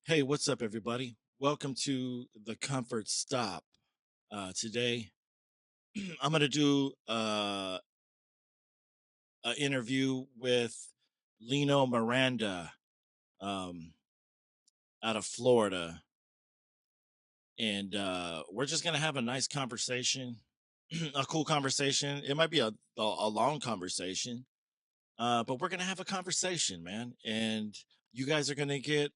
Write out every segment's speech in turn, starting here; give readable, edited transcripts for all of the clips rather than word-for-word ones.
Hey, what's up, everybody? Welcome to the Comfort Stop. Today, I'm going to do an interview with Lino Miranda um, out of Florida. And we're just going to have a nice conversation, a cool conversation. It might be a long conversation, but we're going to have a conversation, man. And you guys are going to get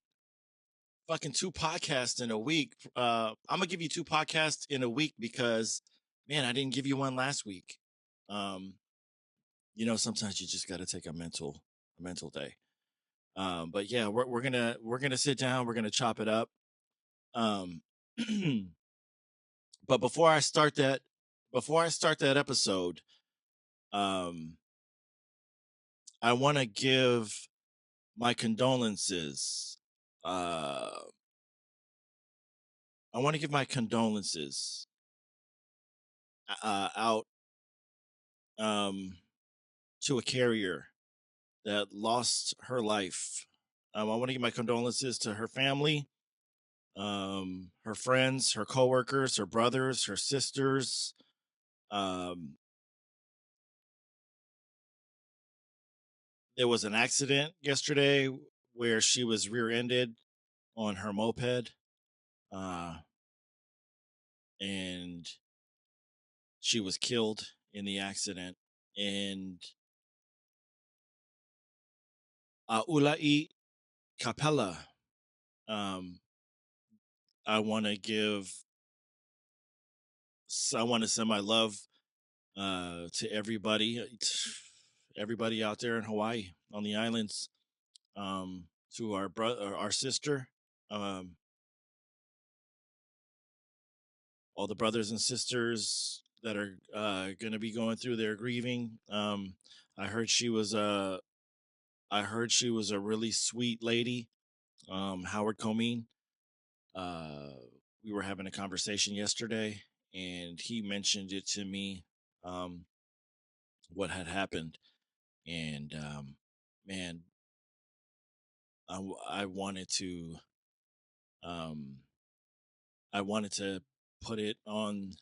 fucking two podcasts in a week. I'm gonna give you two podcasts in a week because, man, I didn't give you one last week. Um, sometimes you just got to take a mental day. But yeah, we're gonna sit down. We're gonna chop it up. Um, but before I start that episode, um, I want to give my condolences. Uh, I want to give my condolences out um, to a carrier that lost her life. I want to give my condolences to her family, her friends, her coworkers, her brothers, her sisters. Um, there was an accident yesterday where she was rear-ended on her moped, uh, and she was killed in the accident. And Ulai Capella, um, I want to give. I want to send my love to everybody out there in Hawaii on the islands, to our brother, our sister, um, all the brothers and sisters that are going to be going through their grieving. I heard she was a, I heard she was a really sweet lady, Howard Comeen. Uh, we were having a conversation yesterday, and he mentioned it to me, um, what had happened, and man, I wanted to um I wanted to put it on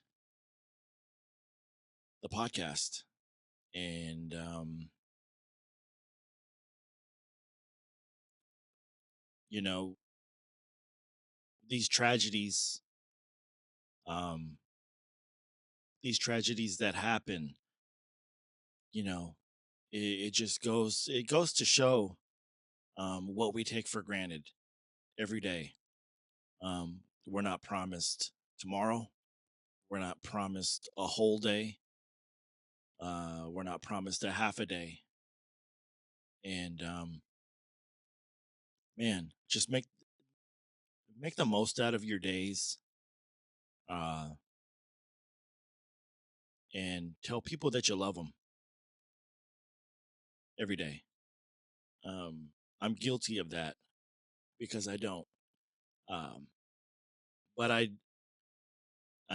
the podcast. And you know these tragedies, um these tragedies that happen, you know it goes to show what we take for granted every day. We're not promised tomorrow. We're not promised a whole day. We're not promised a half a day. And man, just make the most out of your days, uh, and tell people that you love them every day. I'm guilty of that because I don't. Um, but I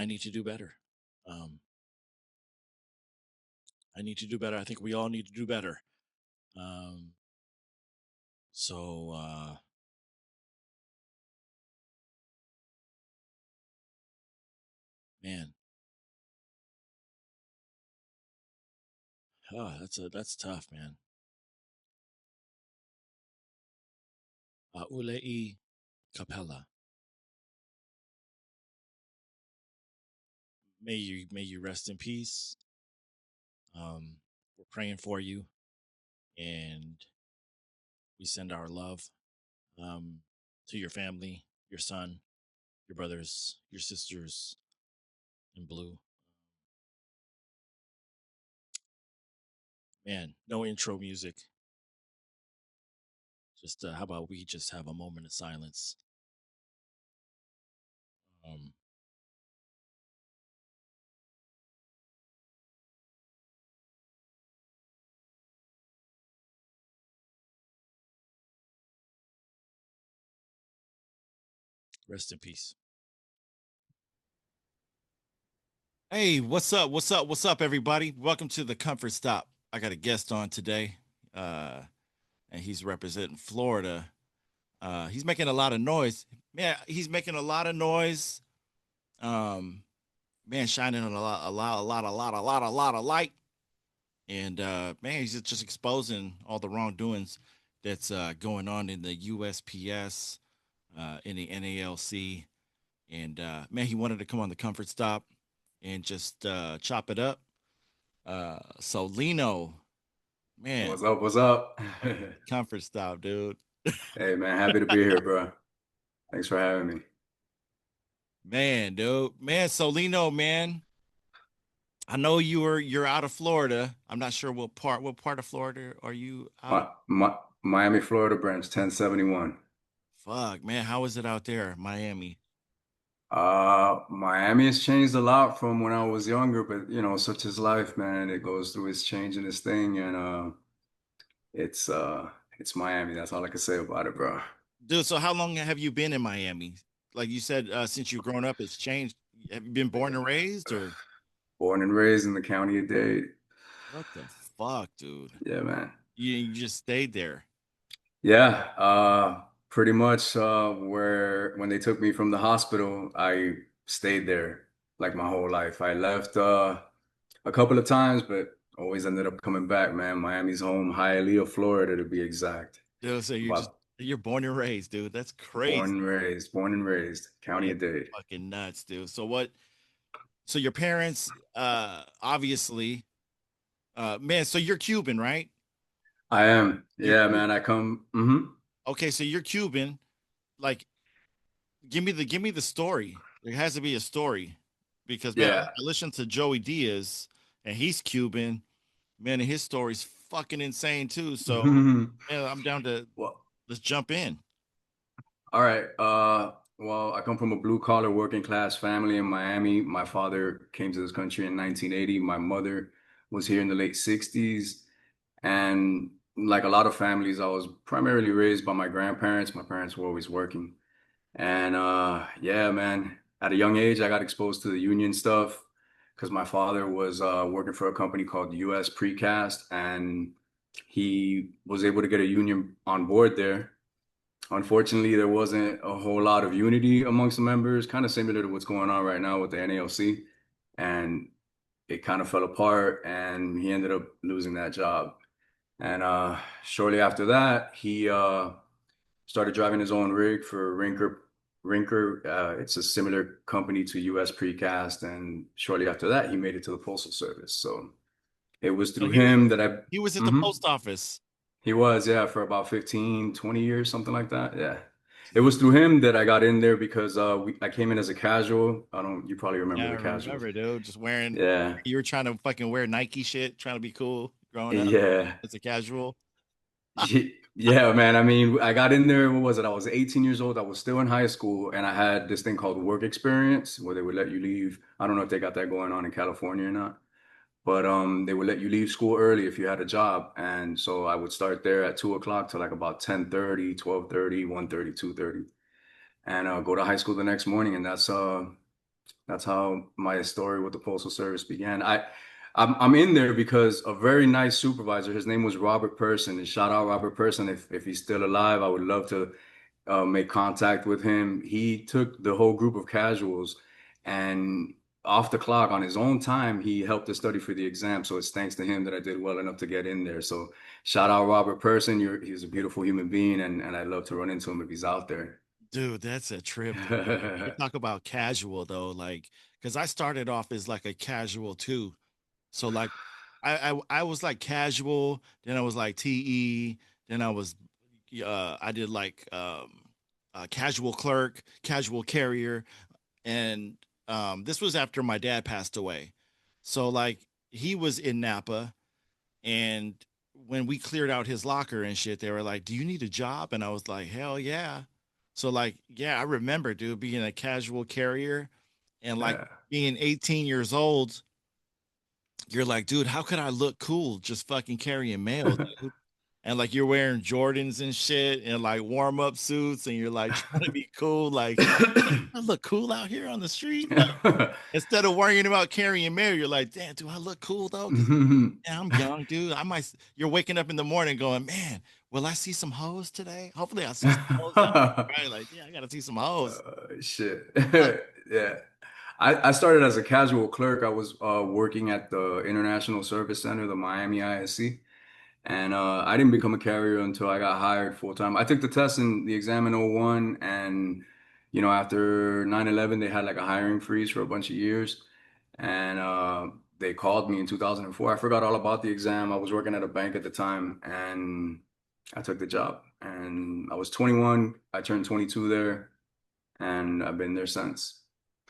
need to do better. Um, I need to do better. I think we all need to do better. Um, so man, that's tough, man. Ulei Capella. May you rest in peace. We're praying for you, and we send our love, um, to your family, your son, your brothers, your sisters in blue. Man, no intro music. Just how about we just have a moment of silence? Um, Rest in peace. Hey, what's up? What's up? What's up, everybody? Welcome to the Comfort Stop. I got a guest on today, and he's representing Florida. He's making a lot of noise. Man, he's making a lot of noise. Um, man, shining on a lot of light. And man, he's just exposing all the wrongdoings that's going on in the USPS, in the NALC. And man, he wanted to come on the comfort stop and just chop it up. So Lino, man, What's up? What's up? comfort stop, dude. Hey man, happy to be here, bro. Thanks for having me. Man, dude, man. So Lino, man, I know you're out of Florida. I'm not sure what part of Florida are you out of? Miami, Florida branch 1071. Fuck, man, how is it out there, Miami? Miami has changed a lot from when I was younger, but such is life, man. It goes through its change and its thing, and it's uh it's Miami. That's all I can say about it, bro. Dude, so how long have you been in Miami? Like you said, since you've grown up, it's changed. Have you been born and raised, or Born and raised in the county of Dade. what the fuck, dude? Yeah, man. You just stayed there. Yeah, pretty much where when they took me from the hospital, I stayed there like my whole life. I left a couple of times, but always ended up coming back, man. Miami's home, Hialeah, Florida to be exact. Dude, so About you're born and raised, dude. That's crazy. born and raised, County That's of Dade. fucking nuts, dude. So your parents, obviously, man, so you're Cuban, right? I am. You're Yeah, Cuban. man. Okay, so you're Cuban. Like, give me the story. There has to be a story. Because man, Yeah. I listened to Joey Diaz and he's Cuban. Man, and his story's fucking insane too. So man, I'm down to Well, let's jump in. all right. Well, I come from a blue collar working class family in Miami. My father came to this country in 1980. My mother was here in the late 60s. And like a lot of families, I was primarily raised by my grandparents. My parents were always working. And yeah, man, at a young age, I got exposed to the union stuff because my father was working for a company called US Precast, and he was able to get a union on board there. Unfortunately, there wasn't a whole lot of unity amongst the members, kind of similar to what's going on right now with the NALC. And it kind of fell apart, and he ended up losing that job. And shortly after that, he started driving his own rig for Rinker. It's a similar company to US Precast. And shortly after that, he made it to the Postal Service. So it was So through him that I, he was at the Mhm. post office. He was, yeah, for about 15, 20 years, something like that. Yeah. It was through him that I got in there because I came in as a casual. You probably remember Yeah, I the casuals. remember, dude. Just wearing Yeah. you were trying to fucking wear Nike shit, trying to be cool growing up Yeah. as a casual. Yeah, man. I mean, I got in there, what was it? I was 18 years old. I was still in high school, and I had this thing called work experience where they would let you leave. I don't know if they got that going on in California or not, but they would let you leave school early if you had a job. And so I would start there at 2 o'clock to like about 10:30, 12:30, 1:30, 2:30, and go to high school the next morning. And that's how my story with the Postal Service began. I'm in there because a very nice supervisor, his name was Robert Person, and shout out Robert Person. If he's still alive, I would love to make contact with him. He took the whole group of casuals and off the clock on his own time, he helped us study for the exam. So it's thanks to him that I did well enough to get in there. So shout out Robert Person. He's a beautiful human being, and I'd love to run into him if he's out there. Dude, that's a trip, dude. You talk about casual though, like because I started off as like a casual too. So like I was like casual, then I was like TE, then I did like casual clerk, casual carrier, and this was after my dad passed away. So like he was in Napa, and when we cleared out his locker and shit, they were like, "Do you need a job?" And I was like, "Hell yeah!" So like, yeah, I remember, dude, being a casual carrier and like Yeah. being 18 years old. You're like, dude, how could I look cool just fucking carrying mail, dude? And like you're wearing Jordans and shit and like warm up suits, and you're like trying to be cool, like I look cool out here on the street. Like instead of worrying about carrying mail, you're like, damn, do I look cool though? Because yeah, I'm young, dude. I might. You're waking up in the morning going, man, will I see some hoes today? Hopefully I see some hoes out there, right? Like, yeah, I gotta see some hoes. Shit. Uh, Yeah. I started as a casual clerk. I was working at the International Service Center, the Miami ISC. And I didn't become a carrier until I got hired full time. I took the test and the exam in '01, and after 9/11, they had like a hiring freeze for a bunch of years. And they called me in 2004. I forgot all about the exam. I was working at a bank at the time, and I took the job. And I was 21. I turned 22 there, and I've been there since.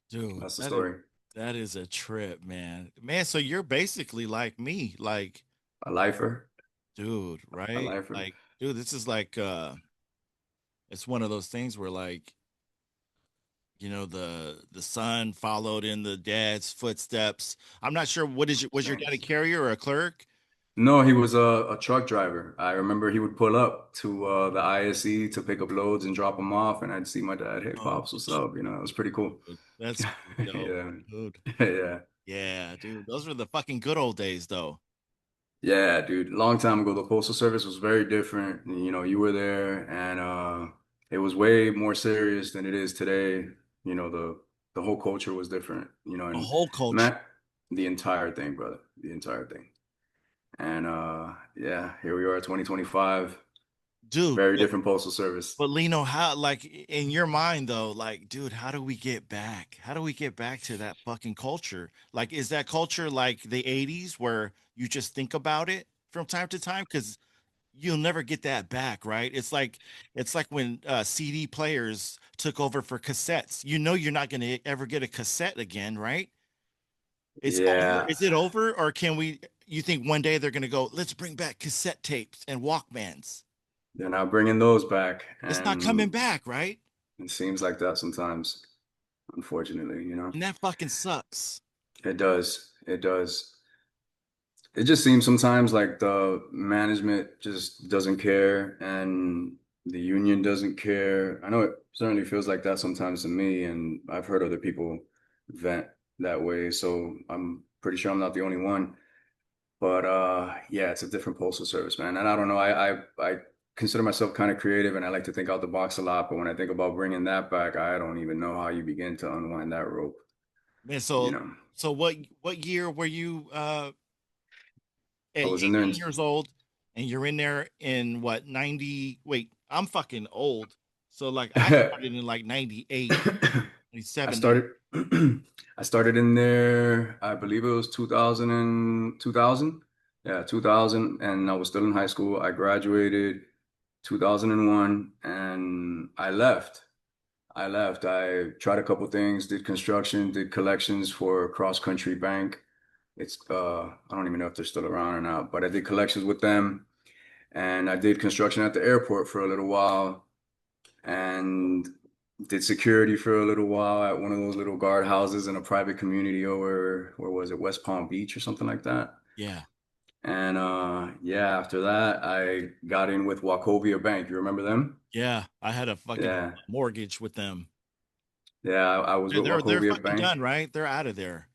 Dude, That's the story. that is a trip, man. Man, so you're basically like me, like, A lifer, dude, a right? lifer. Like, dude, this is like it's one of those things where like, the son followed in the dad's footsteps. I'm not sure was your dad a Thanks. carrier or a clerk? No, he was a truck driver. I remember he would pull up to the ISE to pick up loads and drop them off, and I'd see my dad. Hey, Oh, pops, what's up? It was pretty cool. that's pretty dope, Yeah, dude. yeah, Yeah, dude. Those were the fucking good old days though. yeah, dude. Long time ago, the postal service was very different. You were there, and it was way more serious than it is today. The whole culture was different. A And whole culture. Matt, the entire thing, brother, the entire thing. And yeah, here we are, 2025. Dude, Very but different postal service. Lino, how, like, in your mind though, like, dude, how do we get back? How do we get back to that fucking culture? Like, is that culture like the 80s where you just think about it from time to time? Because you'll never get that back, right? It's like when CD players took over for cassettes. You know you're not going to ever get a cassette again, right? It's over. Yeah, Is it over, or can we? You think one day they're going to go? Let's bring back cassette tapes and Walkmans. they're not bringing those back, It's not coming and back, right? it seems like that sometimes, unfortunately. And that fucking sucks. It does. It does. It just seems sometimes like the management just doesn't care and the union doesn't care. I know it certainly feels like that sometimes to me, and I've heard other people vent that way, so I'm pretty sure I'm not the only one. But yeah, it's a different postal service, man. And I don't know, I consider myself kind of creative and I like to think out the box a lot, but when I think about bringing that back, I don't even know how you begin to unwind that rope, Man, you so know. so what year were you at I was in there 18 years old and you're in there in what 90 wait, I'm fucking old. So like I started in like 98, I 97. started I started in there, I believe it was 2000 and 2000. Yeah, 2000, and I was still in high school. I graduated 2001 and I left. I tried a couple things, did construction, did collections for Cross Country Bank. It's I don't even know if they're still around or not, but I did collections with them and I did construction at the airport for a little while and did security for a little while at one of those little guard houses in a private community over where was it, West Palm Beach or something like that. Yeah. And yeah, after that I got in with Wachovia Bank. You remember them? Yeah, I had a fucking Yeah. mortgage with them. Yeah, I was with They're Wachovia fucking Bank. done, right? They're out of there.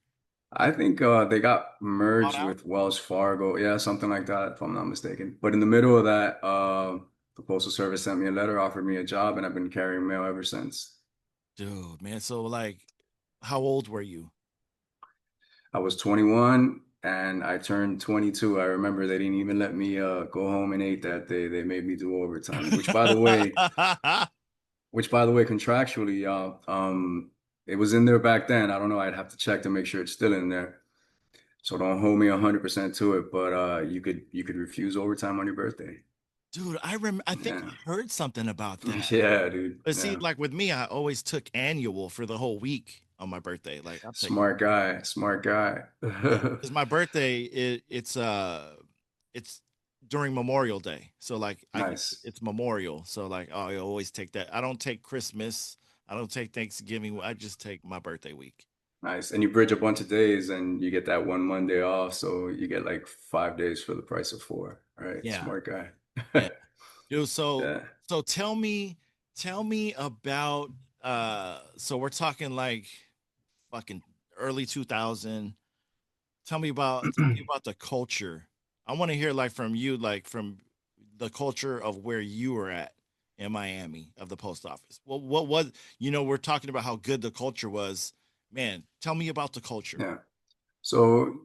I think they got Bought merged out? with Wells Fargo. Yeah, something like that, if I'm not mistaken. But in the middle of that, the Postal Service sent me a letter, offered me a job, and I've been carrying mail ever since. Dude, man. So like how old were you? I was 21 and I turned 22. I remember they didn't even let me go home and eat that day. They made me do overtime, which by the way, contractually, y'all, it was in there back then. I don't know. I'd have to check to make sure it's still in there. So don't hold me 100% to it, but you could refuse overtime on your birthday. Dude, I think Yeah. I heard something about that. Yeah, dude. But see, Yeah. like with me, I always took annual for the whole week on my birthday. Like I'll take Smart guy. Smart guy. because my birthday it's during Memorial Day. So like I get Nice. it's Memorial. So like oh, I always take that. I don't take Christmas. I don't take Thanksgiving. I just take my birthday week. Nice. And you bridge a bunch of days and you get that one Monday off. So you get like 5 days for the price of four. All right. Yeah. Smart guy. Yeah. Dude, so Yeah. so tell me about so we're talking like fucking early 2000. Tell me about the culture. I want to hear like from you, like from the culture of where you were at in Miami of the post office? What was, we're talking about how good the culture was. Man, tell me about the culture. Yeah. So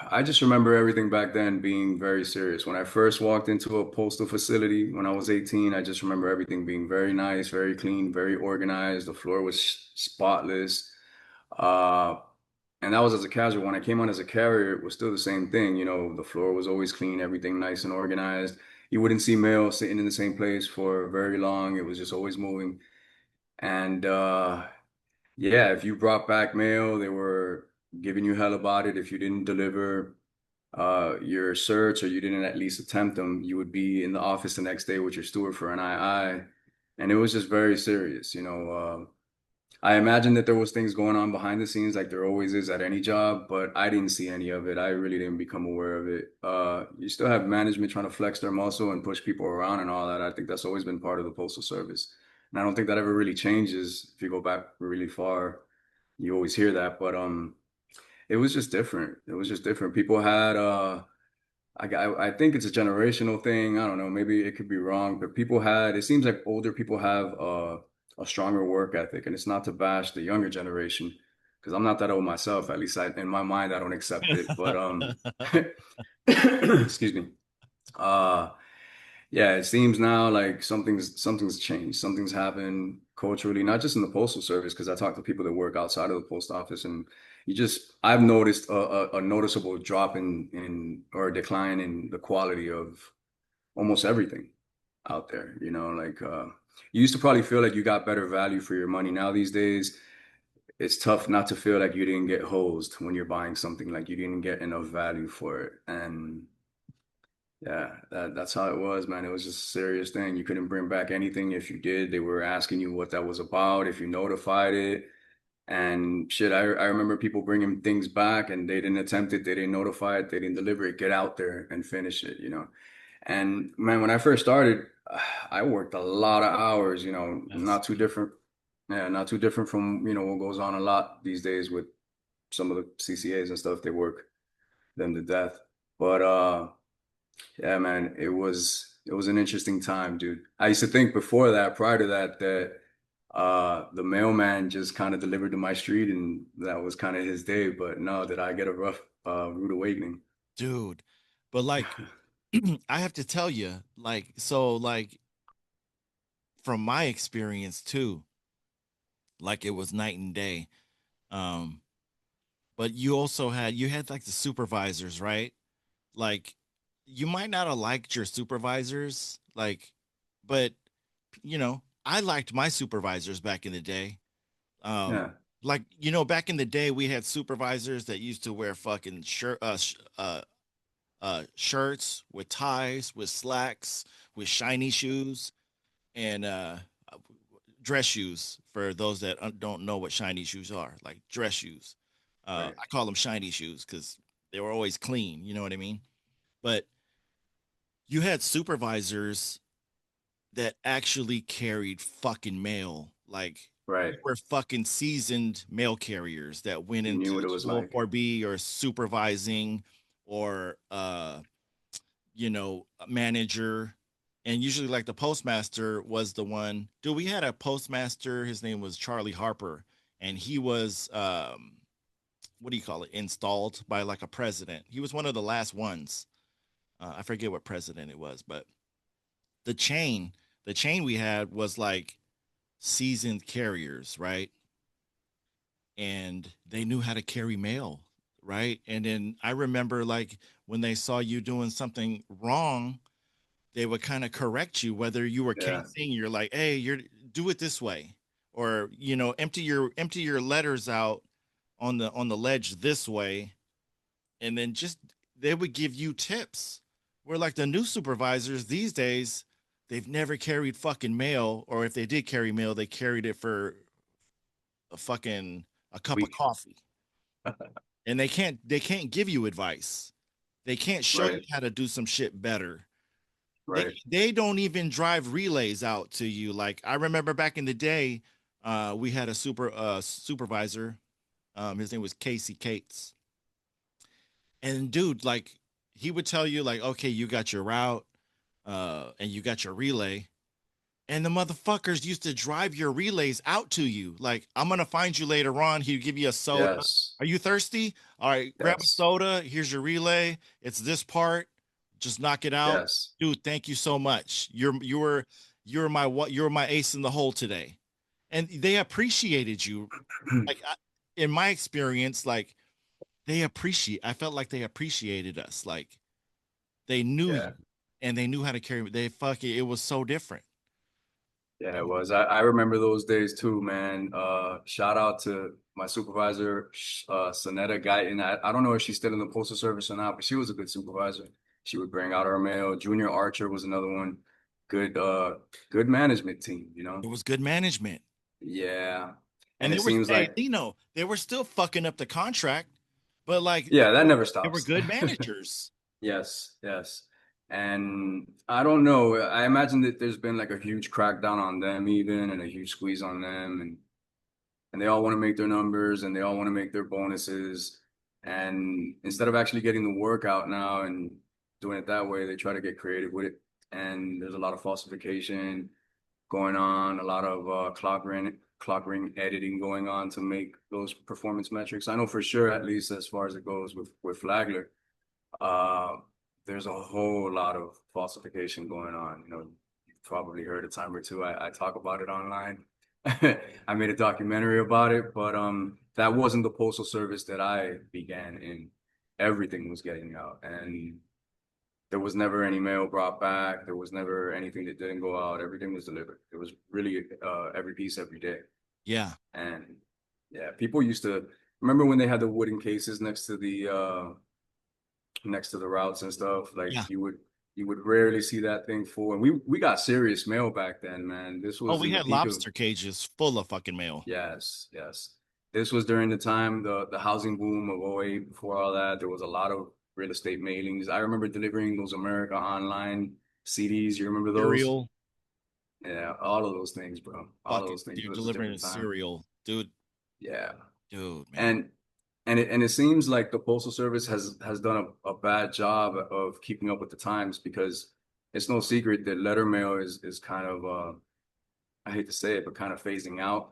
I just remember everything back then being very serious. When I first walked into a postal facility when I was 18, I just remember everything being very nice, very clean, very organized. The floor was spotless. Uh, and that was as a casual. When I came on as a carrier, it was still the same thing. The floor was always clean, everything nice and organized. You wouldn't see mail sitting in the same place for very long. It was just always moving. And yeah, if you brought back mail, they were giving you hell about it. If you didn't deliver your certs or you didn't at least attempt them, you would be in the office the next day with your steward for an II. And it was just very serious. I imagine that there was things going on behind the scenes like there always is at any job, but I didn't see any of it. I really didn't become aware of it. You still have management trying to flex their muscle and push people around and all that. I think that's always been part of the Postal Service. And I don't think that ever really changes if you go back really far. You always hear that, but it was just different. It was just different. People had I think it's a generational thing. I don't know. Maybe it could be wrong, but it seems like older people have a stronger work ethic. And it's not to bash the younger generation, because I'm not that old myself. At least in my mind, I don't accept it. But excuse me. Uh, yeah, it seems now like something's changed. Something's happened culturally, not just in the postal service, because I talk to people that work outside of the post office, and I've noticed a noticeable drop in or a decline in the quality of almost everything out there. Like you used to probably feel like you got better value for your money. Now these days, it's tough not to feel like you didn't get hosed when you're buying something, like you didn't get enough value for it. And yeah, that's how it was, man. It was just a serious thing. You couldn't bring back anything. If you did, they were asking you what that was about, if you notified it. And shit, I remember people bringing things back and they didn't attempt it, they didn't notify it, they didn't deliver it. Get out there and finish it. And man, when I first started, I worked a lot of hours, Yes. not too different. Yeah, not too different from, what goes on a lot these days with some of the CCAs and stuff. They work them to death. But yeah, man, it was an interesting time, dude. I used to think before that, prior to that, that the mailman just kind of delivered to my street and that was kind of his day. But no, did I get a rough rude awakening? Dude. But like I have to tell you, like from my experience too, like it was night and day. Um, but you had like the supervisors, right? Like you might not have liked your supervisors, like, but I liked my supervisors back in the day. Um, Yeah, like back in the day, we had supervisors that used to wear fucking shirts with ties, with slacks, with shiny shoes, and dress shoes. For those that don't know what shiny shoes are, like dress shoes. right, I call them shiny shoes because they were always clean. You know what I mean? But you had supervisors that actually carried fucking mail. Like right. they were fucking seasoned mail carriers that went You knew into what it was like. 204B or supervising or a manager. And usually like the postmaster was the one. Dude, we had a postmaster, his name was Charlie Harper, and he was what do you call it? Installed by like a president. He was one of the last ones. I forget what president it was, but the chain the chain we had was like seasoned carriers, right? And they knew how to carry mail, right? And then I remember like when they saw you doing something wrong, they would kind of correct you, whether you were Yeah, casing, you're like, hey, you're do it this way, or empty your letters out on the ledge this way, and then just they would give you tips. Where like the new supervisors these days, they've never carried fucking mail, or if they did carry mail, they carried it for a cup of weak. coffee, and they can't give you advice. They can't show you Right, how to do some shit better. They right. they don't even drive relays out to you. Like I remember back in the day, we had a supervisor. His name was Casey Cates, and dude, like he would tell you like, okay, you got your route. and you got your relay, and the motherfuckers used to drive your relays out to you. Like, I'm gonna find you later on. He'd give you a soda. Yes. Are you thirsty? All right, grab a Yes. soda. Here's your relay. It's this part. Just knock it out, Yes. dude. Thank you so much. You're my ace in the hole today, and they appreciated you. Like in my experience, like I felt like they appreciated us. Like they knew Yeah. you, and they knew how to carry. They fuck it. It was so different. Yeah, it was. I remember those days too, man. Shout out to my supervisor, Sonetta Guyton. I don't know if she's still in the postal service or not, but she was a good supervisor. She would bring out our mail. Junior Archer was another one. Good, good management team, you It know? was good management. Yeah. And And they it were, seems hey, like, Lino, they were still fucking up the contract, but like yeah, that never they were stops. good managers. Yes, yes. And I don't know. I imagine that there's been like a huge crackdown on them even and a huge squeeze on them. And they all want to make their numbers and they all want to make their bonuses. And instead of actually getting the work out now and doing it that way, they try to get creative with it. And there's a lot of falsification going on, a lot of clock ring editing going on to make those performance metrics. I know for sure, at least as far as it goes with Flagler, uh, there's a whole lot of falsification going on. You know, you've probably heard a time or two. I talk about it online. I made a documentary about it, but that wasn't the postal service that I began in. Everything was getting out, and there was never any mail brought back. There was never anything that didn't go out. Everything was delivered. It was really every piece every day. Yeah, And yeah, people used to remember when they had the wooden cases next to the routes and stuff. Like yeah. you would rarely see that thing full. And we got serious mail back then, man. This Oh, was we in the had peak of lobster cages full of fucking mail. yes, yes. This was during the time the housing boom of '08. Before all that, there was a lot of real estate mailings. I remember delivering those America Online CDs. You remember those? Cereal, Yeah, all of those things, bro. All of fucking, those things. It you're was a delivering a different time. cereal, dude. Yeah. Dude, man. And and it seems like the Postal Service has done a bad job of keeping up with the times because it's no secret that letter mail is kind of I hate to say it, but kind of phasing out.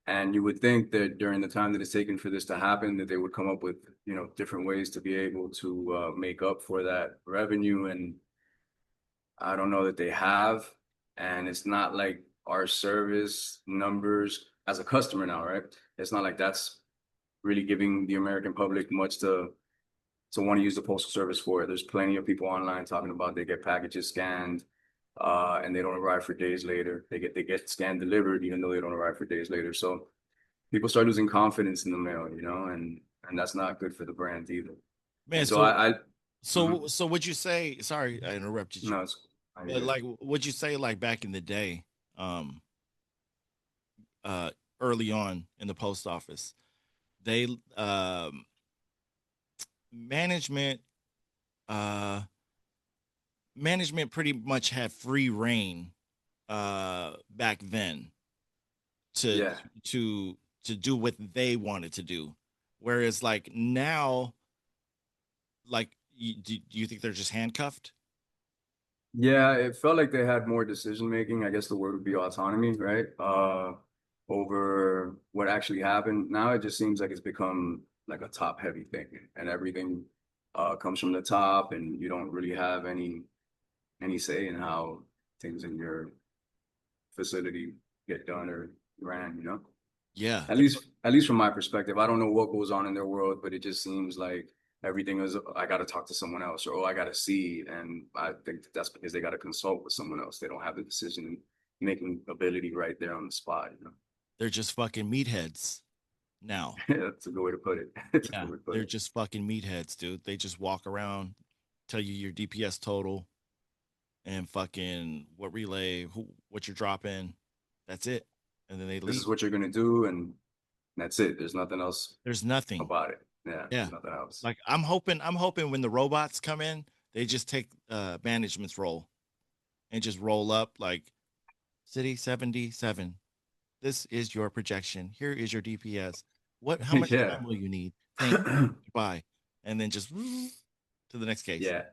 And you would think that during the time that it's taken for this to happen, that they would come up with, you know, different ways to be able to make up for that revenue. And I don't know that they have. And it's not like our service numbers as a customer now, right? It's not like that's really giving the American public much to want to use the postal service for it. There's plenty of people online talking about they get packages scanned, and they don't arrive for days later. They get scanned delivered even though they don't arrive for days later. So people start losing confidence in the mail, you know, and that's not good for the brand either. Man, And so so I mhm. so would you say, sorry, I interrupted you, No, I but get it. like would you say like back in the day, um uh early on in the post office, they management uh management pretty much had free reign back then to Yeah. to to do what they wanted to do, whereas like now, like do you think they're just handcuffed? Yeah, it felt like they had more decision making. I guess the word would be autonomy, right? Over what actually happened. Now it just seems like it's become like a top heavy thing and everything comes from the top and you don't really have any say in how things in your facility get done or ran, you know? Yeah, At least from my perspective, I don't know what goes on in their world, but it just seems like everything is I got to talk to someone else or oh I got to see, and I think that's because they got to consult with someone else. They don't have the decision making ability right there on the spot. You know, they're just fucking meatheads now. that's a good way to put it. It's a good Yeah, way to put they're it. just fucking meatheads, dude. They just walk around, tell you your DPS total and fucking what relay, what you're dropping. That's it, and then they This is leave. what you're gonna do, and that's it. There's nothing else There's nothing. about it. Yeah, Yeah, there's nothing else. like I'm hoping when the robots come in, they just take management's role and just roll up like City 77. This is your projection. Here is your DPS. How much Yeah. time will you need? Thank you. Goodbye. And then just to the next case. Yeah.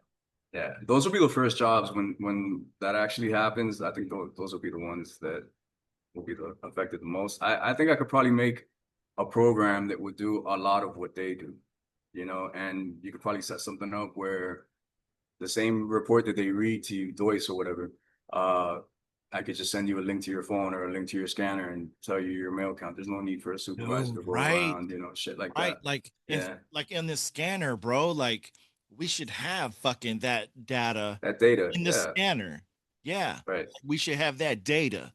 Yeah, those will be the first jobs when that actually happens. I think those will be the ones that will be affected the most. I think I could probably make a program that would do a lot of what they do, and you could probably set something up where the same report that they read to you, Deutsch or whatever, uh, I could just send you a link to your phone or a link to your scanner and tell you your mail count. There's no need for a supervisor Dude, to go right, around, shit like right. that. In Yeah, like in this scanner, bro. Like we should have fucking that data that data. in the Yeah, scanner. Yeah, right. we should have that data.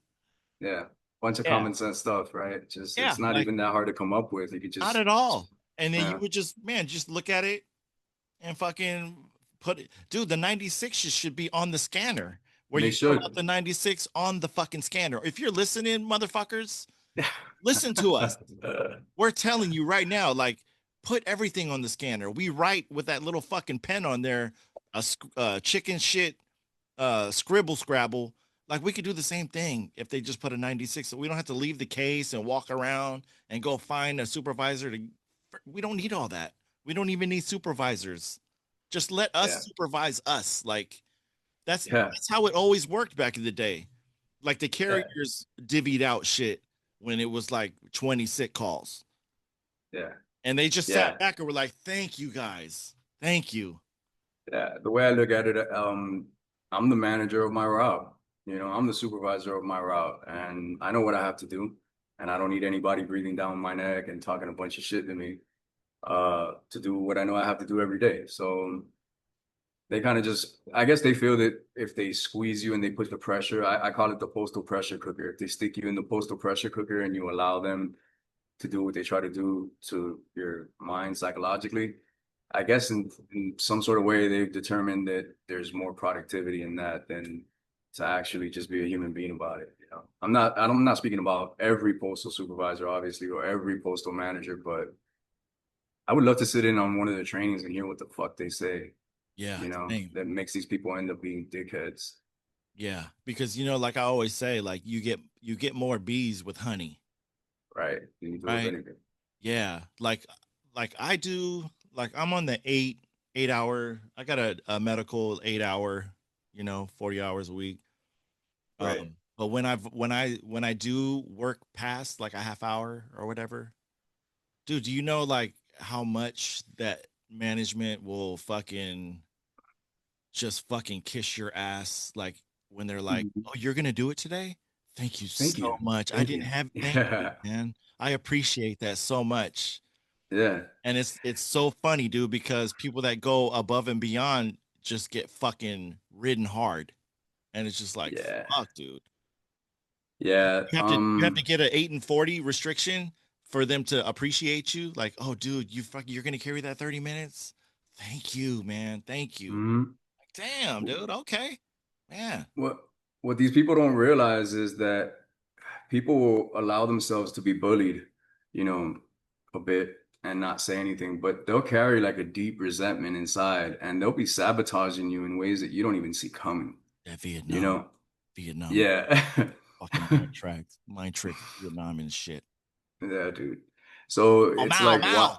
Yeah, bunch of Yeah, common sense stuff, right? Just yeah. it's not Like even that hard to come up with. You could not just, at all. And then you yeah, would just, man, just look at it and fucking put it. Dude, the 96s should be on the scanner where they you fill out should. the 96 on the fucking scanner. If you're listening, motherfuckers, listen to us. We're telling you right now, like, put everything on the scanner. We write with that little fucking pen on there, chicken shit, scribble scrabble. Like we could do the same thing if they just put a 96. So we don't have to leave the case and walk around and go find a supervisor to. We don't need all that. We don't even need supervisors. Just let us Yeah, supervise us. Like that's yeah, that's how it always worked back in the day. Like the yeah, carriers divvied out shit when it was like 20 sick calls. yeah, And they just sat yeah, back and were like, thank you guys. Thank you. yeah. The way I look at it, I'm the manager of my route. I'm the supervisor of my route, and I know what I have to do, and I don't need anybody breathing down my neck and talking a bunch of shit to me, to do what I know I have to do every day. So they kind of just, I guess they feel that if they squeeze you and they put the pressure, I call it the postal pressure cooker. If they stick you in the postal pressure cooker and you allow them to do what they try to do to your mind psychologically, I guess in some sort of way they've determined that there's more productivity in that than to actually just be a human being about it. I'm not speaking about every postal supervisor, obviously, or every postal manager, but I would love to sit in on one of the trainings and hear what the fuck they say, Yeah, same. that makes these people end up being dickheads, Yeah, because like I always say, like you get more bees with honey, right? You do with right? anything, Yeah, like I do. Like I'm on the 8 hour. I got a medical 8 hour, 40 hours a week. right? But when I do work past like a half hour or whatever, dude, do you know like how much that management will fucking just fucking kiss your ass like when they're like, Mhm. "Oh, you're gonna do it today? Thank you Thank so you, much. I thank didn't you. have thank you, Yeah, man. I appreciate that so much." yeah, And it's so funny, dude, because people that go above and beyond just get fucking ridden hard. And it's just like, yeah, fuck, dude. yeah. You have to get an 8 and 40 restriction for them to appreciate you. Like, oh, dude, you're gonna carry that 30 minutes. Thank you, man. Thank you. Mhm. Like, damn, dude. Okay. Yeah. What what these people don't realize is that people will allow themselves to be bullied, you know, a bit and not say anything, but they'll carry like a deep resentment inside and they'll be sabotaging you in ways that you don't even see coming, That you Vietnam, know? Vietnam, Yeah. fucking mind trick, Vietnam and shit. Yeah, dude. So Oh, it's Mao, like, Mao.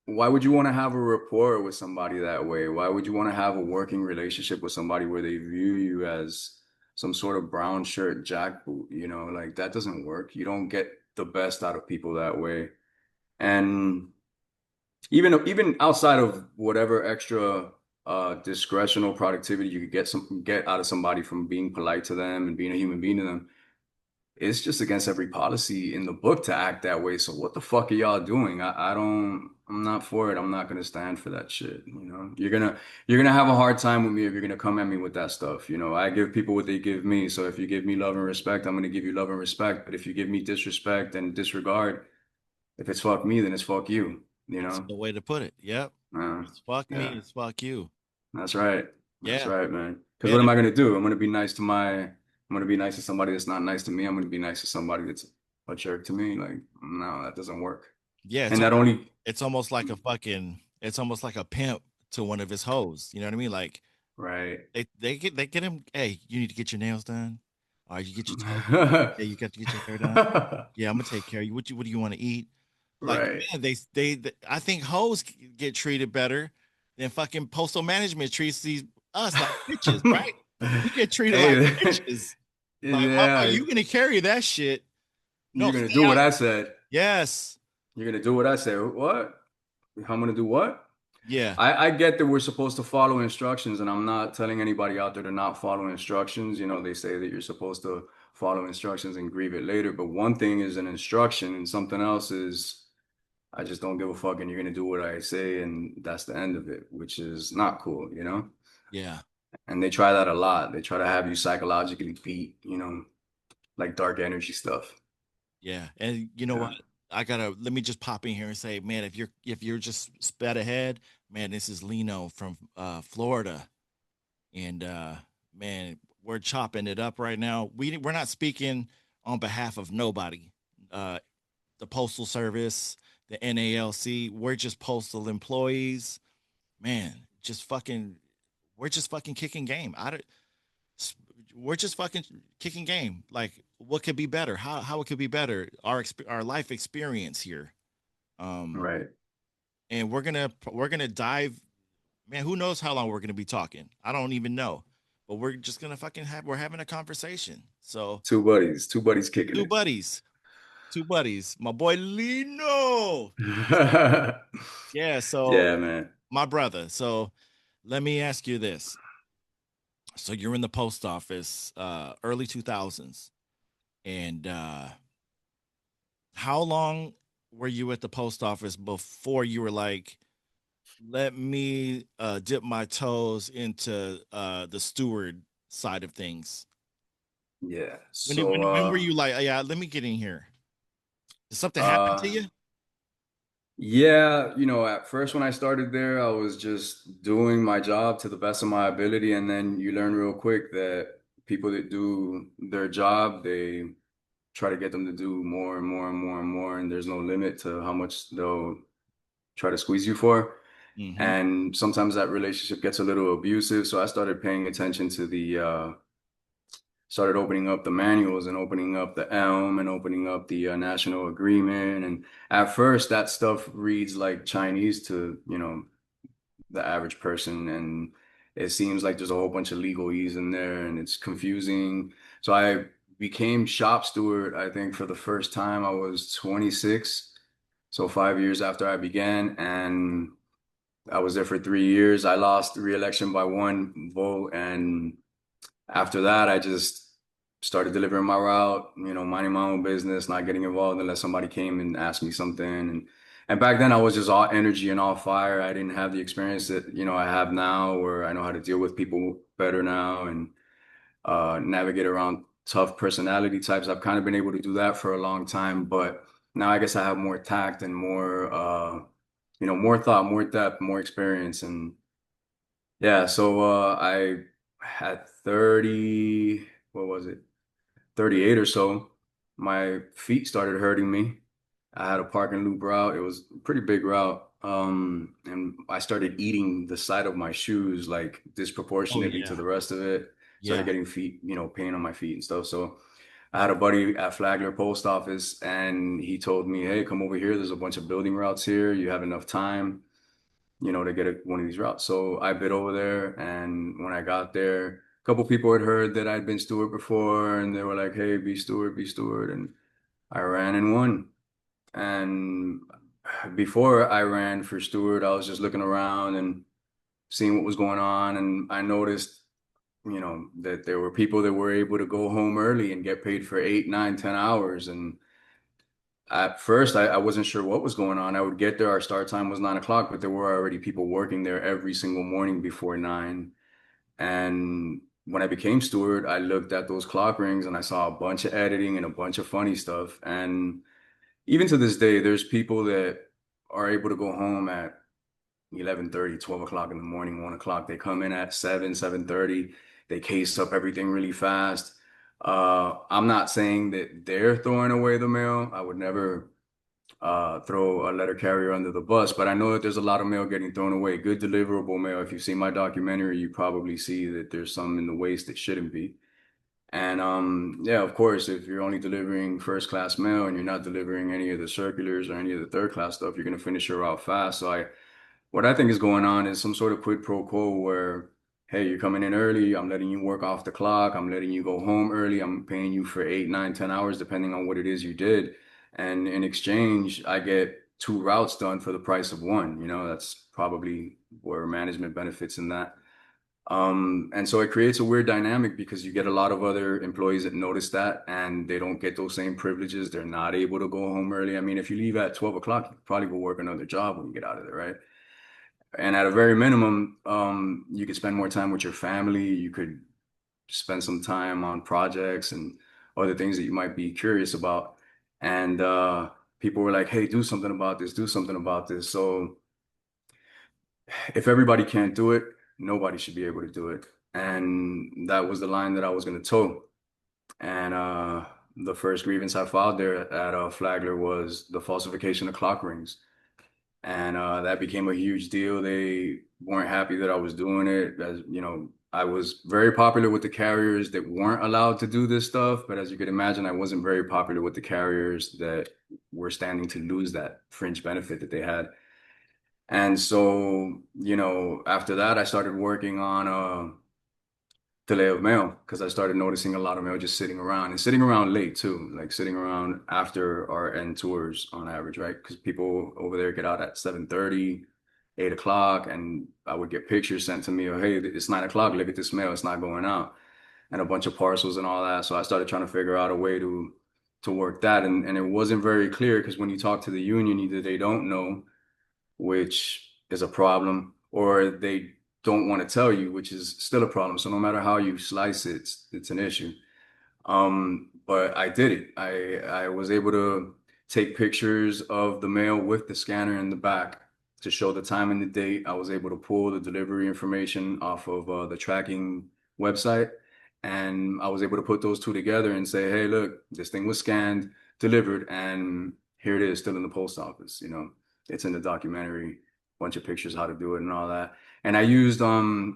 why would you want to have a rapport with somebody that way? Why would you want to have a working relationship with somebody where they view you as some sort of brown shirt jackboot? Like that doesn't work. You don't get the best out of people that way. And even outside of whatever extra discretion or productivity you could get out of somebody from being polite to them and being a human being to them, it's just against every policy in the book to act that way. So what the fuck are y'all doing? I'm not for it. I'm not gonna stand for that shit. You're gonna have a hard time with me if you're gonna come at me with that stuff. I give people what they give me. So if you give me love and respect, I'm gonna give you love and respect. But if you give me disrespect and disregard, if it's fuck me, then it's fuck you, you That's know? the way to put it. Yep. Uh, It's fuck me, yeah, it's fuck you. that's right. That's Yeah. right, man. Because what Man, am I gonna do? I'm gonna be nice to somebody that's not nice to me. I'm gonna be nice to somebody that's a jerk to me. Like, no, that doesn't work. yeah, And that only, it's almost like a pimp to one of his hoes. You know what I mean? Like right. they get him, hey, you need to get your nails done. All right, you get your toes. Yeah, you got to get your hair done. Yeah, I'm gonna take care of you. What do you want to eat? Like, Right. man, I think hoes get treated better than fucking postal management treats these us like bitches, right? We get treated like Hey, bitches. Like, motherfucker, yeah, you gonna carry that shit? No, you're gonna stay do what out. I said. Yes. You're gonna do what I said. What? I'm gonna do what? Yeah. I get that we're supposed to follow instructions, and I'm not telling anybody out there to not follow instructions. You know, they say that you're supposed to follow instructions and grieve it later. But one thing is an instruction, and something else is I just don't give a fuck, and you're gonna do what I say, and that's the end of it, which is not cool, you know? Yeah. And they try that a lot. They try to have you psychologically beat, you know, like dark energy stuff. Yeah. And you know what? Yeah. I gotta let me just pop in here and say, man, if you're just sped ahead, man, this is Lino from Florida. And man, we're chopping it up right now. We're not speaking on behalf of nobody. Uh the Postal Service, the NALC, we're just postal employees. Man, just fucking we're just fucking kicking game. I don't we're just fucking kicking game. Like what could be better? How it could be better? Our life experience here. Um Right. and we're gonna dive. Man, who knows how long we're gonna be talking? I don't even know. But we're just gonna fucking we're having a conversation. So Two buddies kicking two it. buddies, two buddies. My boy Lino. Yeah, so Yeah, man. my brother. So let me ask you this. So you're in the post office, early 2000s. And how long were you at the post office before you were like, let me dip my toes into the steward side of things? Yeah. When were you like, yeah, let me get in here? Did something happen to Uh you? yeah, you know, at first when I started there, I was just doing my job to the best of my ability, and then you learn real quick that people that do their job, they try to get them to do more and more and more and more, and there's no limit to how much they'll try to squeeze you for. Mm-hmm. And sometimes that relationship gets a little abusive, so I started paying attention to started opening up the manuals and opening up the ELM and opening up the national agreement. And at first, that stuff reads like Chinese to, you know, the average person. And it seems like there's a whole bunch of legalese in there and it's confusing. So I became shop steward, I think, for the first time. I was 26. So 5 years after I began. And I was there for 3 years. I lost re-election by one vote. And after that, I just started delivering my route, you know, minding my own business, not getting involved unless somebody came and asked me something. And back then I was just all energy and all fire. I didn't have the experience that, you know, I have now where I know how to deal with people better now and navigate around tough personality types. I've kind of been able to do that for a long time, but now I guess I have more tact and more you know, more thought, more depth, more experience. And yeah, so I had 30, what was it? 38 or so. My feet started hurting me. I had a park and loop route. It was a pretty big route. And I started eating the side of my shoes like Oh disproportionately to yeah. the rest of it. Started Yeah. getting feet, you know, pain on my feet and stuff. So I had a buddy at Flagler Post Office and he told me, hey, come over here. There's a bunch of building routes here. You have enough time, you know, to get one of these routes. So I bid over there, and when I got there, a couple people had heard that I'd been steward before, and they were like, "Hey, be steward," and I ran and won. And before I ran for steward, I was just looking around and seeing what was going on, and I noticed, you know, that there were people that were able to go home early and get paid for 8, 9, 10 hours, and at first, I wasn't sure what was going on. I would get there, our start time was 9 o'clock, but there were already people working there every single morning before 9. And when I became steward, I looked at those clock rings and I saw a bunch of editing and a bunch of funny stuff. And even to this day, there's people that are able to go home at 11:30, 12 o'clock in the morning, 1 o'clock. They come in at 7, 7:30. They case up everything really fast. I'm not saying that they're throwing away the mail. I would never throw a letter carrier under the bus, but I know that there's a lot of mail getting thrown away. Good deliverable mail. If you've seen my documentary, you probably see that there's some in the waste that shouldn't be. And yeah, of course, if you're only delivering first class mail and you're not delivering any of the circulars or any of the third class stuff, you're gonna finish your route fast. So what I think is going on is some sort of quid pro quo where hey, you're coming in early. I'm letting you work off the clock. I'm letting you go home early. I'm paying you for 8, 9, 10 hours, depending on what it is you did. And in exchange, I get two routes done for the price of one. That's probably where management benefits in that. And so it creates a weird dynamic because you get a lot of other employees that notice that and they don't get those same privileges. They're not able to go home early. I mean, if you leave at 12 o'clock, you probably go work another job when you get out of there, right? And at a very minimum, you could spend more time with your family. You could spend some time on projects and other things that you might be curious about. And people were like, hey, do something about this, do something about this. So if everybody can't do it, nobody should be able to do it. And that was the line that I was going to toe. And the first grievance I filed there at Flagler was the falsification of clock rings. And that became a huge deal. They weren't happy that I was doing it. As you know, I was very popular with the carriers that weren't allowed to do this stuff. But as you could imagine, I wasn't very popular with the carriers that were standing to lose that fringe benefit that they had. And so, after that, I started working on delay of mail because I started noticing a lot of mail just sitting around and sitting around late too, like sitting around after our end tours on average, right? Because people over there get out at 7:30, 8 o'clock, and I would get pictures sent to me of, hey, it's 9 o'clock, look at this mail, it's not going out, and a bunch of parcels and all that. So I started trying to figure out a way to work that. And it wasn't very clear because when you talk to the union, either they don't know, which is a problem, or they don't want to tell you, which is still a problem. So no matter how you slice it, it's an issue. But I did it. I was able to take pictures of the mail with the scanner in the back to show the time and the date. I was able to pull the delivery information off of the tracking website, and I was able to put those two together and say, "Hey, look, this thing was scanned, delivered, and here it is, still in the post office." It's in the documentary, bunch of pictures how to do it and all that. And I used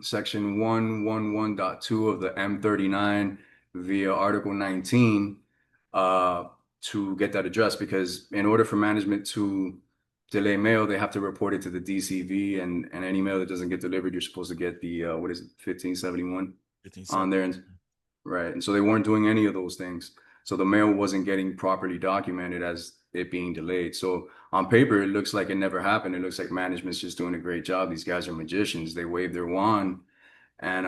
section 111.2 of the M39 via Article 19 uh, to get that addressed because in order for management to delay mail, they have to report it to the DCV, and any mail that doesn't get delivered, you're supposed to get the what is it, 1571 on 15 there. And right. And so they weren't doing any of those things. So the mail wasn't getting properly documented as it being delayed. So on paper, it looks like it never happened. It looks like management's just doing a great job. These guys are magicians. They wave their wand and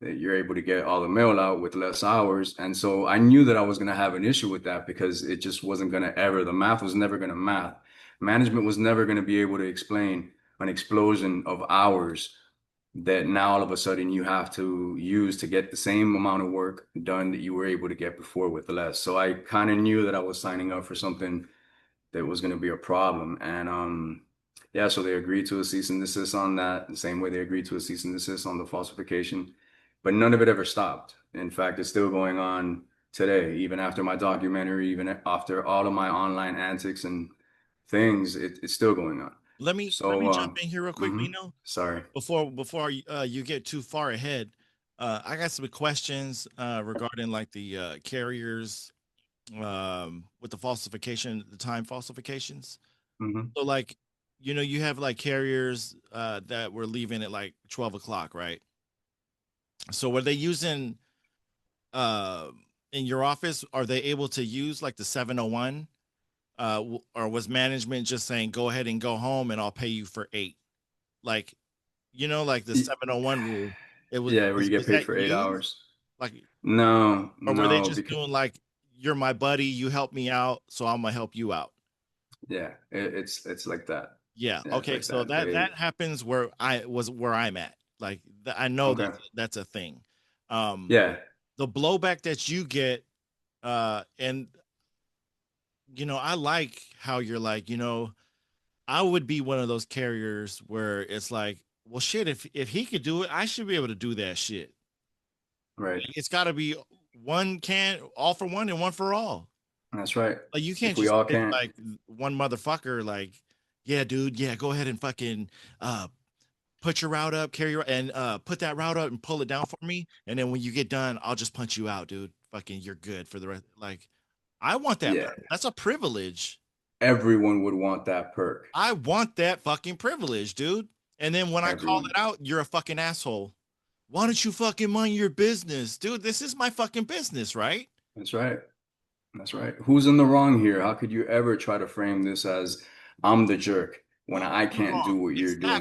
you're able to get all the mail out with less hours. And so I knew that I was going to have an issue with that because it just wasn't going to ever, the math was never going to math. Management was never going to be able to explain an explosion of hours that now all of a sudden you have to use to get the same amount of work done that you were able to get before with less. So I kind of knew that I was signing up for something that was going to be a problem. And yeah, so they agreed to a cease and desist on that, the same way they agreed to a cease and desist on the falsification. But none of it ever stopped. In fact, it's still going on today, even after my documentary, even after all of my online antics and things, it's still going on. let me So, jump in here real quick, Lino. sorry. Before you get too far ahead, I got some questions regarding like the carriers with the falsification, the time falsifications. hmm So like, you have like carriers that were leaving at like 12 o'clock, right? So were they using uh in your office? Are they able to use like the 701? Or was management just saying go ahead and go home and I'll pay you for 8? Like, like the 701 rule. It was Yeah, where you get is paid that for eight used? hours. Like, No, or were they no, just because doing like you're my buddy, you help me out, so I'm gonna help you out? yeah, it's like that. Yeah. Yeah, it's Okay. like So that. that happens where I'm at. Like I know Okay. that's a thing. Um, Yeah, the blowback that you get, and I like how you're like, I would be one of those carriers where it's like, well, shit, if he could do it, I should be able to do that shit. right. Like, it's got to be all for one and one for all. That's right. Like you can't If we just all pick can't, like one motherfucker. Like, yeah, dude, yeah, go ahead and fucking uh put your route up, carry your and put that route up and pull it down for me. And then when you get done, I'll just punch you out, dude. Fucking, you're good for the rest. Like, I want that. yeah, That's a privilege. everyone would want that perk. I want that fucking privilege, dude. And then when I call Everyone. it out, you're a fucking asshole. Why don't you fucking mind your business, dude? This is my fucking business, right? That's right. That's right. Who's in the wrong here? How could you ever try to frame this as I'm the jerk when Who's I in the can't do wrong? what you're doing?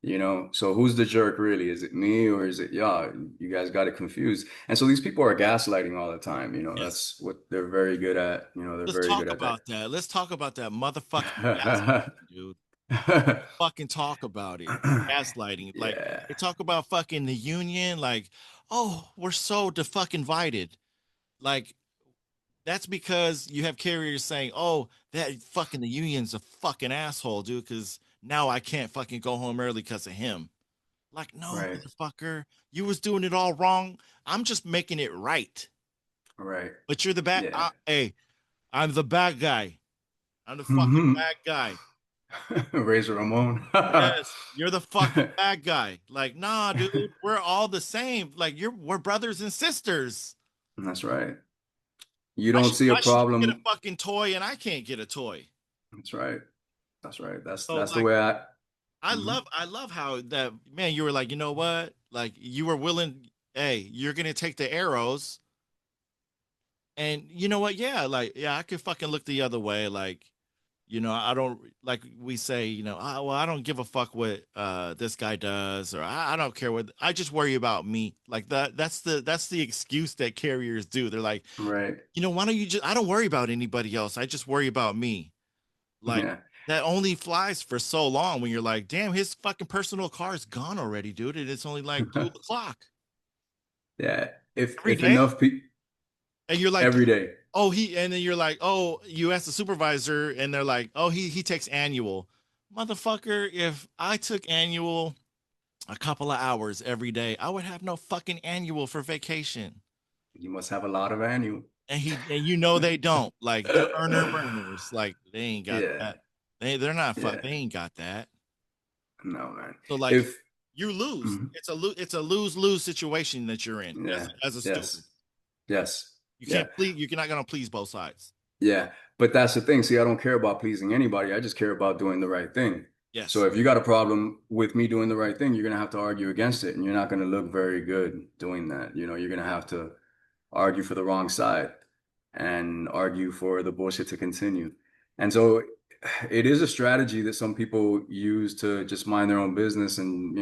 Exactly. So who's the jerk really? Is it me or is it y'all? You guys got it confused. And so these people are gaslighting all the time. Yes. That's what they're very good at. They're Let's very talk good at about that. that. Let's talk about that motherfucking gaslighting, dude. Fucking talk about it. Gaslighting. Like Yeah, they talk about fucking the union, like, oh, we're so de fucking invited. Like that's because you have carriers saying, "Oh, that fucking the union's a fucking asshole, dude, because now I can't fucking go home early because of him." Like, no, right, motherfucker, you was doing it all wrong. I'm just making it right. right. But you're the bad. Yeah. Hey, I'm the bad guy. I'm the fucking Hmm. bad guy. Razor Ramon. Yes, you're the fucking bad guy. Like, nah, dude, we're all the same. Like, we're brothers and sisters. That's right. You Why don't should see a why should you get a problem. fucking toy and I can't get a toy? That's right. That's right. That's So that's the like way I. I Mhm. love I love how that man you were like, you know what? Like you were willing, hey, you're gonna take the arrows and you know what? Yeah, like yeah, I could fucking look the other way. Like, I don't like we say, well, I don't give a fuck what this guy does, or I don't care what I just worry about me. Like that's the excuse that carriers do. They're like, Right. why don't you just I don't worry about anybody else. I just worry about me. Like Yeah. that only flies for so long when you're like, damn, his fucking personal car is gone already, dude. And it's only like 2 o'clock Yeah. If every if day. enough people And you're like, every day, and then you're like, oh, you ask the supervisor, and they're like, oh, he takes annual. Motherfucker, if I took annual a couple of hours every day, I would have no fucking annual for vacation. you must have a lot of annual. And they don't. Like they're earner burners. Like they ain't got Yeah. that. They're not fuck. Yeah. They ain't got that. No, man. So like If you lose. Mhm. It's a lose lose situation that you're in Yeah. as a steward. Yes. Yes. You Yeah. can't please. You're not gonna please both sides. Yeah, but that's the thing. See, I don't care about pleasing anybody. I just care about doing the right thing. So Yes. if you got a problem with me doing the right thing, you're gonna have to argue against it, and you're not gonna look very good doing that. You're gonna have to argue for the wrong side and argue for the bullshit to continue. And so it is a strategy that some people use to just mind their own business and,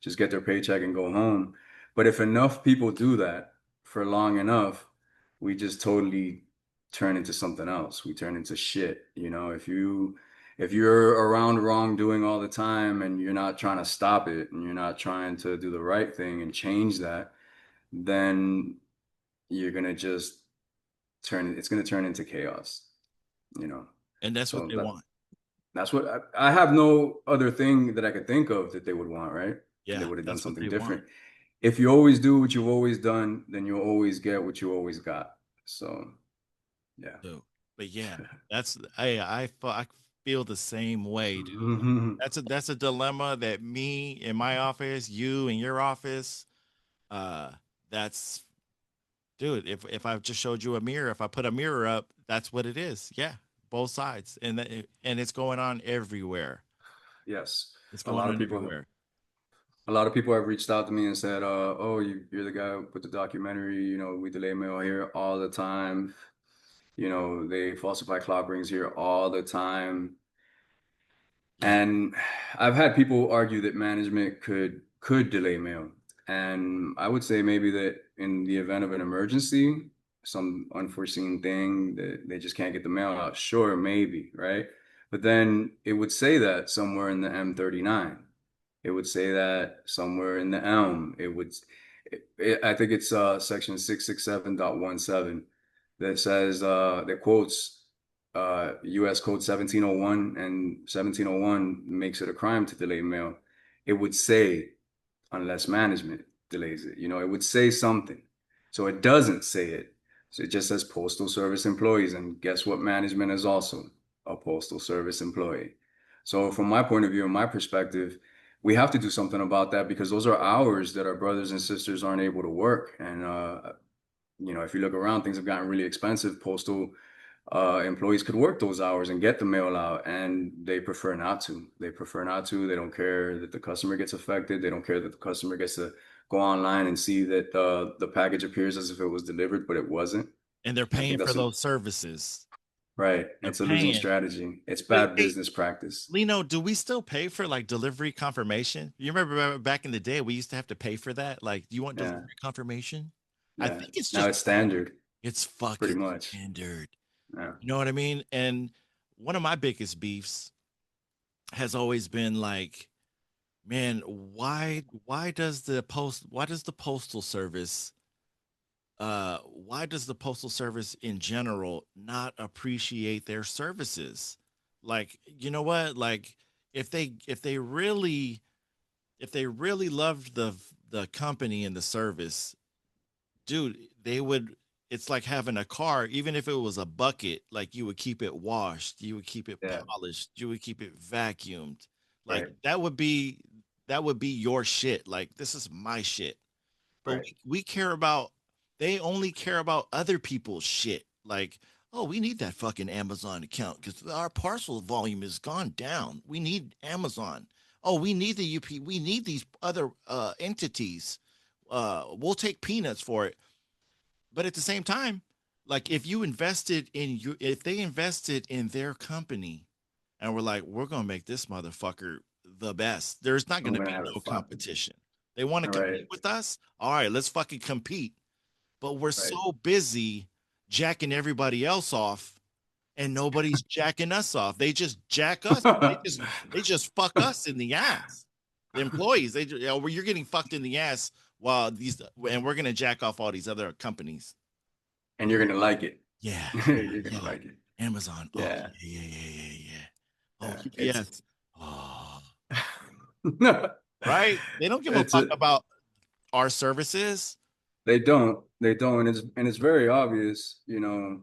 just get their paycheck and go home. But if enough people do that for long enough, we just totally turn into something else. We turn into shit. If you're around wrongdoing all the time and you're not trying to stop it and you're not trying to do the right thing and change that, then you're gonna just it's gonna turn into chaos, you know. And that's what So they want. that's what I have no other thing that I could think of that they would want, right? They Yeah, would have done that's what something they want. different. If you always do what you've always done, then you'll always get what you always got. So yeah. So, but yeah, that's I feel the same way, dude. Like, that's a dilemma that me in my office, you in your office, uh, that's dude. If I just showed you a mirror, if I put a mirror up, that's what it is. Yeah, both sides, and it's going on everywhere. Yes. It's A going lot of on people everywhere. a lot of people have reached out to me and said, oh, you're the guy with the documentary, we delay mail here all the time. They falsify clock rings here all the time. Yeah, And I've had people argue that management could delay mail. And I would say maybe that in the event of an emergency, some unforeseen thing that they just can't get the mail out, sure, maybe, right? But then it would say that somewhere in the M39. It would say that somewhere in the Elm. I think it's section 667.17 that says that quotes U.S. Code 1701, and 1701 makes it a crime to delay mail. It would say unless management delays it. It would say something. So it doesn't say it. So it just says Postal Service employees. And guess what? Management is also a Postal Service employee. So from my point of view and my perspective, we have to do something about that because those are hours that our brothers and sisters aren't able to work. And, if you look around, things have gotten really expensive. Postal employees could work those hours and get the mail out, and they prefer not to. They prefer not to. They don't care that the customer gets affected. They don't care that the customer gets to go online and see that the package appears as if it was delivered, but it wasn't. And they're I think paying for that's a those services. right. They're It's a losing paying. strategy. It's Wait, bad hey, business practice. Lino, do we still pay for like delivery confirmation? You remember back in the day, we used to have to pay for that? Like, do you want Yeah, delivery confirmation? I yeah. think it's Now just, it's standard, it's pretty fucking much. standard. Yeah. You know what I mean? And one of my biggest beefs has always been like, man, why does the postal service why does the postal service in general not appreciate their services? Like, you know what? Like if they really loved the company and the service, dude, they would, it's like having a car, even if it was a bucket, like you would keep it washed, you would keep it Yeah. polished, you would keep it vacuumed. Like Right. that would be your shit. Like this is my shit. But Right. we care about, they only care about other people's shit. Like, oh, we need that fucking Amazon account because our parcel volume has gone down. We need Amazon. Oh, we need the UP. We need these other entities. We'll take peanuts for it. But at the same time, like if you invested in you, if they invested in their company and we're like, we're gonna make this motherfucker the best. There's not I'm gonna gonna be have it no fun. competition. They want to All compete right. with us. All right, let's fucking compete. But we're Right. so busy jacking everybody else off, and nobody's jacking us off. They just jack us. They just fuck us in the ass. The employees, you know, you're getting fucked in the ass while these, and we're gonna jack off all these other companies. And you're gonna like it. Yeah, yeah, You're gonna yeah. like it. Amazon. Oh Yeah. yeah, yeah, yeah, yeah, yeah. Oh Yeah. UPS. Oh, No, right. They don't give a it's fuck a about our services. they don't, and it's very obvious, you know,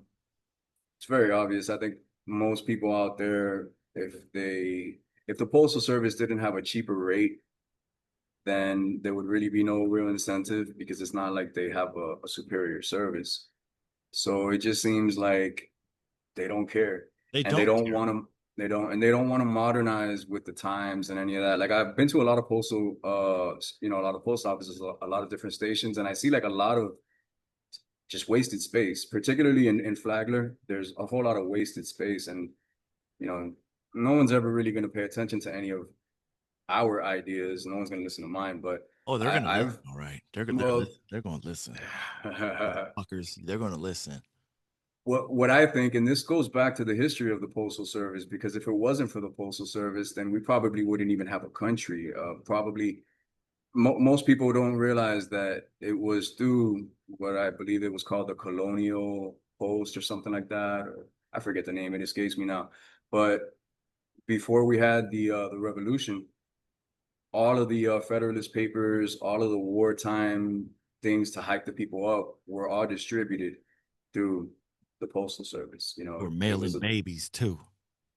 it's very obvious. I think most people out there, if the postal service didn't have a cheaper rate, then there would really be no real incentive because it's not like they have a superior service. So it just seems like they don't care, They and they don't don't care. want to. They don't want to modernize with the times and any of that. Like I've been to a lot of postal, a lot of post offices, a lot of different stations, and I see like a lot of just wasted space, particularly in Flagler. There's a whole lot of wasted space, and you know, no one's ever really going to pay attention to any of our ideas. No one's going to listen to mine. But Oh, they're gonna listen. I've All right, they're well, listen. They're gonna listen. Motherfuckers, they're gonna listen. what I think, and this goes back to the history of the Postal Service, because if it wasn't for the Postal Service, then we probably wouldn't even have a country. Probably most people don't realize that it was through what I believe it was called the Colonial Post or something like that, or I forget the name, it escapes me now. But before we had the revolution, all of the Federalist papers, all of the wartime things to hype the people up were all distributed through the Postal Service. You We're know, it mailing was babies too.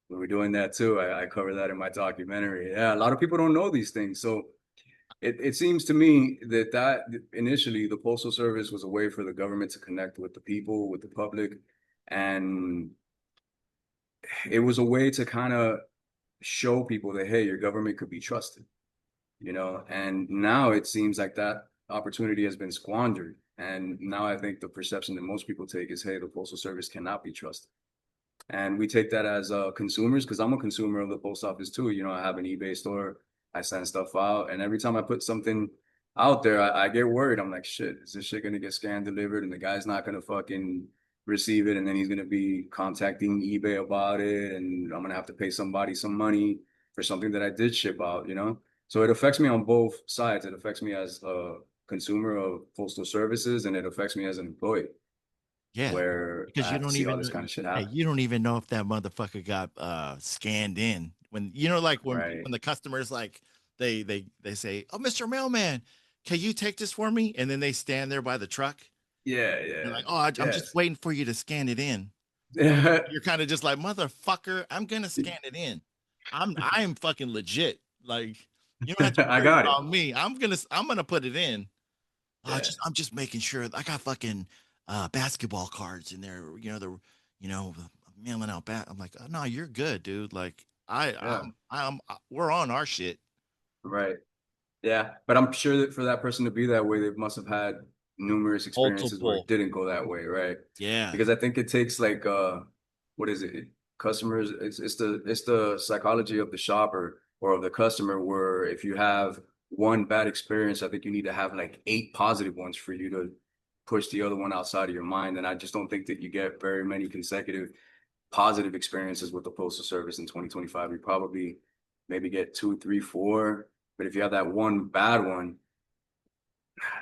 we were doing that too. I cover that in my documentary. Yeah, a lot of people don't know these things. So it seems to me that initially the Postal Service was a way for the government to connect with the people, with the public, and it was a way to kind of show people that, hey, your government could be trusted, you know. And now it seems like that opportunity has been squandered. And now I think the perception that most people take is, hey, the Postal Service cannot be trusted. And we take that as consumers, because I'm a consumer of the post office too. You know, I have an eBay store. I send stuff out, and every time I put something out there, I get worried. I'm like, shit, is this shit gonna get scanned delivered, and the guy's not gonna fucking receive it, and then he's gonna be contacting eBay about it, and I'm gonna have to pay somebody some money for something that I did ship out. You know, so it affects me on both sides. It affects me as a consumer of postal services, and it affects me as an employee, Yeah, where I because you have to don't see all even this know. kind of shit Hey, happen. you don't even know if that motherfucker got scanned in. When you know, like Right. when the customers like they say, "Oh, Mr. Mailman, can you take this for me?" And then they stand there by the truck. Yeah, They're yeah. like, "Oh, I'm just Yes. waiting for you to scan it in." You're kind of just like, "Motherfucker, I'm gonna scan it in. I'm fucking legit. Like, you don't have to I worry got it. about me. I'm gonna put it in." Yeah, I'm just making sure I got fucking basketball cards in there. You know mailing out bat. I'm like, oh, no, you're good, dude. Like yeah. we're on our shit. Right. Yeah, but I'm sure that for that person to be that way, they must have had numerous experiences where it Multiple. didn't go that way, right? Yeah. Because I think it takes like what is it? Customers, it's the psychology of the shopper or of the customer where if you have one bad experience, I think you need to have like eight positive ones for you to push the other one outside of your mind. And I just don't think that you get very many consecutive positive experiences with the postal service in 2025. You probably maybe get two, three, four. But if you have that one bad one,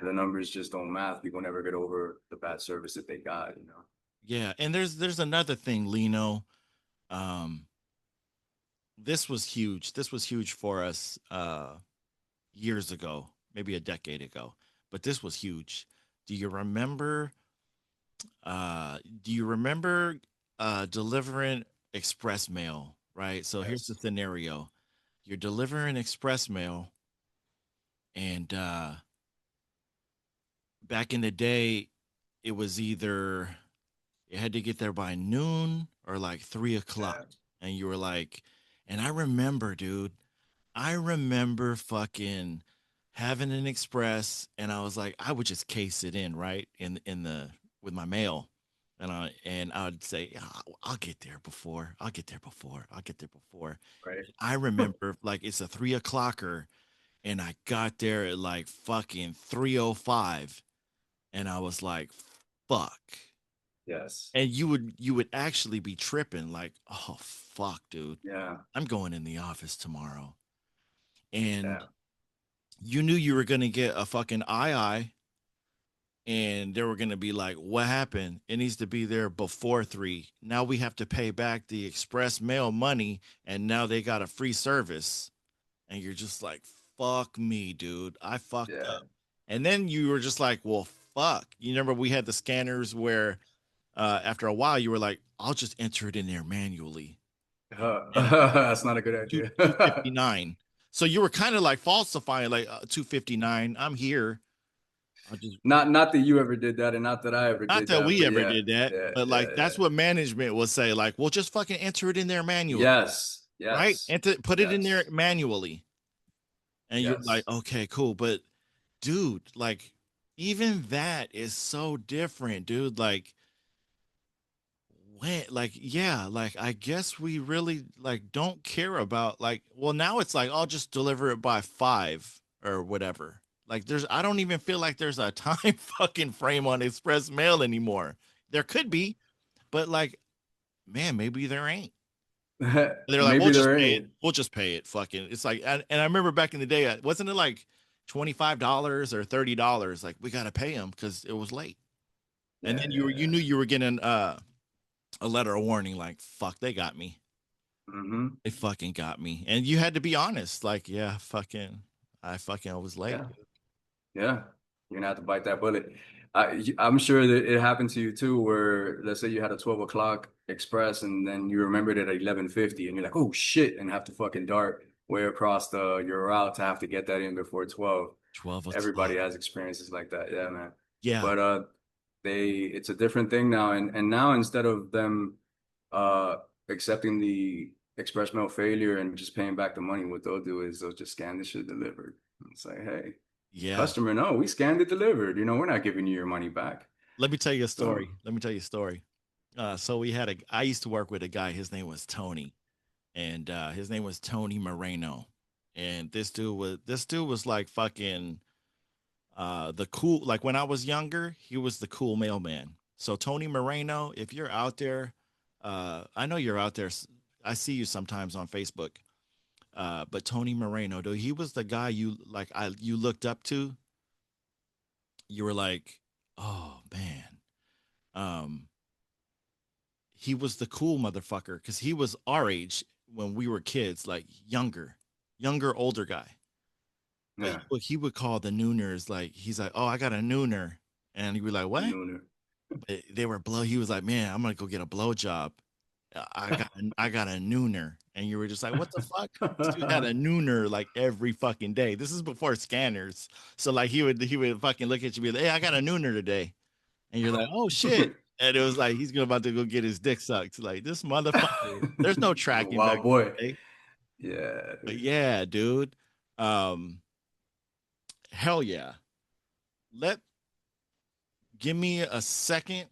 the numbers just don't math. People never get over the bad service that they got, you know. Yeah. And there's another thing, Lino. Um, this was huge. This was huge for us years ago, maybe a decade ago. But this was huge. Do you remember do you remember delivering express mail, right? So here's the Yes. scenario. You're delivering express mail and back in the day it was either you had to get there by noon or like 3 o'clock. Yeah. And you were like, and I remember, dude, I remember fucking having an express and I was like, I would just case it in, right? In the with my mail. And I would say, yeah, I'll get there before. I'll get there before. I'll get there before. Right. I remember like it's a 3 o'clocker and I got there at like fucking 3:05 and I was like, fuck. Yes. And you would actually be tripping like, oh fuck, dude. Yeah. I'm going in the office tomorrow. And Yeah. you knew you were gonna get a fucking ii and they were gonna be like, what happened? It needs to be there before 3. Now we have to pay back the express mail money and now they got a free service. And you're just like, fuck me, dude. I fucked Yeah. up. And then you were just like, well, fuck. You remember we had the scanners where after a while you were like, I'll just enter it in there manually. And it was That's not a good two idea. 259. So you were kind of like falsifying like 259. I'm here. I'll just Not that you ever did that, and not that I ever not did that that, we but ever yeah, did that, yeah, but yeah, like yeah. that's what management will say. Like, well, just fucking enter it in there manually, Yes, right? yes, Enter, put it in there yes, manually, and you're like, yes. okay, cool. But dude, like, even that is so different, dude. Like, when, like, yeah, like, I guess we really like don't care about like. Well, now it's like I'll just deliver it by 5 or whatever. Like, I don't even feel like there's a time fucking frame on express mail anymore. There could be, but like man, maybe there ain't. They're like, we'll Maybe just there pay it. ain't. We'll just pay it. Fucking, it's like, and I remember back in the day, wasn't it like $25 or $30? Like we gotta pay them because it was late. And Yeah, then you yeah, knew you were getting a letter of warning, like fuck, they got me. yeah. Hmm. They fucking got me, and you had to be honest. Like, yeah, fucking, I was late. Yeah. Yeah, you're gonna have to bite that bullet. I'm sure that it happened to you too, where let's say you had a 12 o'clock express and then you remembered it at 11:50 and you're like, oh shit, and have to fucking dart way across your route to have to get that in before 12. 12 o'clock. Everybody has experiences like that. Yeah, man. Yeah, But it's a different thing now. And now instead of them uh accepting the express mail failure and just paying back the money, what they'll do is they'll just scan the shit delivered and say, hey. yeah. Customer, no, we scanned it delivered. We're not giving you your money back. Let me tell you a So, story. Let me tell you a story. So we had a. I used to work with a guy. His name was Tony, and his name was Tony Moreno. And this dude was like fucking the cool, like when I was younger, he was the cool mailman. So Tony Moreno, if you're out there, I know you're out there. I see you sometimes on Facebook. But Tony Moreno, dude, he was the guy you looked up to. You were like, oh man. Um, he was the cool motherfucker because he was our age when we were kids, like younger, older guy. But yeah, he would call the nooners like he's like, oh, I got a nooner, and he'd be like, the what? nooner. But they were blow. He was like, man, I'm gonna go get a blow job. I got a nooner, and you were just like, what the fuck? This dude had a nooner like every fucking day. This is before scanners, so like he would fucking look at you and be like, hey, I got a nooner today, and you're like, oh shit. And it was like he's about to go get his dick sucked. Like this motherfucker. There's no tracking back Wild in boy. the day. Yeah, But dude. yeah, dude. Um, Hell yeah. Let Give me a second.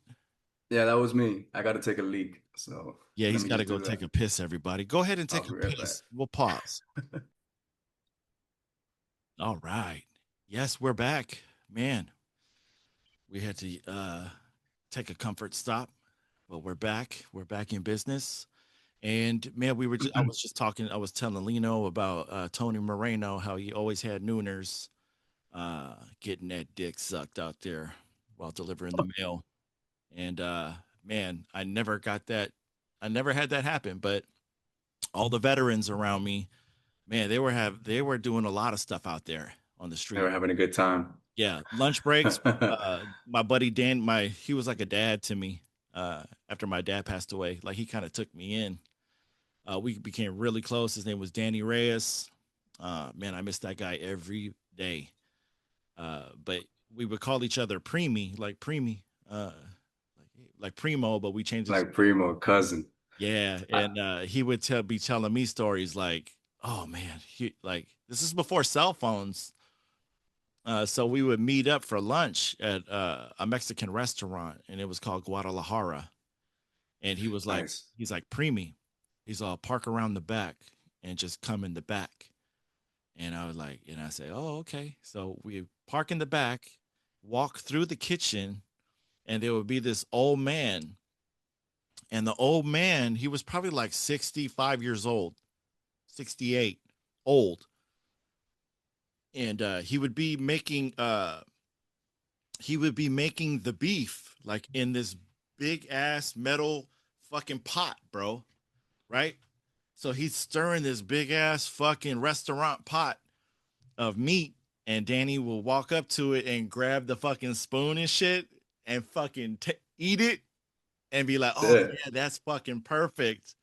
Yeah, that was me. I got to take a leak. So Yeah, let he's me got to just go do take that. a piss, everybody. Go ahead and I'll take be a right back. piss. We'll pause. All right. Yes, we're back. Man, we had to take a comfort stop, but we're back. We're back in business. And man, I was just talking, I was telling Lino about Tony Moreno, how he always had nooners getting that dick sucked out there while delivering the mail. And man, I never got that. I never had that happen, but all the veterans around me, man, they were doing a lot of stuff out there on the They street. were having a good time. Yeah, lunch breaks. My buddy Dan, he was like a dad to me. After my dad passed away, like he kind of took me in. We became really close. His name was Danny Reyes. Man, I miss that guy every day. But we would call each other Preemie, like Preemie, like Primo, but we changed it. Like Primo, cousin. Yeah, I, and he would be telling me stories like, "Oh man, this is before cell phones." So we would meet up for lunch at a Mexican restaurant, and it was called Guadalajara. And nice. he's like, "Preemie," he's all park around the back and just come in the back. And I was like, and I say, "Oh, okay." So we park in the back, walk through the kitchen, and there would be this old man. And the old man, he was probably like 65 years old, 68, old. And he would be making the beef like in this big ass metal fucking pot, bro. Right? So he's stirring this big ass fucking restaurant pot of meat, and Danny will walk up to it and grab the fucking spoon and shit and fucking eat it and be like, "Oh Yeah. yeah, that's fucking perfect."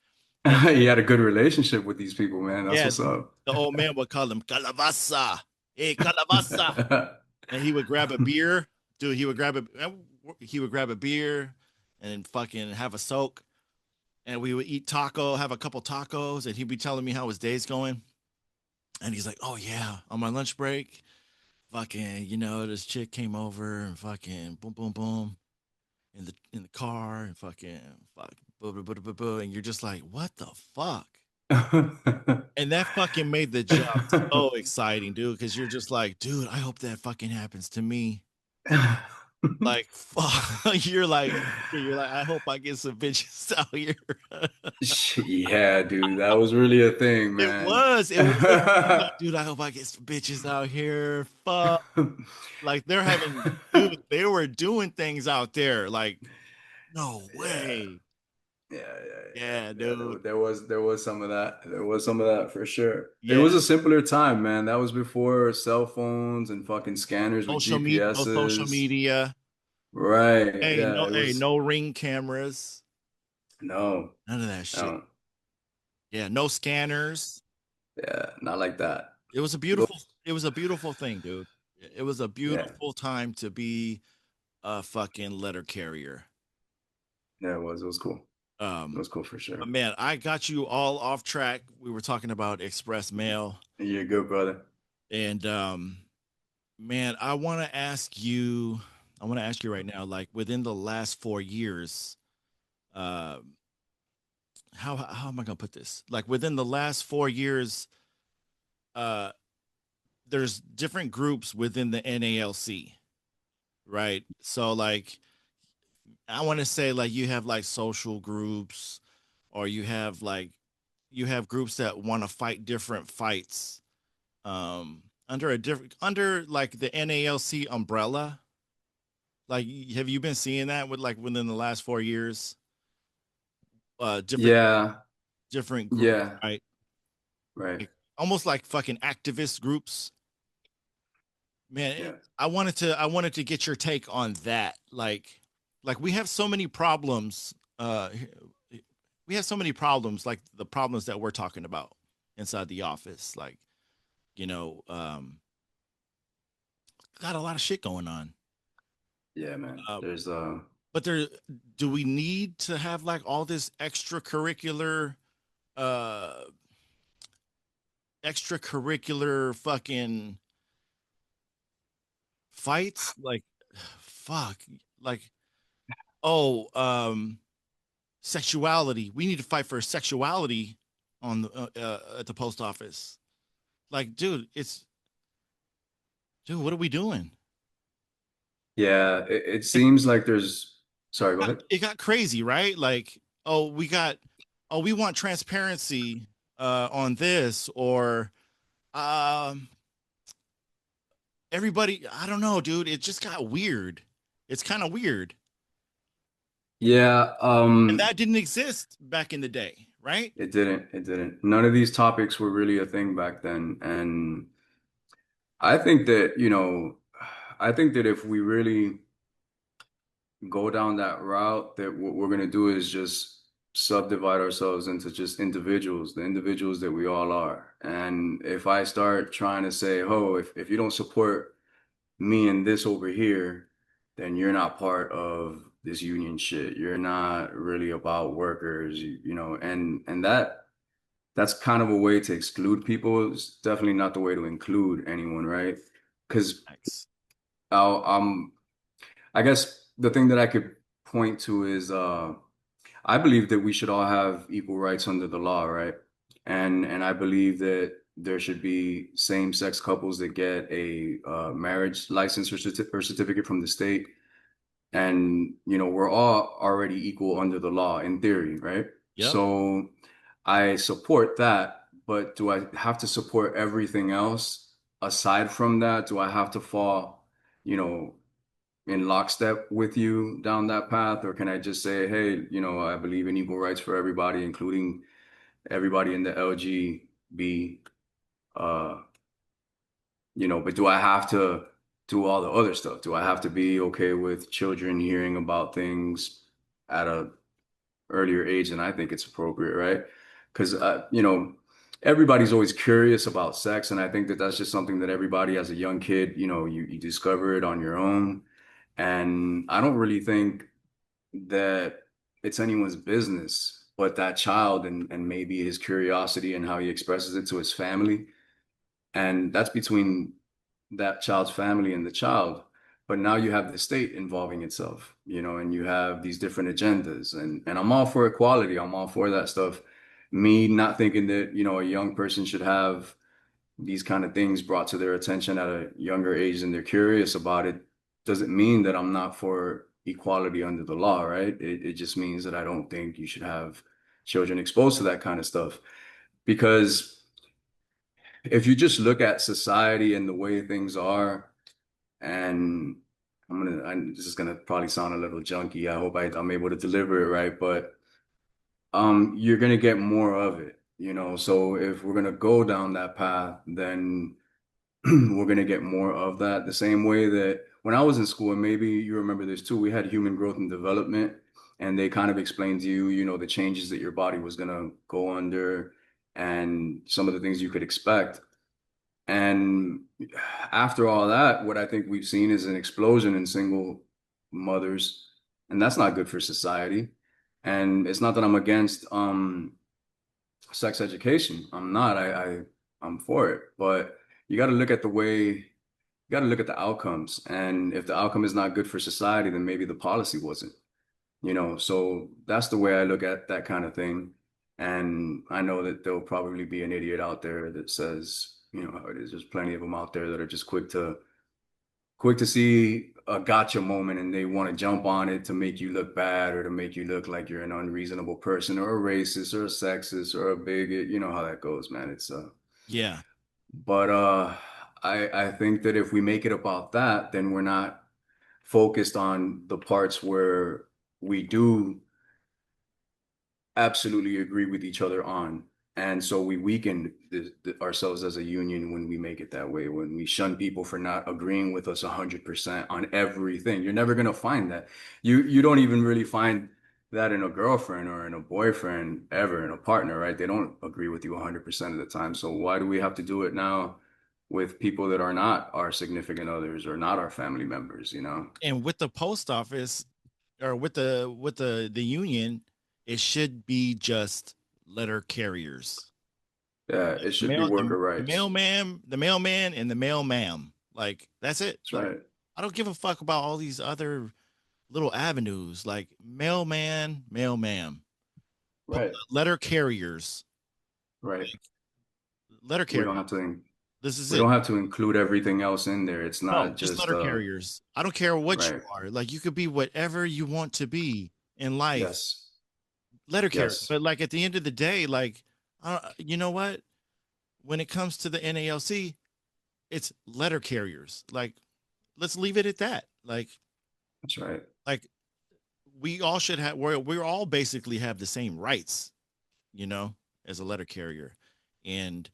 And He had a good relationship with these people, man. That's yeah, what's up. the old man would call him calabaza, hey calabaza, and he would grab a beer, dude. He would grab a beer and then fucking have a soak, and we would eat have a couple tacos, and he'd be telling me how his day's going, and he's like, "Oh yeah, on my lunch break, fucking, this chick came over and fucking boom, boom, boom in the car and fucking fuck, blah, blah, blah, blah, blah," and you're just like, what the fuck? And that fucking made the job so exciting, dude, because you're just like, dude, I hope that fucking happens to me. Like, fuck, you're like, I hope I get some bitches out here. Yeah, dude, that was really a thing, man. It was a thing. Like, dude, I hope I get some bitches out here. Fuck. Like dude, they were doing things out there. Like, no Yeah. way. Yeah. Yeah, Yeah, dude. there was some of that. There was some of that for sure. It Yeah. was a simpler time, man. That was before cell phones and fucking scanners with No social GPSs. media. Right. Yeah, it was No ring cameras. no. None of that shit. No. Yeah, no scanners. Yeah, not like that. It was a Those, beautiful thing, dude. It was a yeah. beautiful time to be a fucking letter carrier. Yeah, it was. It was cool. It Um, was cool for sure. but man, I got you all off track. We were talking about express mail, You're good, brother. and man, I want to ask you right now, like within the last 4 years, uh, how am I gonna put this? Like within the last 4 years, uh, there's different groups within the NALC, right? So like I want to say like you have like social groups, or you have groups that want to fight different fights under like the NALC umbrella. Like, have you been seeing that with like within the last 4 years? Uh, different Yeah. different groups, Yeah. right? Right. Like, almost like fucking activist groups. Man, Yeah. I wanted to get your take on that. Like we have so many problems. We have so many problems, like the problems that we're talking about inside the office. Like, you know, um, got a lot of shit going on. Yeah, man. Uh, There's but do we need to have like all this uh extracurricular fucking fights like fuck like oh sexuality. We need to fight for sexuality on the at the post office. Like, dude, what are we doing? Yeah, it It, seems like there's, sorry, go ahead. it got crazy, right? Like, oh, we want transparency on this, or um, everybody. I don't know, dude. It just got weird. It's kind of weird, Yeah, and that didn't exist back in the day, right? it didn't. None of these topics were really a thing back then. And I think that, I think that if we really go down that route, that what we're going to do is just subdivide ourselves into just individuals, the individuals that we all are. And if I start trying to say, oh, if you don't support me and this over here, then you're not part of this union shit. You're not really about workers, and that's kind of a way to exclude people. It's definitely not the way to include anyone, right? Because X. I'll, I guess the thing that I could point to is I believe that we should all have equal rights under the law, right? And I believe that there should be same-sex couples that get a marriage license or certificate from the state. And we're all already equal under the law in theory, right? Yep. So I support that, but do I have to support everything else aside from that? Do I have to fall, you know, in lockstep with you down that path? Or can I just say, hey, I believe in equal rights for everybody, including everybody in the LGB, uh, but do I have to do all the other stuff? Do I have to be okay with children hearing about things at a earlier age than I think it's appropriate, right? Because everybody's always curious about sex, and I think that that's just something that everybody as a young kid, you discover it on your own. And I don't really think that it's anyone's business but that child and maybe his curiosity and how he expresses it to his family. And that's between that child's family and the child. But now you have the state involving itself, and you have these different agendas. And I'm all for equality. I'm all for that stuff. Me not thinking that, a young person should have these kind of things brought to their attention at a younger age and they're curious about it doesn't mean that I'm not for equality under the law, right? It just means that I don't think you should have children exposed to that kind of stuff. Because if you just look at society and the way things are, and this is gonna probably sound a little junky. I hope I'm able to deliver it right, but you're gonna get more of it, So if we're gonna go down that path, then we're going to get more of that. The same way that when I was in school, and maybe you remember this too, we had human growth and development, and they kind of explained to you, the changes that your body was going to go under and some of the things you could expect. And after all that, what I think we've seen is an explosion in single mothers, and that's not good for society. And it's not that I'm against sex education. I'm not. I'm for it, but you got to look at the outcomes. And if the outcome is not good for society, then maybe the policy wasn't, So that's the way I look at that kind of thing. And I know that there'll probably be an idiot out there that says, how it is. There's plenty of them out there that are just quick to see a gotcha moment and they want to jump on it to make you look bad or to make you look like you're an unreasonable person or a racist or a sexist or a bigot. You know how that goes, man. Yeah. But I think that if we make it about that, then we're not focused on the parts where we do absolutely agree with each other on. And so we weaken ourselves as a union when we make it that way, when we shun people for not agreeing with us 100% on everything. You're never going to find that. You don't even really find that in a girlfriend or in a boyfriend ever, in a partner, right? They don't agree with you 100% of the time. So why do we have to do it now with people that are not our significant others or not our family members, And with the post office, or with the union, it should be just letter carriers. Yeah, Like it should be worker the rights. mailman, and the mailma'am. Like that's it. That's Like right. I don't give a fuck about all these other little avenues like mailman, mailman, Right. letter carriers, Right. letter We carriers. don't have to This is we it. don't have to include everything else in there. It's No, not just just letter carriers. I don't care what you right. are. Like you could be whatever you want to be in life. Yes. Letter carrier. Yes. But like at the end of the day, like you know what? When it comes to the NALC, it's letter carriers. Like let's leave it at that. That's right. Like we all should have. We're all basically have the same rights, you know, as a letter carrier. And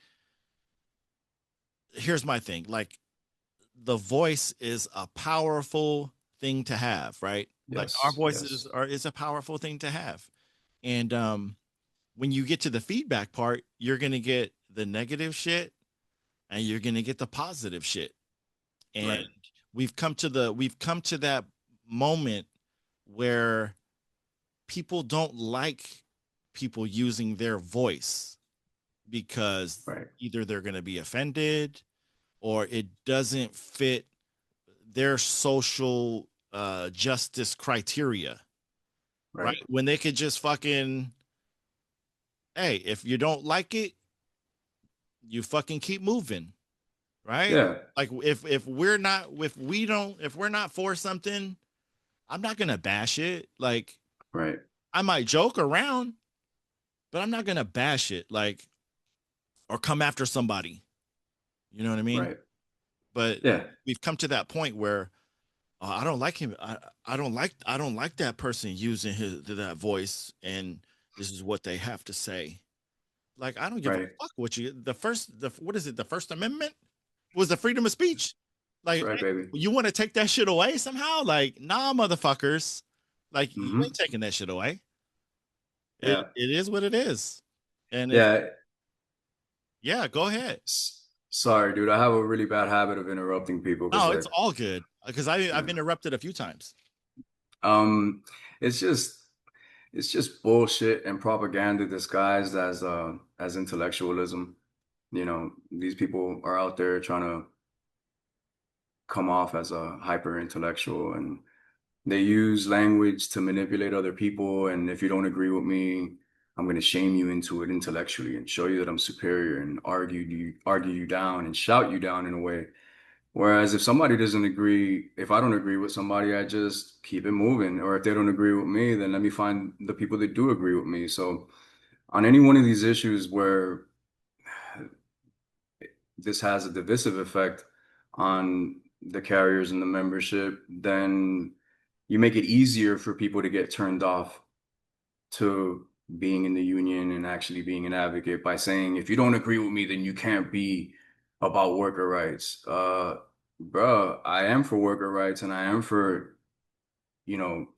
here's my thing. Like the voice is a powerful thing to have, right? Like our Yes. voices Yes. are is a powerful thing to have. And when you get to the feedback part, you're gonna get the negative shit and you're gonna get the positive shit. And Right. we've come to that moment where people don't like people using their voice because Right. either they're going to be offended or it doesn't fit their social justice criteria, right? Right. When they could just fucking, hey, if you don't like it, you fucking keep moving, right? Yeah. Like if we're not if we don't if we're not for something, I'm not gonna bash it. Like Right. I might joke around, but I'm not gonna bash it. Like or come after somebody. You know what I mean? Right. But Yeah. we've come to that point where I don't like him. I don't like that person using his that voice, and this is what they have to say. Like I don't give a Right. fuck what you the what is it? The First Amendment was the freedom of speech. That's Like right, baby. you want to take that shit away somehow? Like nah, motherfuckers. Like you ain't Mm-hmm. taking that shit away. Yeah. It is what it is. And if Yeah. yeah, go ahead. Sorry, dude. I have a really bad habit of interrupting people because, No, it's like, all good because I've yeah. interrupted a few times. Um, it's just it's just bullshit and propaganda disguised as intellectualism. You know, these people are out there trying to come off as a hyper intellectual, and they use language to manipulate other people. And if you don't agree with me, I'm going to shame you into it intellectually and show you that I'm superior and argue you down and shout you down in a way. Whereas if somebody doesn't agree, if I don't agree with somebody, I just keep it moving. Or if they don't agree with me, then let me find the people that do agree with me. So on any one of these issues where this has a divisive effect on the carriers and the membership, then you make it easier for people to get turned off to being in the union and actually being an advocate by saying, if you don't agree with me, then you can't be about worker rights. Bruh, I am for worker rights and I am for,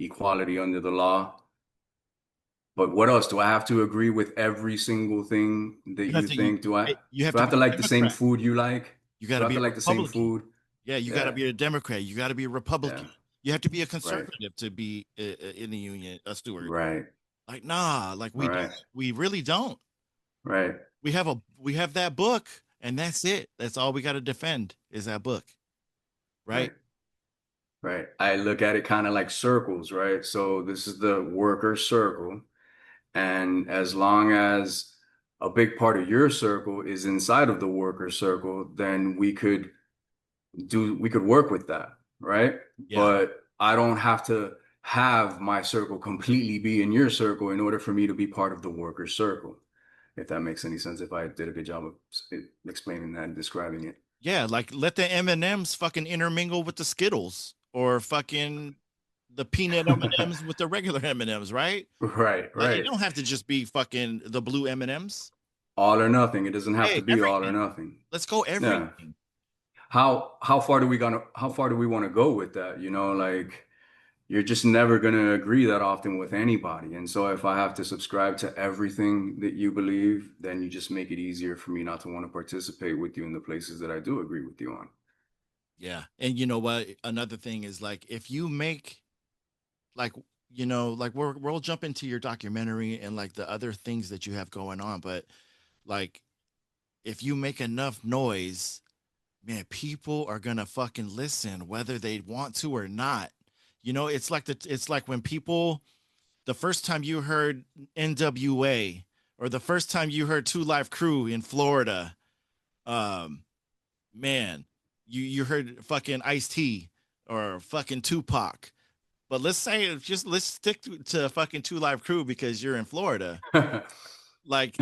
equality under the law. But what else? Do I have to agree with every single thing that You have you to think? you have Do I to have be to a like the same Democrat. food you like? You got Do to I have be to a like the same Republican. food? Yeah, you got to Yeah, be a Democrat. You got to be a yeah, Republican. You have to be a right, conservative to be in the union, a steward. right, Like, nah, like we don't. right, We really don't. right, We have that book, and that's it. That's all we got to defend is that book, right? right. Right. I look at it kind of like circles, right? So this is the worker circle. And as long as a big part of your circle is inside of the worker circle, then we could work with that, right? Yeah, But I don't have to have my circle completely be in your circle in order for me to be part of the worker circle. If that makes any sense, if I did a good job of explaining that and describing it. yeah. Like let the M and M's fucking intermingle with the Skittles, or fucking the peanut M and M's with the regular M and M's, right? Right, Like it right. don't have to just be fucking the blue M and M's. All or nothing. It doesn't have to Hey, be all or everything. nothing. Let's go Yeah. everything. How far do we want to go with that? Like you're just never gonna agree that often with anybody. And so if I have to subscribe to everything that you believe, then you just make it easier for me not to want to participate with you in the places that I do agree with you on. Yeah. And you know what? Another thing is like if you make like like we'll jump into your documentary and like the other things that you have going on, but like if you make enough noise, man, people are gonna fucking listen whether they want to or not. It's like when people the first time you heard NWA or the first time you heard Two Live Crew in Florida, um, man, you heard fucking Ice T or fucking Tupac. But let's stick to fucking Two Live Crew because you're in Florida. Like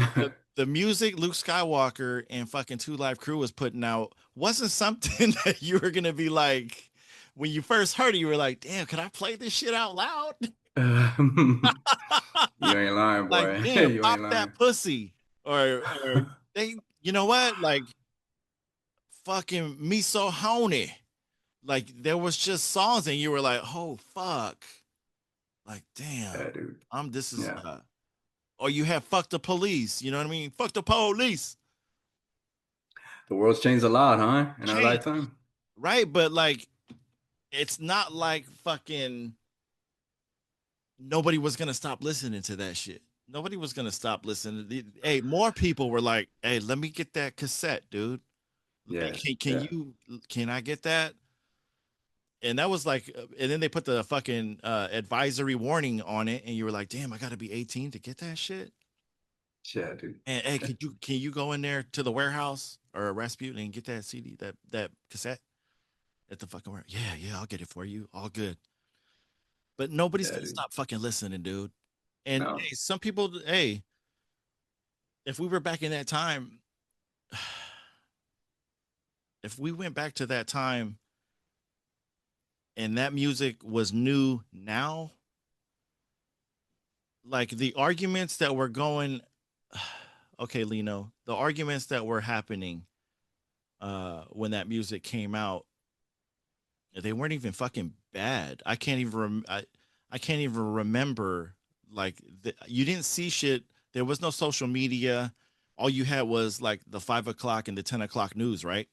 the music Luke Skywalker and fucking Two Live Crew was putting out wasn't something that you were gonna be like when you first heard it. You were like, "Damn, can I play this shit out loud?" You ain't lying, Like, boy. damn, You pop ain't that lying. pussy, or they, you know what, like fucking me so honey. Like there was just songs, and you were like, "Oh fuck!" Like, damn, Yeah, dude. I'm this is Yeah. or you have fuck the police. You know what I mean? Fuck the police. The world's changed a lot, huh? In our Change, lifetime. right? But like, it's not like fucking nobody was gonna stop listening to that shit. Nobody was gonna stop listening. Hey, more people were like, "Hey, let me get that cassette, dude. Hey, Yeah. can Yeah. you can I get that?" And that was like, and then they put the fucking advisory warning on it, and you were like, "Damn, I got to be 18 to get that shit." Yeah, dude. And hey, can you go in there to the warehouse or Rasputin and get that CD that cassette at the fucking warehouse? Yeah, yeah, I'll get it for you. All good. But nobody's Yeah, gonna dude. stop fucking listening, dude. And No. hey, some people, hey, if we were back in that time, if we went back to that time and that music was new now, like the arguments that were going, okay, Lino, the arguments that were happening when that music came out, they weren't even fucking bad. I can't even remember like you didn't see shit. There was no social media. All you had was like the 5 o'clock and the 10 o'clock news, right?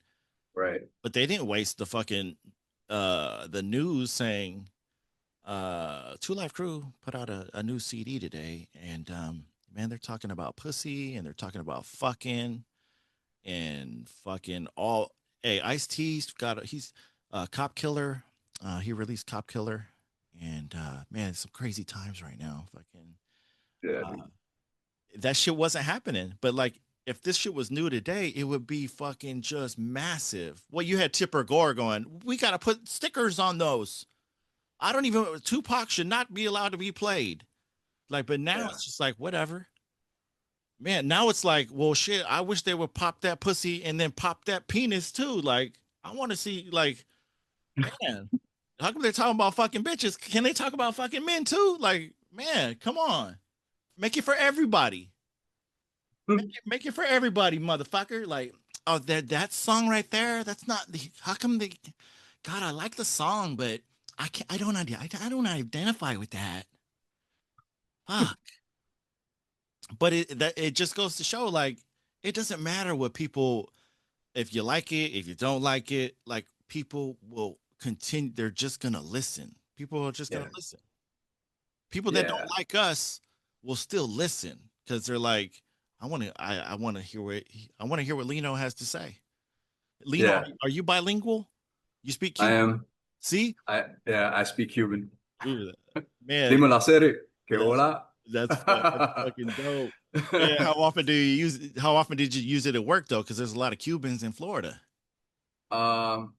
Right. But they didn't waste the fucking the news saying Two Life Crew put out a new CD today, and man, they're talking about pussy and they're talking about fucking and fucking all. Hey, Ice T's got he's Cop Killer. He released Cop Killer, and man, some crazy times right now. Fucking Yeah, uh, dude. that shit wasn't happening. But like, if this shit was new today, it would be fucking just massive. Well, you had Tipper Gore going, "We gotta put stickers on those." I don't even Tupac should not be allowed to be played. Like, but now Yeah. it's just like whatever. Man, now it's like, well, shit. I wish they would pop that pussy and then pop that penis too. Like, I want to see, like, man, how come they're talking about fucking bitches? Can they talk about fucking men too? Like, man, come on, make it for everybody. Make it for everybody, motherfucker. Like, oh, that song right there. That's not the. How come they? God, I like the song, but I can't. I don't identify with that. Fuck. But it just goes to show, like, it doesn't matter what people, if you like it, if you don't like it, like people will continue. They're just gonna listen. People are just gonna Yeah. listen. People that don't Yeah. like us will still listen because they're like, I want to hear I want to hear what Lino has to say. Lino, Yeah. are you bilingual? You speak I Cuban? am. See, I speak Cuban. ooh, man, Dímelo hacer. Que that's hola. that's fucking dope. Man, how often do you use? How often did you use it at work though? Because there's a lot of Cubans in Florida. um,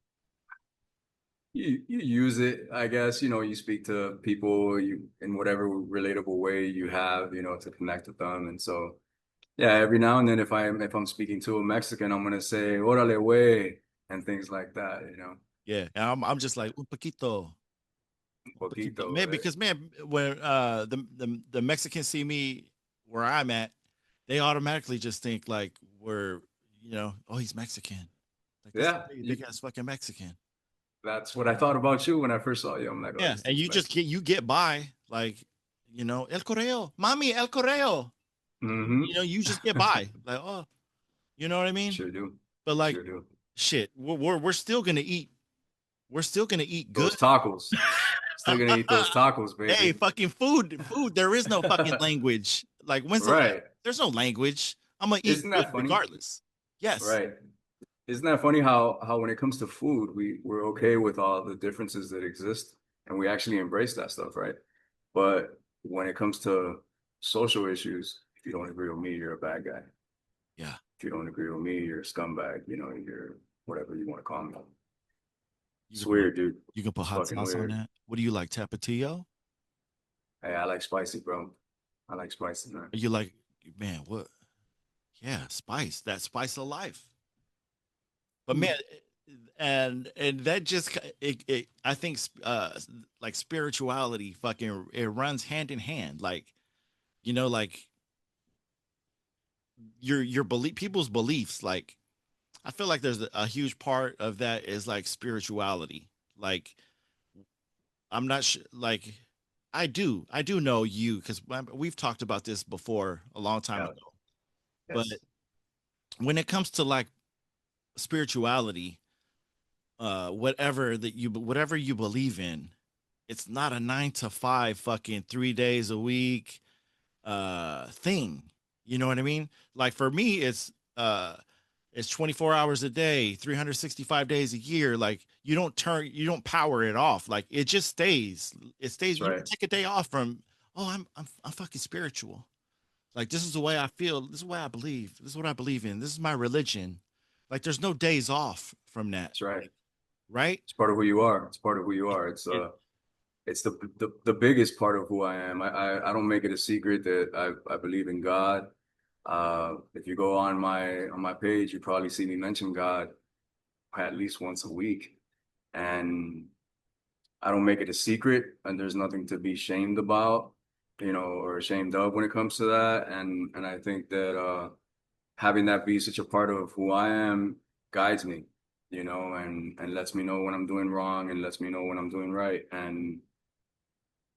you use it, I guess, you speak to people you in whatever relatable way you have, to connect with them. And so yeah, every now and then if I'm speaking to a Mexican, I'm gonna say órale güey and things like that. Yeah, and I'm just like Un un poquito, poquito, man. right? Because man, when the Mexicans see me where I'm at, they automatically just think like we're, oh, he's Mexican. Like that's a Yeah, big ass fucking Mexican. that's what I thought about you when I first saw you. I'm like, oh, Yeah, this and dude's Mexican. you get by like, el correo, mami, el correo. Mm-hmm. You just get by like, oh, you know what I mean? Sure do. But like, Sure do. shit, we're still gonna eat. We're still gonna eat good. Those tacos. Still gonna eat those tacos, Hey, baby. fucking food. There is no fucking language. Like, when's the last? Right. There's no language. I'm gonna eat Isn't good that funny? regardless. Yes. Right. Isn't that funny how when it comes to food, we're okay with all the differences that exist and we actually embrace that stuff, right? But when it comes to social issues, if you don't agree with me, you're a bad guy. Yeah. If you don't agree with me, you're a scumbag, you're whatever you want to call me. You It's can put weird, dude. you can put It's hot fucking sauce on weird. that. What do you like, tapatio? Hey, I like spicy, bro. I like spicy, man. Are you like, man, what? Yeah, spice. That spice of life. But man, and that just it I think like spirituality fucking it runs hand in hand. Like, like your belief people's beliefs, like I feel like there's a huge part of that is like spirituality. Like I'm not sure like I do know you because we've talked about this before a long time Yeah, ago. But yes, when it comes to like spirituality, whatever you believe in, it's not a 9 to 5 fucking 3 days a week thing. You know what I mean? Like for me, it's 24 hours a day, 365 days a year. Like you don't power it off. Like it just stays. It stays. that's You don't right. take a day off from, oh, I'm fucking spiritual. Like this is the way I feel. This is what I believe. This is what I believe in. This is my religion. Like there's no days off from that. That's right. Like, right? It's part of who you are. It's part of who you It, are. It's it, it's the biggest part of who I am. I don't make it a secret that I believe in God. If you go on my page, you probably see me mention God at least once a week. And I don't make it a secret, and there's nothing to be shamed about, or ashamed of when it comes to that. And I think that having that be such a part of who I am guides me, and lets me know when I'm doing wrong and lets me know when I'm doing right. And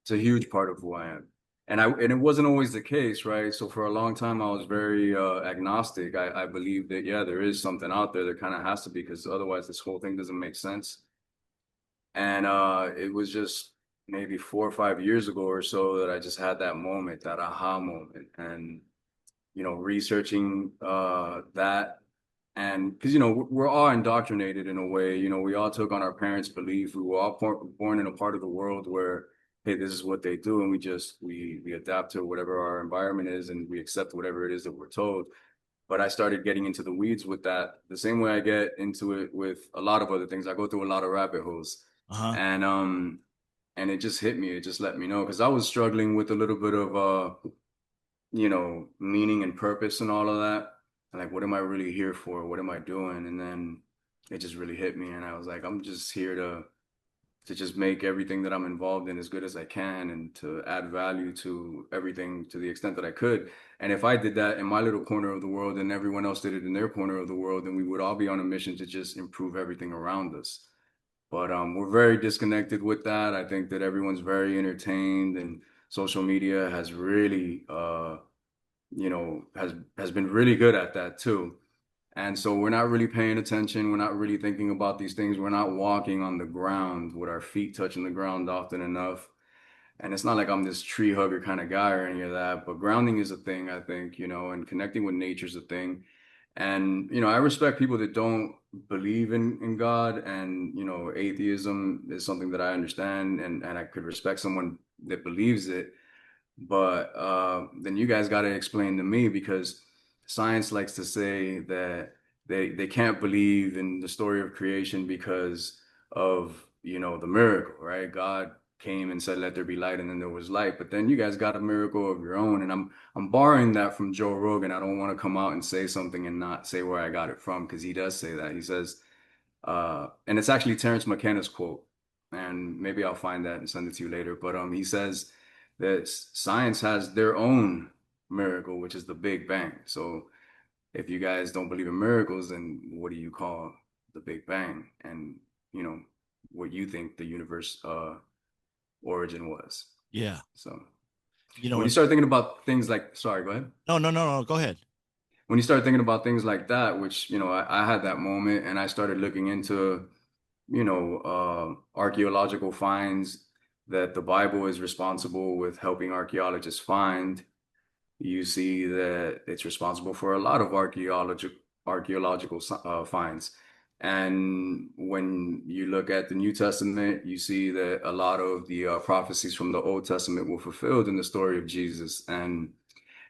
it's a huge part of who I am. And it wasn't always the case, right? So for a long time, I was very agnostic. I believed that, yeah, there is something out there. There kind of has to be, because otherwise this whole thing doesn't make sense. And it was just maybe 4 or 5 years ago or so that I just had that moment, that aha moment. And researching that. And because, we're all indoctrinated in a way, we all took on our parents' belief. We were all born in a part of the world where, hey, this is what they do. And we adapt to whatever our environment is and we accept whatever it is that we're told. But I started getting into the weeds with that the same way I get into it with a lot of other things. I go through a lot of rabbit holes. uh-huh. And and it just hit me. It just let me know because I was struggling with a little bit of meaning and purpose and all of that. And like, what am I really here for? What am I doing? And then it just really hit me. And I was like, I'm just here to just make everything that I'm involved in as good as I can and to add value to everything to the extent that I could. And if I did that in my little corner of the world and everyone else did it in their corner of the world, then we would all be on a mission to just improve everything around us. But we're very disconnected with that. I think that everyone's very entertained and social media has really has been really good at that too. And so we're not really paying attention. We're not really thinking about these things. We're not walking on the ground with our feet touching the ground often enough. And it's not like I'm this tree hugger kind of guy or any of that, but grounding is a thing, I think, and connecting with nature's a thing. And, I respect people that don't believe in God, and, atheism is something that I understand, and I could respect someone that believes it. But then you guys got to explain to me, because science likes to say that they can't believe in the story of creation because of, the miracle, right? God came and said, "Let there be light," and then there was light. But then you guys got a miracle of your own, and I'm borrowing that from Joe Rogan. I don't want to come out and say something and not say where I got it from, because he does say that. He says, and it's actually Terrence McKenna's quote, and maybe I'll find that and send it to you later. But he says that science has their own miracle, which is the Big Bang. So if you guys don't believe in miracles, then what do you call the Big Bang? And you know what you think the universe origin was. Yeah. So when you And start thinking about things like, sorry, go ahead. no, no, no, no. Go ahead. When you start thinking about things like that, which I had that moment, and I started looking into archaeological finds that the Bible is responsible with helping archaeologists find. You see that it's responsible for a lot of archaeological finds. And when you look at the New Testament, you see that a lot of the prophecies from the Old Testament were fulfilled in the story of Jesus. And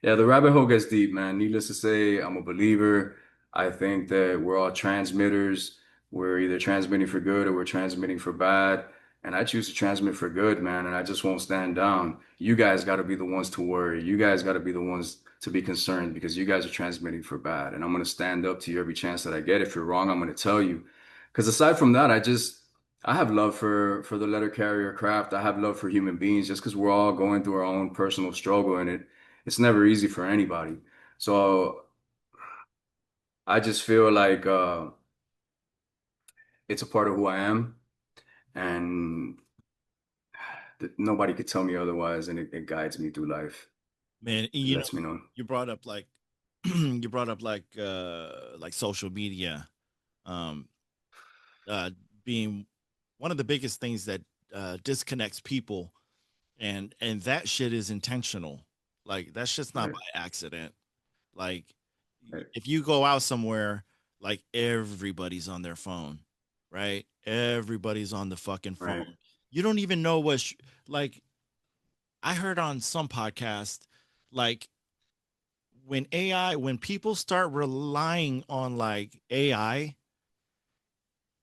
yeah, the rabbit hole gets deep, man. Needless to say, I'm a believer. I think that we're all transmitters. We're either transmitting for good or we're transmitting for bad. And I choose to transmit for good, man. And I just won't stand down. You guys got to be the ones to worry. You guys got to be the ones to be concerned because you guys are transmitting for bad. And I'm going to stand up to you every chance that I get. If you're wrong, I'm going to tell you. Because aside from that, I have love for the letter carrier craft. I have love for human beings just because we're all going through our own personal struggle and it's never easy for anybody. So I just feel like it's a part of who I am, and nobody could tell me otherwise, and it guides me through life. Man, It you know, lets me know. you brought up like you brought up like social media um uh being one of the biggest things that disconnects people, and that shit is intentional. Like that's just not Right, by accident. Like right, if you go out somewhere, like everybody's on their phone, right? Everybody's on the fucking phone. right. You don't even know like I heard on some podcast, like when people start relying on like AI,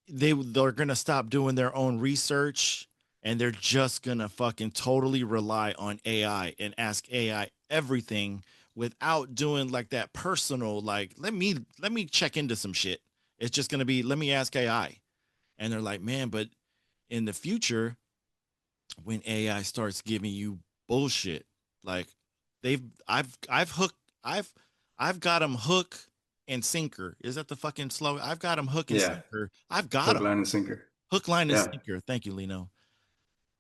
they're gonna stop doing their own research, and they're just gonna fucking totally rely on AI and ask AI everything without doing like that personal, like let me check into some shit. It's just gonna be let me ask AI. And they're like, man, but in the future, when AI starts giving you bullshit, like they've I've hooked I've I've got them hook and sinker. Is that the fucking slogan? I've got them hook and Yeah, sinker. I've got hook, them line, and sinker. hook, line, and Yeah, sinker. Thank you, Lino.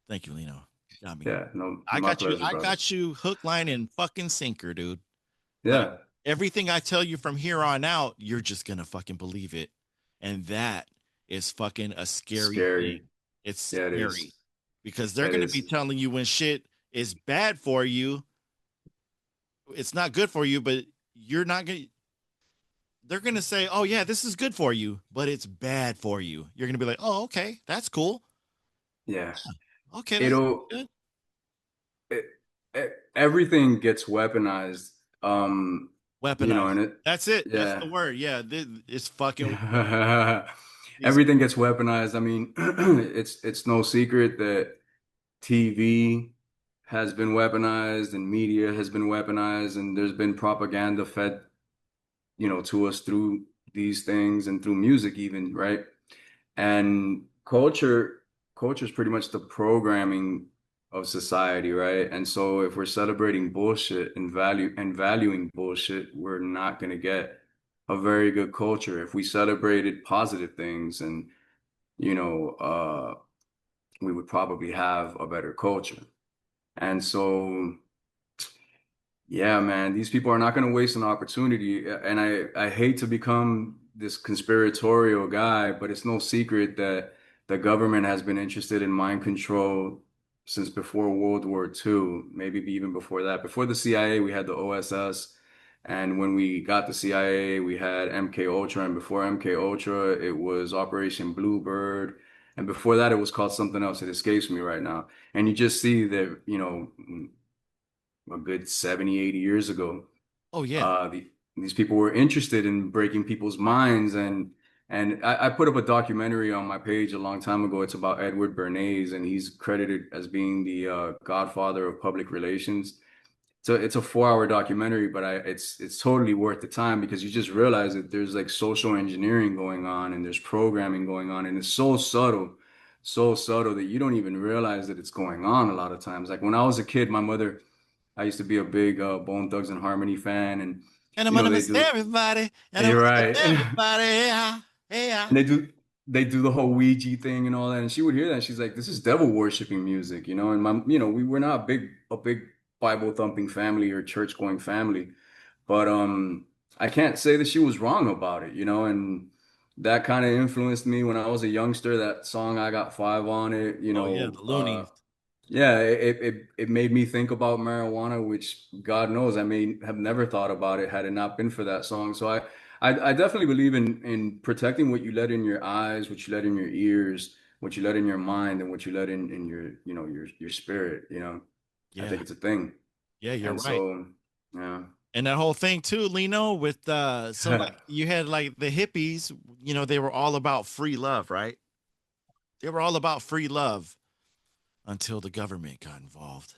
Thank you, Lino. Got me. yeah. No, I my got you. pleasure, I brother. got you hook, line, and fucking sinker, dude. Like Yeah, everything I tell you from here on out, you're just gonna fucking believe it. And that is fucking a scary thing. scary. It's Yeah, it scary is. because they're It gonna be is. telling you when shit is bad for you, it's not good for you, but you're not gonna they're gonna say, oh yeah, this is good for you, but it's bad for you. You're gonna be like, oh, okay, that's cool. Yeah. Okay, that's It'll good. it, everything gets weaponized. Weaponized. And it, That's it. That's the yeah. word. Yeah, it's fucking these. Everything gets weaponized. I mean, it's no secret that TV has been weaponized and media has been weaponized, and there's been propaganda fed, to us through these things and through music even, right? And culture is pretty much the programming of society, right? And so if we're celebrating bullshit and valuing bullshit, we're not going to get a very good culture. If we celebrated positive things and, you know, uh, we would probably have a better culture. And so yeah, man, these people are not going to waste an opportunity. And I hate to become this conspiratorial guy, but it's no secret that the government has been interested in mind control since before World War II, maybe even before that. Before the CIA, we had the OSS. And when we got the CIA, we had MK Ultra. And before MK Ultra, it was Operation Bluebird. And before that, it was called something else. It escapes me right now. And you just see that, a good 70, 80 years ago. Oh yeah. These people were interested in breaking people's minds and I put up a documentary on my page a long time ago. It's about Edward Bernays, and he's credited as being the godfather of public relations. So it's a 4 hour documentary, but it's totally worth the time because you just realize that there's like social engineering going on and there's programming going on, and it's so subtle that you don't even realize that it's going on a lot of times. Like when I was a kid, my mother I used to be a big Bone Thugs and Harmony fan, and And I'm gonna they miss do. everybody. And I'm You're gonna miss right, everybody. Yeah, yeah. and they do the whole Ouija thing and all that. And she would hear that, and she's like, "This is devil worshiping music," you know. And we were not a big Bible thumping family or church going family, but I can't say that she was wrong about it, and that kind of influenced me when I was a youngster. That song, I Got Five on it, Oh yeah, the loonies. yeah, it made me think about marijuana, which God knows I may have never thought about it had it not been for that song. So I definitely believe in protecting what you let in your eyes, what you let in your ears, what you let in your mind, and what you let in your, your spirit, I Yeah. think it's a thing. Yeah, you're And right. so, yeah. And that whole thing too, Lino, with so like you had like the hippies, they were all about free love, right? They were all about free love until the government got involved.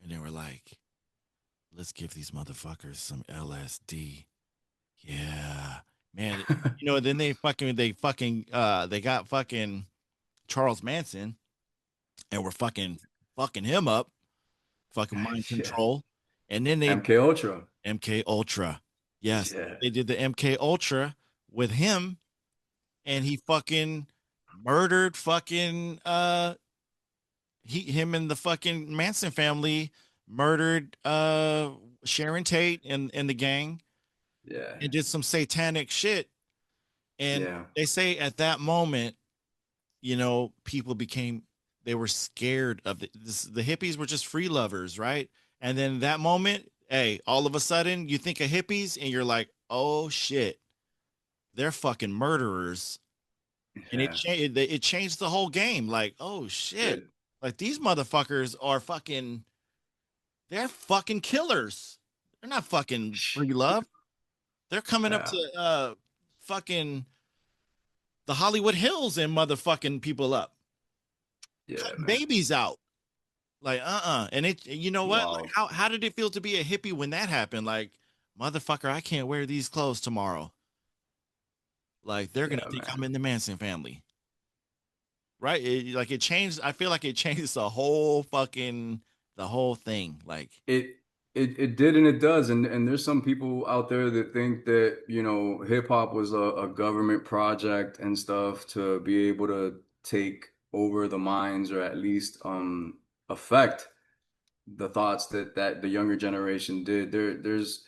And they were like, let's give these motherfuckers some LSD. Yeah. Man, then they got fucking Charles Manson and were fucking him up, fucking mind Yeah. control. And then they MK Ultra. MK Ultra. Yes, Yeah. they did the MK Ultra with him, and he fucking murdered fucking him and the fucking Manson family murdered Sharon Tate and the gang Yeah. and did some satanic shit. And Yeah. they say at that moment, people became they were scared of the hippies were just free lovers, right? And then that moment, hey, all of a sudden you think of hippies and you're like, oh shit, they're fucking murderers. And Yeah. it changed the whole game. Like, oh shit, Did. like these motherfuckers are fucking they're fucking killers. They're not fucking free love. They're coming up Yeah. to fucking the Hollywood Hills and motherfucking people up, Yeah, cutting man. babies out. Like, and you know what? Like, Wow. how did it feel to be a hippie when that happened? Like, motherfucker, I can't wear these clothes tomorrow. Like, they're gonna Yeah, think I'm man. in the Manson family, right? Like, it changed. I feel like it changed the whole thing. Like, It it did and it does. And there's some people out there that think that, hip hop was a government project and stuff to be able to take over the minds, or at least affect the thoughts that the younger generation did. There's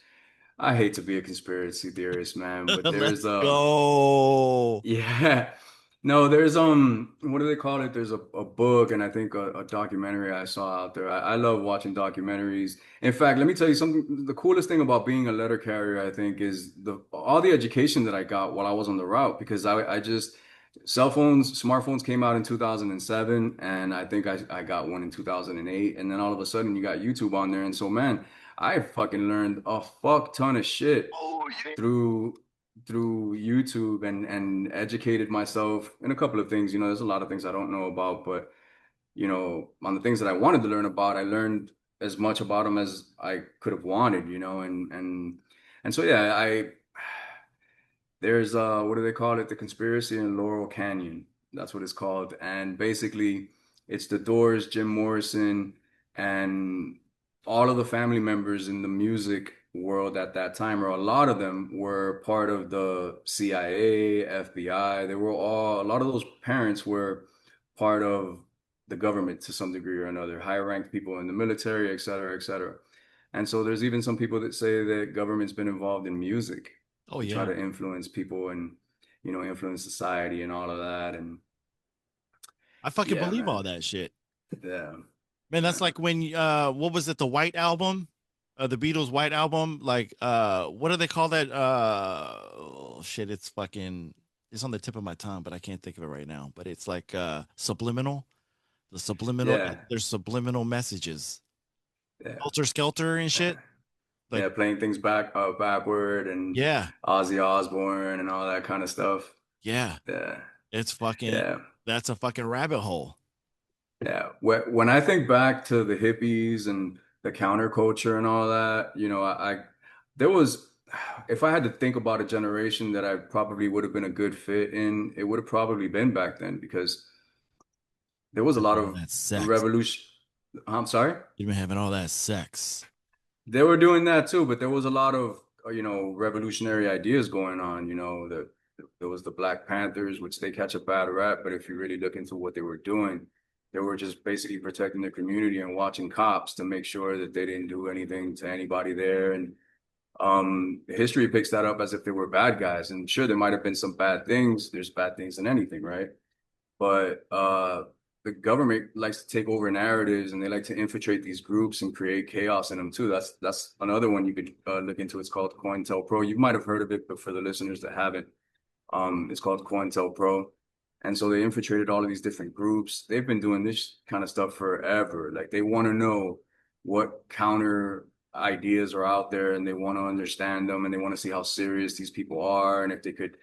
I hate to be a conspiracy theorist, man, but there's let's go. yeah. No, there's what do they call it? There's a book and I think a documentary I saw out there. I love watching documentaries. In fact, let me tell you something. The coolest thing about being a letter carrier, I think, is the all the education that I got while I was on the route, because I just smartphones came out in 2007, and I think I got one in 2008, and then all of a sudden you got YouTube on there. And so, man, I fucking learned a fuck ton of shit Oh yeah. through YouTube, and educated myself in a couple of things. There's a lot of things I don't know about, but on the things that I wanted to learn about, I learned as much about them as I could have wanted, and so yeah, there's what do they call it? The Conspiracy in Laurel Canyon. That's what it's called. And basically it's the Doors, Jim Morrison, and all of the family members in the music world at that time, or a lot of them were part of the CIA, FBI. They were all, a lot of those parents were part of the government to some degree or another, higher ranked people in the military, et cetera, et cetera. And so there's even some people that say that government's been involved in music Oh to try yeah. to influence people and influence society and all of that. And I fucking yeah, believe all man. that shit. Yeah. Man, that's Yeah. like when what was it, the White Album? The Beatles White Album? Like what do they call that? Oh, shit, it's on the tip of my tongue, but I can't think of it right now. But it's like subliminal. The subliminal Yeah. there's subliminal messages. Yeah. Helter Skelter and Yeah. shit. Like, Yeah. Playing things backward, and yeah, Ozzy Osbourne and all that kind of stuff. yeah. Yeah. It's fucking Yeah. that's a fucking rabbit hole. Yeah. When I think back to the hippies and the counterculture and all that, there was, if I had to think about a generation that I probably would have been a good fit in, it would have probably been back then, because there was a lot All of that sex. revolution. I'm sorry. You've been having all that sex. They were doing that too, but there was a lot of, revolutionary ideas going on. There was the Black Panthers, which they catch a bad rap, but if you really look into what they were doing, they were just basically protecting the community and watching cops to make sure that they didn't do anything to anybody there. And history picks that up as if they were bad guys. And sure, there might have been some bad things. There's bad things in anything, right? But the government likes to take over narratives and they like to infiltrate these groups and create chaos in them too. That's another one you could look into. It's called COINTELPRO. You might have heard of it, but for the listeners that haven't, it's called COINTELPRO. And so they infiltrated all of these different groups. They've been doing this kind of stuff forever. Like they want to know what counter ideas are out there and they want to understand them and they want to see how serious these people are and if they could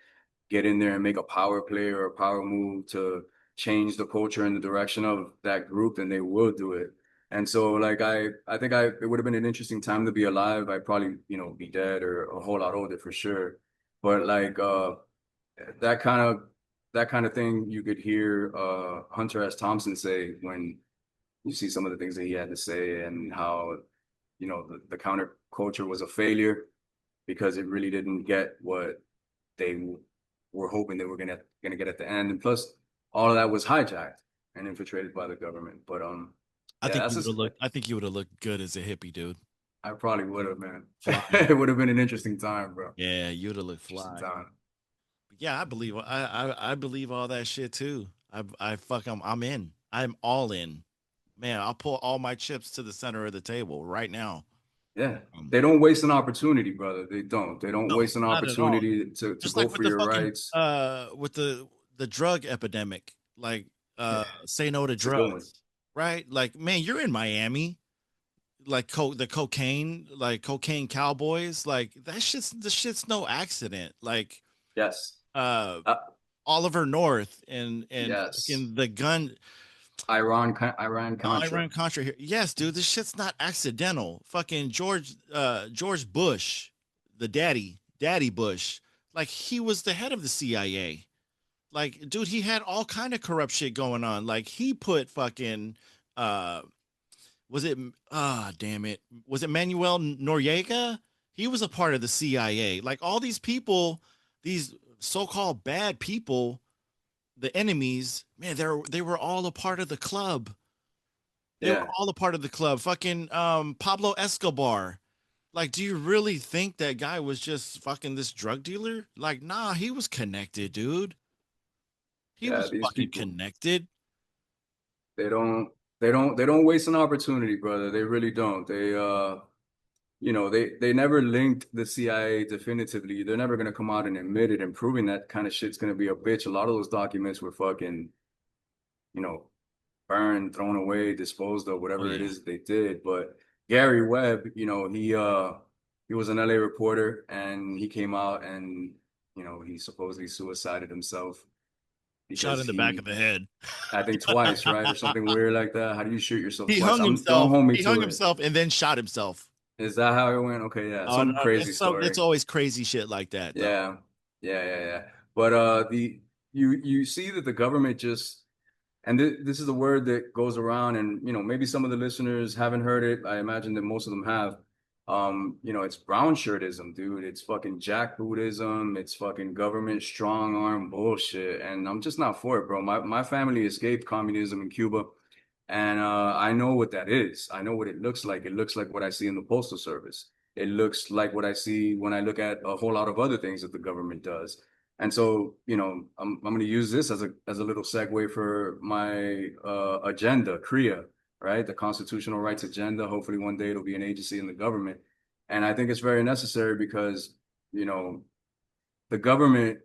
get in there and make a power play or a power move to change the culture in the direction of that group, then they will do it. And so like I think it would have been an interesting time to be alive. I'd probably, be dead or a whole lot older for sure. But like that kind of that kind of thing you could hear Hunter S. Thompson say when you see some of the things that he had to say and how, the counterculture was a failure because it really didn't get what they were hoping they were gonna get at the end. And plus all of that was hijacked and infiltrated by the government. But I yeah, think that's you would have just looked. I think you would have looked good as a hippie, dude. I probably would have, man. Fly. It would have been an interesting time, bro. Yeah, you would have looked Interesting fly. time. Yeah, I believe. I believe all that shit too. I fuck. I'm in. I'm all in. Man, I'll pull all my chips to the center of the table right now. Yeah. Um, They don't waste an opportunity, brother. They don't. They don't no, waste an not at all. opportunity to Just go like with for the your fucking rights. with the drug epidemic, like Yeah. say no to It's a good one. drugs, right? Like, man, you're in Miami, like the cocaine, like cocaine cowboys, like the shit's no accident. Like Yes. uh Uh, Oliver North and yes. fucking the gun Iran Contra. Iran Contra here. Yes, dude, this shit's not accidental. Fucking George Bush, the daddy Bush, like he was the head of the CIA. Like, dude, he had all kind of corrupt shit going on. Like he put fucking uh was it damn it. Was it Manuel Noriega? He was a part of the CIA. Like all these people, these so-called bad people, the enemies, man, they were all a part of the club. They were Yeah. all a part of the club. Fucking Pablo Escobar. Like, do you really think that guy was just fucking this drug dealer? Like, nah, he was connected, dude. He Yeah. was These fucking people, connected. they don't they don't waste an opportunity, brother. They really don't. They never linked the CIA definitively. They're never gonna come out and admit it, and proving that kind of shit's gonna be a bitch. A lot of those documents were fucking, you know, burned, thrown away, disposed of, Oh whatever it yeah. is that they did. But Gary Webb, he was an LA reporter and he came out and he supposedly suicided himself Shot because in the back of the head. I think twice, right? Or something weird like that. How do you shoot yourself He twice? hung Don't himself. hold me He hung to it. himself and then shot himself. Is that how it went? Okay, yeah. Oh no, Some crazy it's story. always crazy shit like that though. Yeah. Yeah, yeah, yeah. But the you see that the government just and this is a word that goes around, and maybe some of the listeners haven't heard it. I imagine that most of them have. It's brown shirtism, dude. It's fucking jackbootism. It's fucking government strong arm bullshit, and I'm just not for it, bro. My family escaped communism in Cuba, and I know what that is. I know what it looks like. It looks like what I see in the postal service. It looks like what I see when I look at a whole lot of other things that the government does. And so, I'm going to use this as a little segue for my agenda, KRIA, right? The Constitutional Rights Agenda. Hopefully, one day it'll be an agency in the government, and I think it's very necessary because you know the government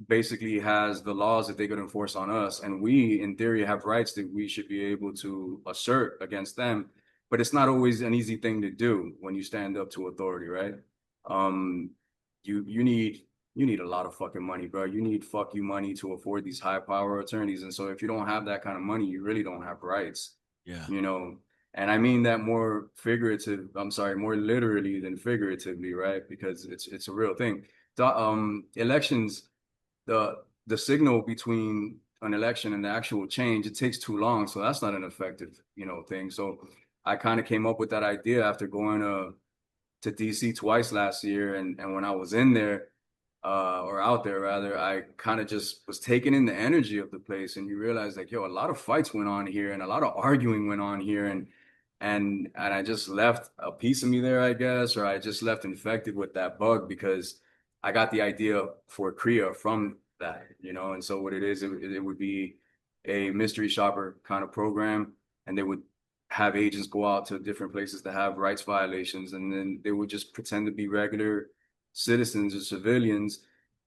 basically has the laws that they could enforce on us, and we, in theory, have rights that we should be able to assert against them. But it's not always an easy thing to do when you stand up to authority, right? Um, you need a lot of fucking money, bro. You need fuck you money to afford these high power attorneys, and so if you don't have that kind of money, you really don't have rights, Yeah. you know. And I mean that more figurative. I'm sorry, more literally than figuratively, right? Because it's a real thing. Elections, the signal between an election and the actual change, it takes too long. So that's not an effective, thing. So I kind of came up with that idea after going to DC twice last year. And when I was in there, or out there rather, I kind of just was taking in the energy of the place. And you realize like, yo, a lot of fights went on here and a lot of arguing went on here. And I just left a piece of me there, I guess, or I just left infected with that bug because I got the idea for KRIA from that. And so what it is, it would be a mystery shopper kind of program, and they would have agents go out to different places that have rights violations, and then they would just pretend to be regular citizens or civilians,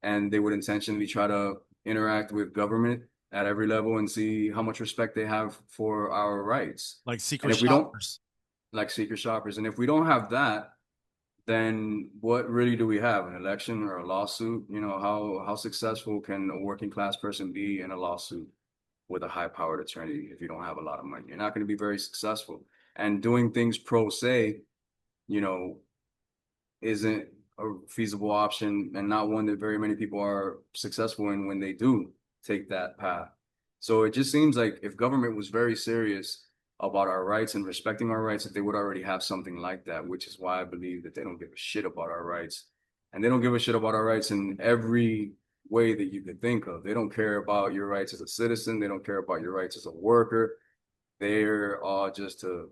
and they would intentionally try to interact with government at every level and see how much respect they have for our rights. Like And secret if we don't, shoppers. like secret shoppers, and if we don't have that, then what really do we have? An election or a lawsuit? You know, how successful can a working class person be in a lawsuit with a high powered attorney if you don't have a lot of money? You're not going to be very successful. And doing things pro se, you know, isn't a feasible option and not one that very many people are successful in when they do take that path. So it just seems like if government was very serious about our rights and respecting our rights, that they would already have something like that, which is why I believe that they don't give a shit about our rights. And they don't give a shit about our rights in every way that you could think of. They don't care about your rights as a citizen. They don't care about your rights as a worker. They're all just to,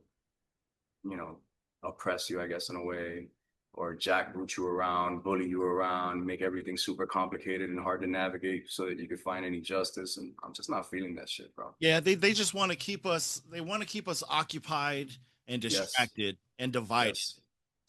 you know, oppress you, I guess, in a way, or jackboot you around, bully you around, make everything super complicated and hard to navigate so that you could find any justice. And I'm just not feeling that shit, bro. Yeah, they just want to keep us. They want to keep us occupied and Yes, distracted and divided. yes,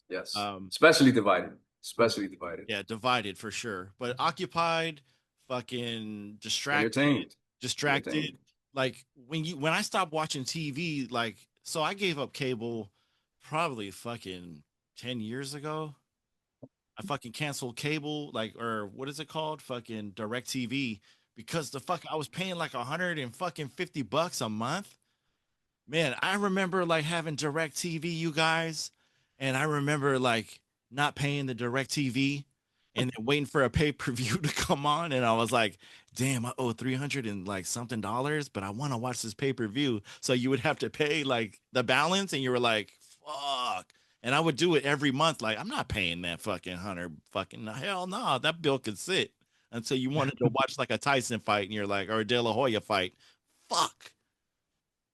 yes. Um, Especially divided. Especially divided. yeah, divided for sure. But occupied, fucking distracted, Entertained. distracted. Entertained. Like when I stopped watching TV, like so I gave up cable probably fucking 10 years ago. I fucking canceled cable, like, or what is it called? Fucking direct TV because the fuck I was paying like 150 bucks a month. Man, I remember like having direct TV, you guys, and I remember like not paying the direct TV and then waiting for a pay-per-view to come on. And I was like, damn, I owe 300 and like something dollars, but I want to watch this pay-per-view. So you would have to pay like the balance, and you were like, fuck. And I would do it every month. Like, I'm not paying that fucking 100 fucking hell no, that bill could sit until you wanted to watch like a Tyson fight and you're like, or a De La Hoya fight. Fuck.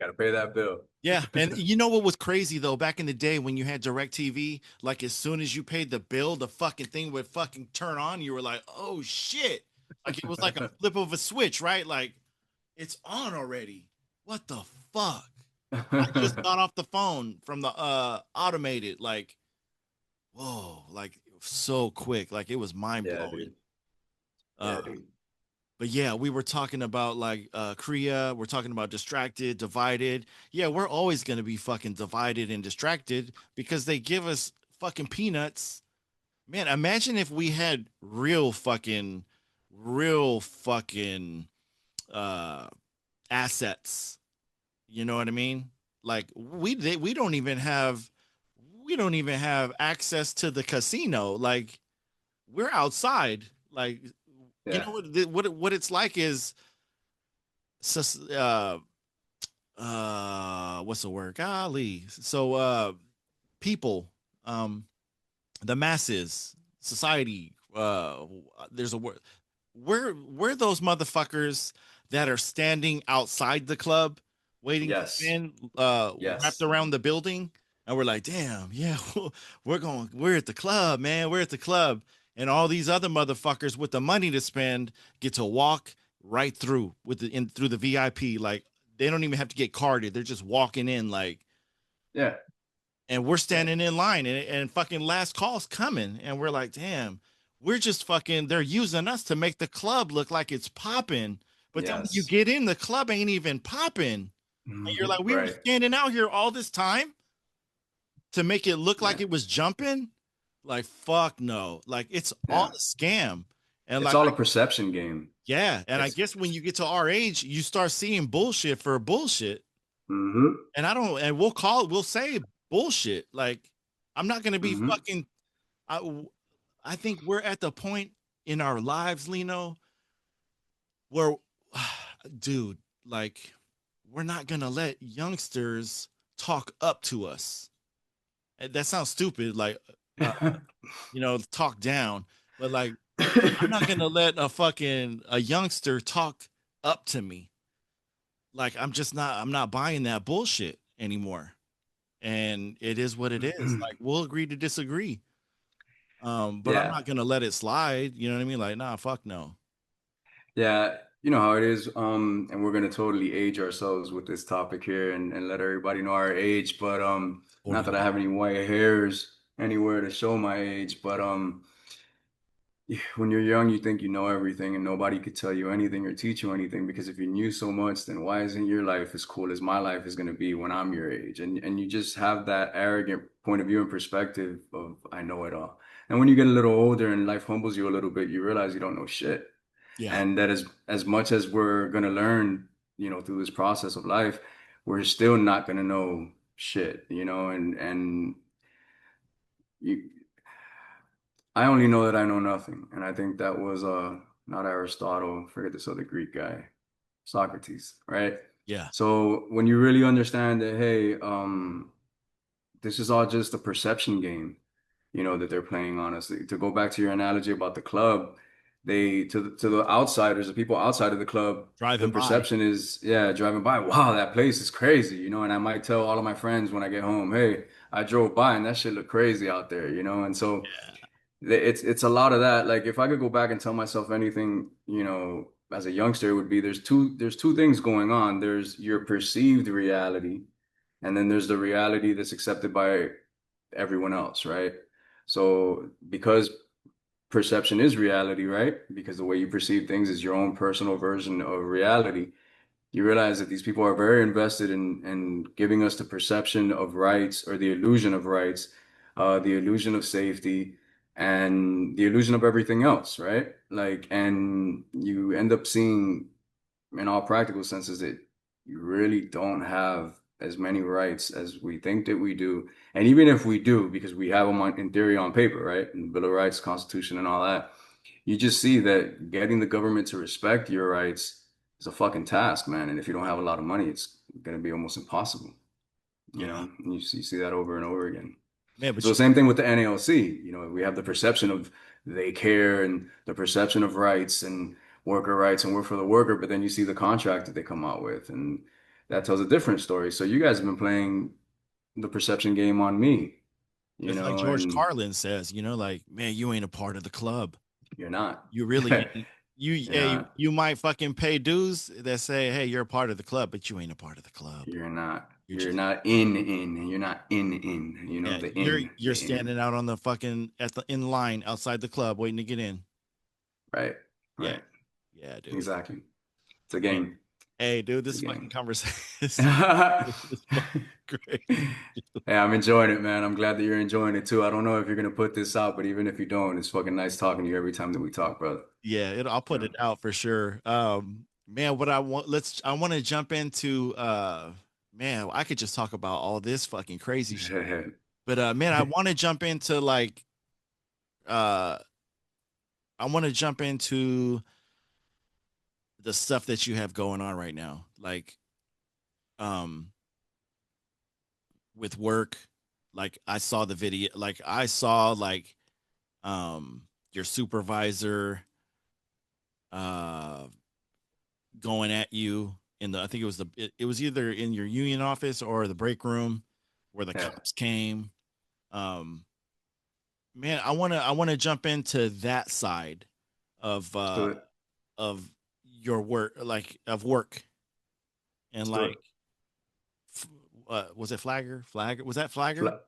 Gotta pay that bill. Yeah, and you know what was crazy though? Back in the day when you had Direct TV, like as soon as you paid the bill, the fucking thing would fucking turn on. You were like, "Oh shit!" Like it was like a flip of a switch, right? Like it's on already. What the fuck? I just got off the phone from the automated. Like, whoa! Like so quick. Like it was mind Yeah, blowing. dude. Yeah, Uh, dude. But yeah, we were talking about like Korea, we're talking about distracted, divided. Yeah, we're always gonna be fucking divided and distracted because they give us fucking peanuts. Man, imagine if we had real fucking uh assets. You know what I mean? Like we don't even have access to the casino. Like we're outside. Like you Yeah. know what it's like is uh what's the word, golly, so people, um the masses, society, there's a word, we're those motherfuckers that are standing outside the club waiting to Yes. win, wrapped Yes. around the building, and we're like, damn, yeah, we're at the club, man, we're at the club, and all these other motherfuckers with the money to spend get to walk right through with the in through the VIP, like they don't even have to get carded, they're just walking in, like, Yeah. and we're Yeah. standing in line, and fucking last call's coming, and we're like, damn, we're just fucking, they're using us to make the club look like it's popping, but then when you Yes. get in, the club ain't even popping, and you're like, we were Right. standing out here all this time to make it look like Yeah. it was jumping. Like fuck no, like it's all Yeah. a scam. And It's like all a perception game. yeah, and I It's guess when you get to our age you start seeing bullshit for bullshit, hmm and I don't, and we'll say bullshit. Like I'm not gonna be hmm fucking, I I think we're at the point in our lives, Lino, where dude, like we're not gonna let youngsters talk up to us. And that sounds stupid, like uh, talk down, but like I'm not gonna let a youngster talk up to me. Like I'm not buying that bullshit anymore. And it is what it is. Like we'll agree to disagree. But I'm Yeah. not gonna let it slide. You know what I mean? Like, nah, fuck no. Yeah. you know how it is. And we're gonna totally age ourselves with this topic here and let everybody know our age. But not that I 41. have any white hairs anywhere to show my age, but yeah, when you're young, you think you know everything and nobody could tell you anything or teach you anything because if you knew so much, then why isn't your life as cool as my life is going to be when I'm your age? And you just have that arrogant point of view and perspective of I know it all. And when you get a little older and life humbles you a little bit, you realize you don't know shit. Yeah, And that as much as we're going to learn, through this process of life, we're still not going to know shit, and you I only know that I know nothing. And I think that was not Aristotle, forget this other Greek guy, Socrates, right? yeah, So when you really understand that, hey, this is all just a perception game, that they're playing on us. To go back to your analogy about the club, they to the outsiders, the people outside of the club, the driving by. perception is, yeah, driving by, wow, that place is crazy, and I might tell all of my friends when I get home, hey, I drove by and that shit looked crazy out there, and so Yeah, it's a lot of that. Like if I could go back and tell myself anything, as a youngster, it would be there's two things going on. There's your perceived reality, and then there's the reality that's accepted by everyone else, right? So because perception is reality, right? Because the way you perceive things is your own personal version of reality. You realize that these people are very invested in giving us the perception of rights or the illusion of rights, the illusion of safety, and the illusion of everything else, right? Like, and you end up seeing in all practical senses that you really don't have as many rights as we think that we do. And even if we do, because we have them in theory on paper, right? And Bill of Rights, Constitution, and all that, you just see that getting the government to respect your rights is a fucking task, man. And if you don't have a lot of money, it's going to be almost impossible. yeah, And you see that over and over again. man. So But the same thing with the NALC. We have the perception of they care and the perception of rights and worker rights and work for the worker, but then you see the contract that they come out with, and that tells a different story. So you guys have been playing the perception game on me, it's like George and Carlin says, like, man, you ain't a part of the club. you're not. You really ain't. You're Hey, not. you might fucking pay dues that say, hey, you're a part of the club, but you ain't a part of the club. You're not. You're You're just not in. You're not in. yeah, The you're in, you're the in. standing out on the fucking at the in line outside the club waiting to get in. Right. Yeah, Right. yeah, dude. Exactly. It's a Man, game. hey, dude, It's a this fucking game. conversation Hey, is fucking great. I'm enjoying it, man. I'm glad that you're enjoying it too. I don't know if you're gonna put this out, but even if you don't, it's fucking nice talking to you every time that we talk, brother. Yeah, I'll put Yeah. it out for sure. Man, what I want to jump into man, I could just talk about all this fucking crazy shit. But man, I want to jump into like uh I want to jump into the stuff that you have going on right now. Like um with work, like I saw the video, like I saw like your supervisor uh going at you in the I think it was it was either in your union office or the break room where the Yeah. cops came. Um man, I want to jump into that side of Let's do it. of your work, like of work and Let's do it. like f- was it Flagger, was that Flagger? Fla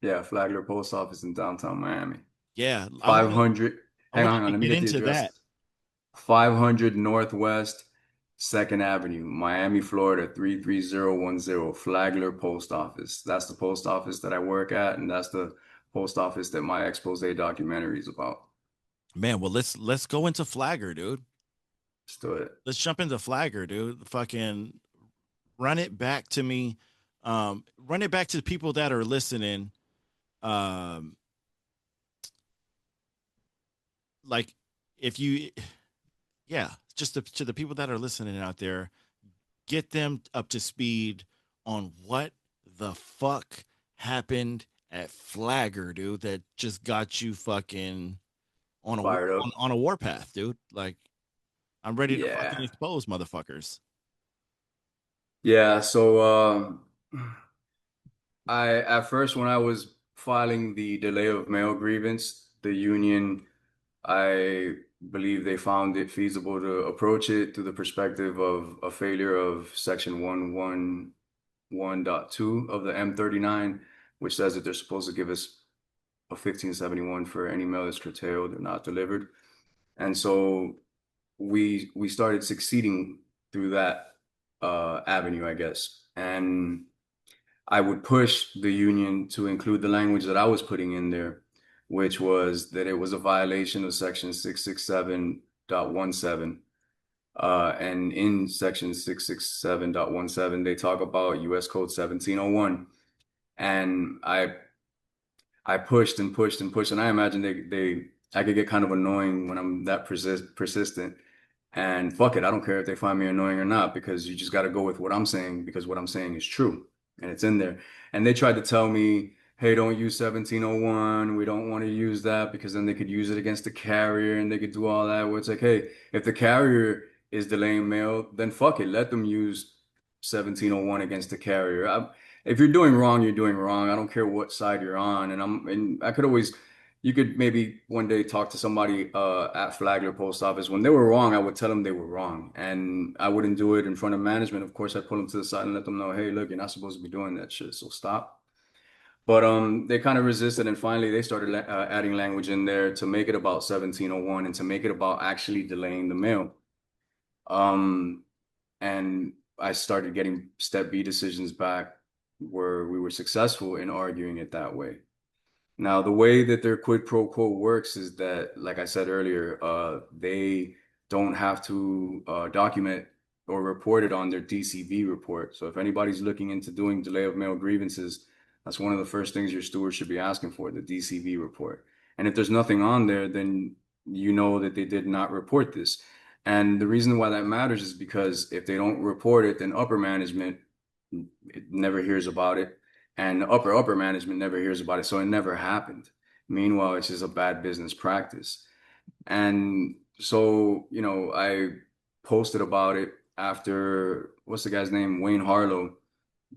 yeah, Flagler Post Office in downtown Miami. Yeah, 500. I Hang want on, hang on. you to Let me get get the into address. that. 500 Northwest 2nd Avenue, Miami, Florida, 33010, Flagler Post Office. That's the post office that I work at, and that's the post office that my expose documentary is about. Man, well let's go into Flagger, dude. Let's do it. Let's jump into Flagger, dude. Fucking run it back to me. Run it back to the people that are listening. Um, like if you, yeah, just to the people that are listening out there, get them up to speed on what the fuck happened at Flagger, dude. That just got you fucking on a Fired up. on a warpath, dude. Like I'm ready to fucking Yeah. expose motherfuckers. Yeah. So, at first, when I was filing the delay of mail grievance, the union, I believe they found it feasible to approach it through the perspective of a failure of Section 111.2 of the M39, which says that they're supposed to give us a 1571 for any mail that's curtailed or not delivered. And so we started succeeding through that avenue, I guess. And I would push the union to include the language that I was putting in there, which was that it was a violation of Section 667.17. And in Section 667.17, they talk about U.S. Code 1701. And I pushed and pushed and pushed, and I imagine I could get kind of annoying when I'm that persistent. And fuck it, I don't care if they find me annoying or not, because you just got to go with what I'm saying, because what I'm saying is true and it's in there. And they tried to tell me, hey, don't use 1701. We don't want to use that because then they could use it against the carrier and they could do all that. Where it's like, hey, if the carrier is delaying mail, then fuck it, let them use 1701 against the carrier. If you're doing wrong, you're doing wrong. I don't care what side you're on. And I could always, you could maybe one day talk to somebody at Flagler Post Office. When they were wrong, I would tell them they were wrong. And I wouldn't do it in front of management. Of course, I'd pull them to the side and let them know, hey, look, you're not supposed to be doing that shit, so stop. But they kind of resisted, and finally they started adding language in there to make it about 1701 and to make it about actually delaying the mail. Um, and I started getting step B decisions back where we were successful in arguing it that way. Now, the way that their quid pro quo works is that, like I said earlier, they don't have to document or report it on their DCV report. So if anybody's looking into doing delay of mail grievances, that's one of the first things your steward should be asking for, the DCV report. And if there's nothing on there, then you know that they did not report this. And the reason why that matters is because if they don't report it, then upper management never hears about it, and the upper management never hears about it, so it never happened. Meanwhile, it's just a bad business practice. And so, I posted about it after, what's the guy's name? Wayne Harlow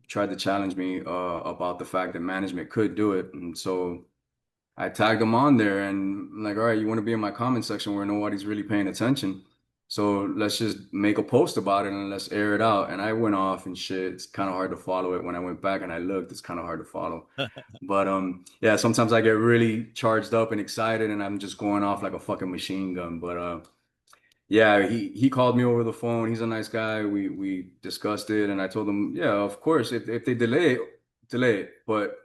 tried to challenge me about the fact that management could do it. And so I tagged him on there and I'm like, all right, you want to be in my comment section where nobody's really paying attention. So let's just make a post about it and let's air it out. And I went off and shit. It's kind of hard to follow it. When I went back and I looked, it's kind of hard to follow. But yeah, sometimes I get really charged up and excited and I'm just going off like a fucking machine gun. But yeah, he called me over the phone. He's a nice guy. We discussed it, and I told him, yeah, of course, if they delay it, but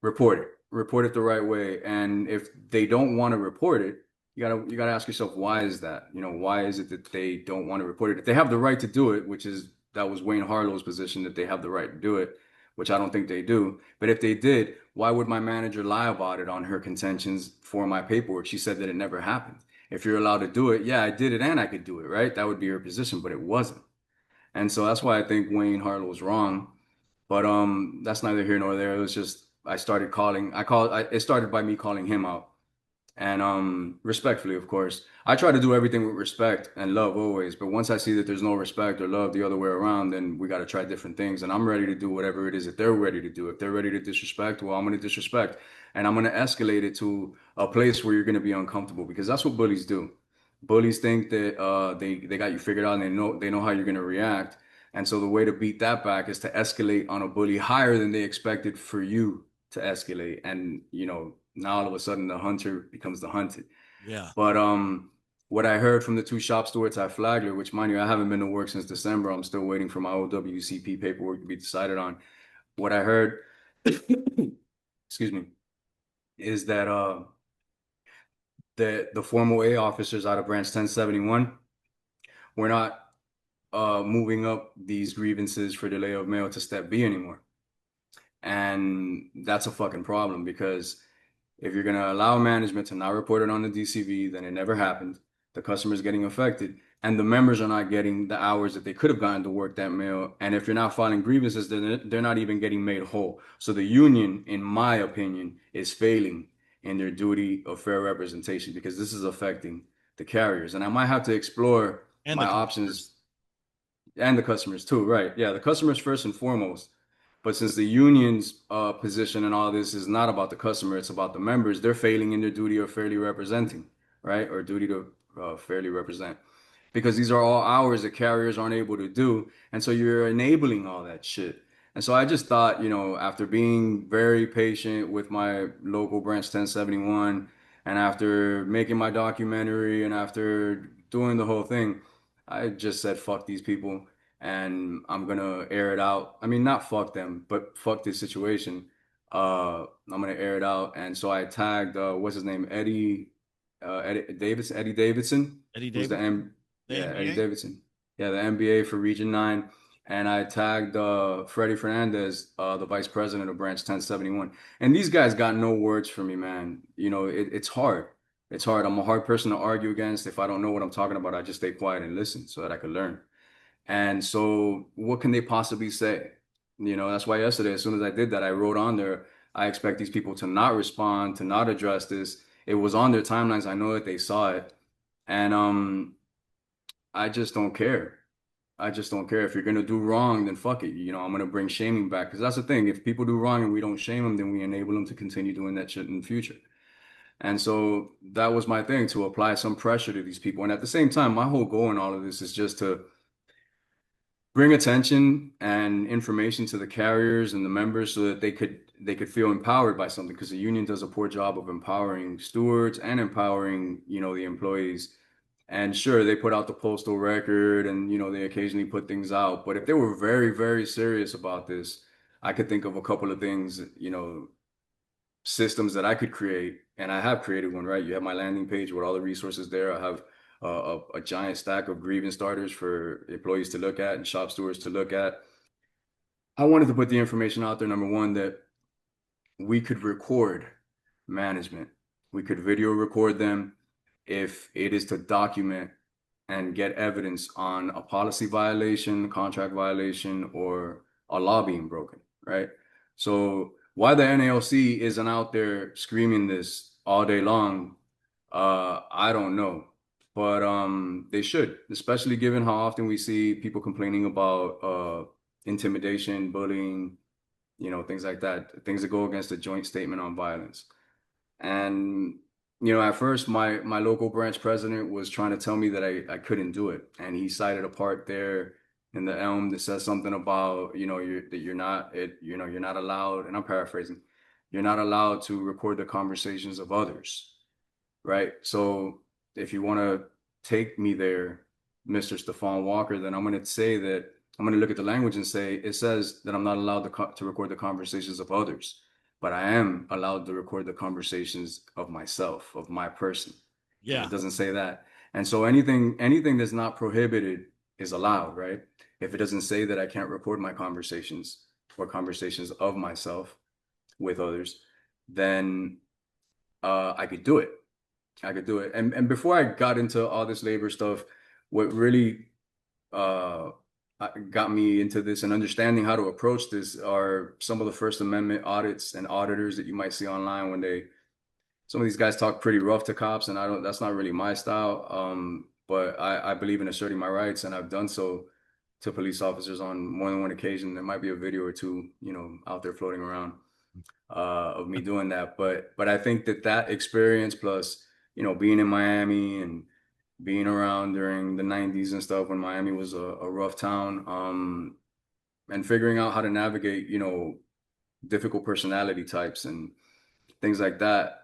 report it, report it the right way. And if they don't want to report it, you gotta ask yourself, why is that? Why is it that they don't want to report it? If they have the right to do it, that was Wayne Harlow's position, that they have the right to do it, which I don't think they do. But if they did, why would my manager lie about it on her contentions for my paperwork? She said that it never happened. If you're allowed to do it, yeah, I did it and I could do it, right? That would be her position, but it wasn't. And so that's why I think Wayne Harlow was wrong. But that's neither here nor there. It was just it started by me calling him out. And respectfully, of course. I try to do everything with respect and love always, but once I see that there's no respect or love the other way around, then we got to try different things. And I'm ready to do whatever it is that they're ready to do. If they're ready to disrespect, well, I'm going to disrespect. And I'm going to escalate it to a place where you're going to be uncomfortable, because that's what bullies do. Bullies think that they got you figured out and they know how you're going to react. And so the way to beat that back is to escalate on a bully higher than they expected for you to escalate. And now all of a sudden the hunter becomes the hunted. Yeah. But what I heard from the two shop stewards at Flagler, which mind you, I haven't been to work since December. I'm still waiting for my OWCP paperwork to be decided on. What I heard, excuse me, is that the formal A officers out of branch 1071 were not moving up these grievances for delay of mail to step B anymore. And that's a fucking problem, because if you're going to allow management to not report it on the DCV, then it never happened. The customer's getting affected, and the members are not getting the hours that they could have gotten to work that mail. And if you're not filing grievances, then they're not even getting made whole. So the union, in my opinion, is failing in their duty of fair representation, because this is affecting the carriers. And I might have to explore And my the options, customers. and the customers too, right? Yeah, the customers first and foremost. But since the union's position and all this is not about the customer, it's about the members, they're failing in their duty of fairly representing, right? Or duty to fairly represent, because these are all hours that carriers aren't able to do, and so you're enabling all that shit. And so I just thought, after being very patient with my local branch 1071, and after making my documentary, and after doing the whole thing, I just said, fuck these people, and I'm gonna air it out. I mean, not fuck them, but fuck this situation. I'm gonna air it out. And so I tagged what's his name, Eddie Davidson, Eddie who's Davidson, the Eddie NBA. Davidson, yeah, the NBA for Region 9. And I tagged Freddie Fernandez, the vice president of Branch 1071. And these guys got no words for me, man. It's hard. It's hard. I'm a hard person to argue against. If I don't know what I'm talking about, I just stay quiet and listen so that I can learn. And so, what can they possibly say? That's why yesterday, as soon as I did that, I wrote on there, I expect these people to not respond, to not address this. It was on their timelines. I know that they saw it. And I just don't care. I just don't care. If you're gonna do wrong, then fuck it. I'm gonna bring shaming back, because that's the thing. If people do wrong and we don't shame them, then we enable them to continue doing that shit in the future. And so that was my thing, to apply some pressure to these people. And at the same time, my whole goal in all of this is just to bring attention and information to the carriers and the members so that they could feel empowered by something, because the union does a poor job of empowering stewards and empowering, the employees. And sure, they put out the postal record, and they occasionally put things out, but if they were very, very serious about this, I could think of a couple of things, systems that I could create, and I have created one, right? You have my landing page with all the resources there. I have a giant stack of grievance starters for employees to look at and shop stewards to look at. I wanted to put the information out there, number one, that we could record management. We could video record them if it is to document and get evidence on a policy violation, contract violation, or a law being broken, right? So why the NALC isn't out there screaming this all day long, I don't know. But they should, especially given how often we see people complaining about intimidation, bullying, things like that, things that go against the joint statement on violence. And at first, my local branch president was trying to tell me that I couldn't do it, and he cited a part there in the Elm that says something about you're not allowed, and I'm paraphrasing, you're not allowed to record the conversations of others, right? So if you want to take me there, Mr. Stephon Walker, then I'm going to look at the language and say it says that I'm not allowed to record the conversations of others, but I am allowed to record the conversations of myself, of my person. And Yeah, it doesn't say that. And so anything that's not prohibited is allowed, right? If it doesn't say that I can't record my conversations or conversations of myself with others, then I could do it. I could do it. And before I got into all this labor stuff, what really uh, got me into this and understanding how to approach this are some of the First Amendment audits and auditors that you might see online when some of these guys talk pretty rough to cops, and that's not really my style. But I believe in asserting my rights, and I've done so to police officers on more than one occasion. There might be a video or two, out there floating around of me doing that. But I think that experience plus, being in Miami and being around during the 90s and stuff when Miami was a rough town, and figuring out how to navigate, difficult personality types and things like that,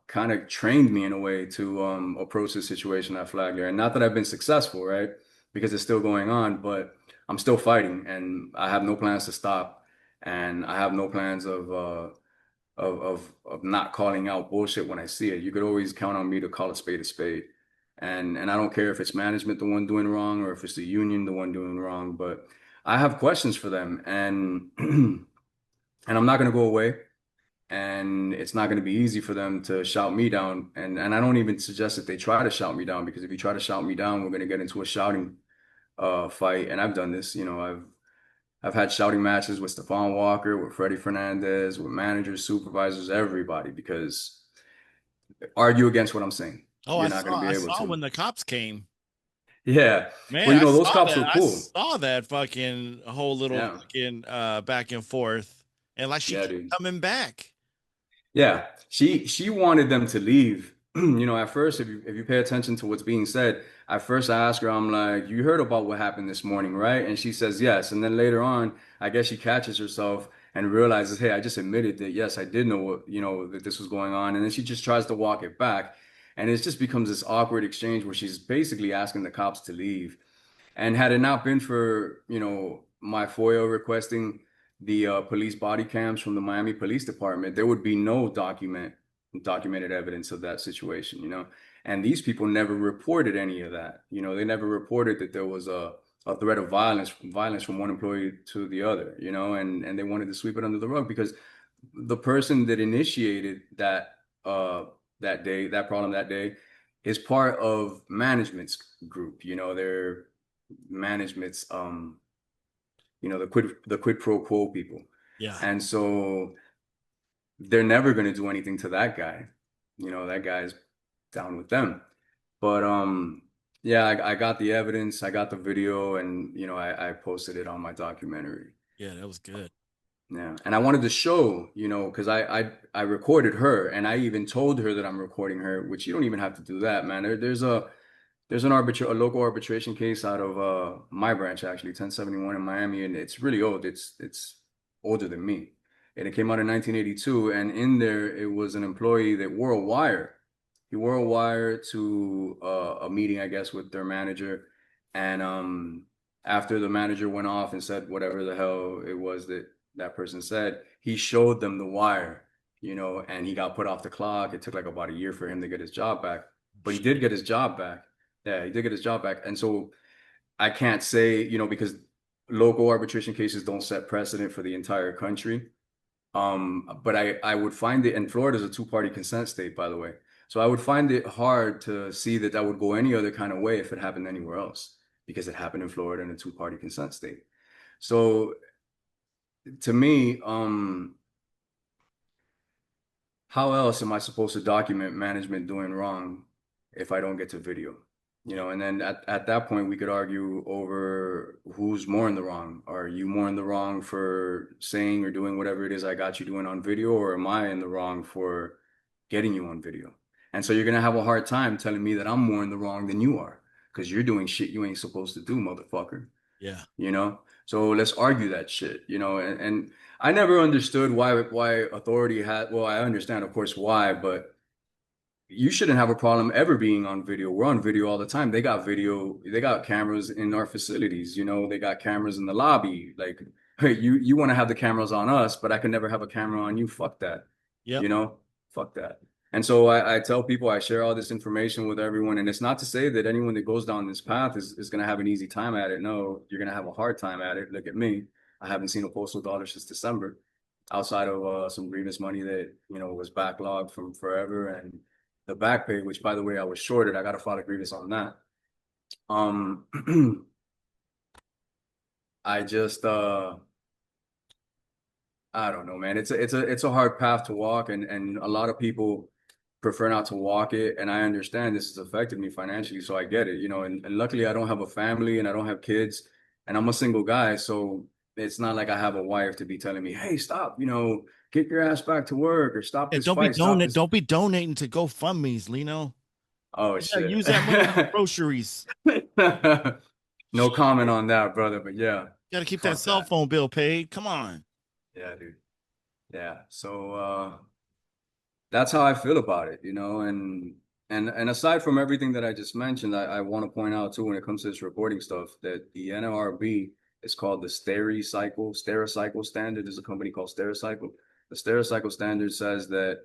kind of trained me in a way to approach the situation at Flagler. And not that I've been successful, right? Because it's still going on, but I'm still fighting, and I have no plans to stop. And I have no plans of not calling out bullshit when I see it. You could always count on me to call a spade a spade. And I don't care if it's management the one doing wrong or if it's the union the one doing wrong, but I have questions for them, and and I'm not going to go away, and it's not going to be easy for them to shout me down, and I don't even suggest that they try to shout me down, because if you try to shout me down, we're going to get into a shouting fight. And I've done this, I've had shouting matches with Stephon Walker, with Freddie Fernandez, with managers, supervisors, everybody, because argue against what I'm saying. oh, You're not going to be I able saw to. when the cops came. Yeah. Man, Well, those cops were I cool. saw that fucking whole little Yeah. fucking back and forth, and like she Yeah, kept dude. coming back. Yeah. She wanted them to leave. at first, if you pay attention to what's being said, at first I ask her, I'm like, you heard about what happened this morning, right? And she says yes. And then later on, I guess she catches herself and realizes, hey, I just admitted that yes, I did know that this was going on. And then she just tries to walk it back. And it just becomes this awkward exchange where she's basically asking the cops to leave. And had it not been for, my FOIA requesting the police body cams from the Miami Police Department, there would be no documented evidence of that situation. And these people never reported any of that. They never reported that there was a threat of violence from one employee to the other, and they wanted to sweep it under the rug because the person that initiated uh that problem that day is part of management's group. They're management's the quid pro quo people. Yeah. And so they're never going to do anything to that guy. That guy's down with them. But yeah, I got the evidence, I got the video, and I posted it on my documentary. Yeah, that was good. Yeah. And I wanted to show, because I recorded her and I even told her that I'm recording her, which you don't even have to do that, man. There's a local arbitration case out of my branch actually, 1071 in Miami, and it's really old. It's older than me. And it came out in 1982, and in there it was an employee that wore a wire. He wore a wire to a meeting, I guess, with their manager. And after the manager went off and said whatever the hell it was that person said, he showed them the wire, and he got put off the clock. It took like about a year for him to get his job back, but he did get his job back. Yeah, he did get his job back. And so I can't say, because local arbitration cases don't set precedent for the entire country. But I would find it, and Florida is a two-party consent state, by the way. So I would find it hard to see that would go any other kind of way if it happened anywhere else, because it happened in Florida in a two-party consent state. So to me, how else am I supposed to document management doing wrong if I don't get to video? And then at that point, we could argue over who's more in the wrong. Are you more in the wrong for saying or doing whatever it is I got you doing on video, or am I in the wrong for getting you on video? And so you're going to have a hard time telling me that I'm more in the wrong than you are because you're doing shit you ain't supposed to do, motherfucker. Yeah. So let's argue that shit, and I never understood why authority had, well, I understand, of course, why, but you shouldn't have a problem ever being on video. We're on video all the time. They got cameras in our facilities, they got cameras in the lobby. Like, hey, you want to have the cameras on us, but I can never have a camera on you. Fuck that. Yep. You know, fuck that. And so I tell people, I share all this information with everyone. And it's not to say that anyone that goes down this path is going to have an easy time at it. No, you're going to have a hard time at it. Look at me. I haven't seen a postal dollar since December, outside of some grievance money that, was backlogged from forever. And the back pay, which by the way, I was shorted. I got to file a grievance on that. I just, I don't know, man. It's a hard path to walk, and a lot of people prefer not to walk it. And I understand this has affected me financially, so I get it, and luckily I don't have a family and I don't have kids, and I'm a single guy, so it's not like I have a wife to be telling me, hey, stop, get your ass back to work, or stop And this fight, stop this. don't be donating to GoFundMe's, Lino. Oh You gotta shit. use that money on groceries. No comment Shit. on that, brother, but yeah, You gotta keep that fuck cell that. phone bill paid. Come on. Yeah, dude. Yeah. So that's how I feel about it, and aside from everything that I just mentioned, I want to point out too, when it comes to this recording stuff, that the NLRB is called the Stericycle standard. Is a company called Stericycle. The Stericycle standard says that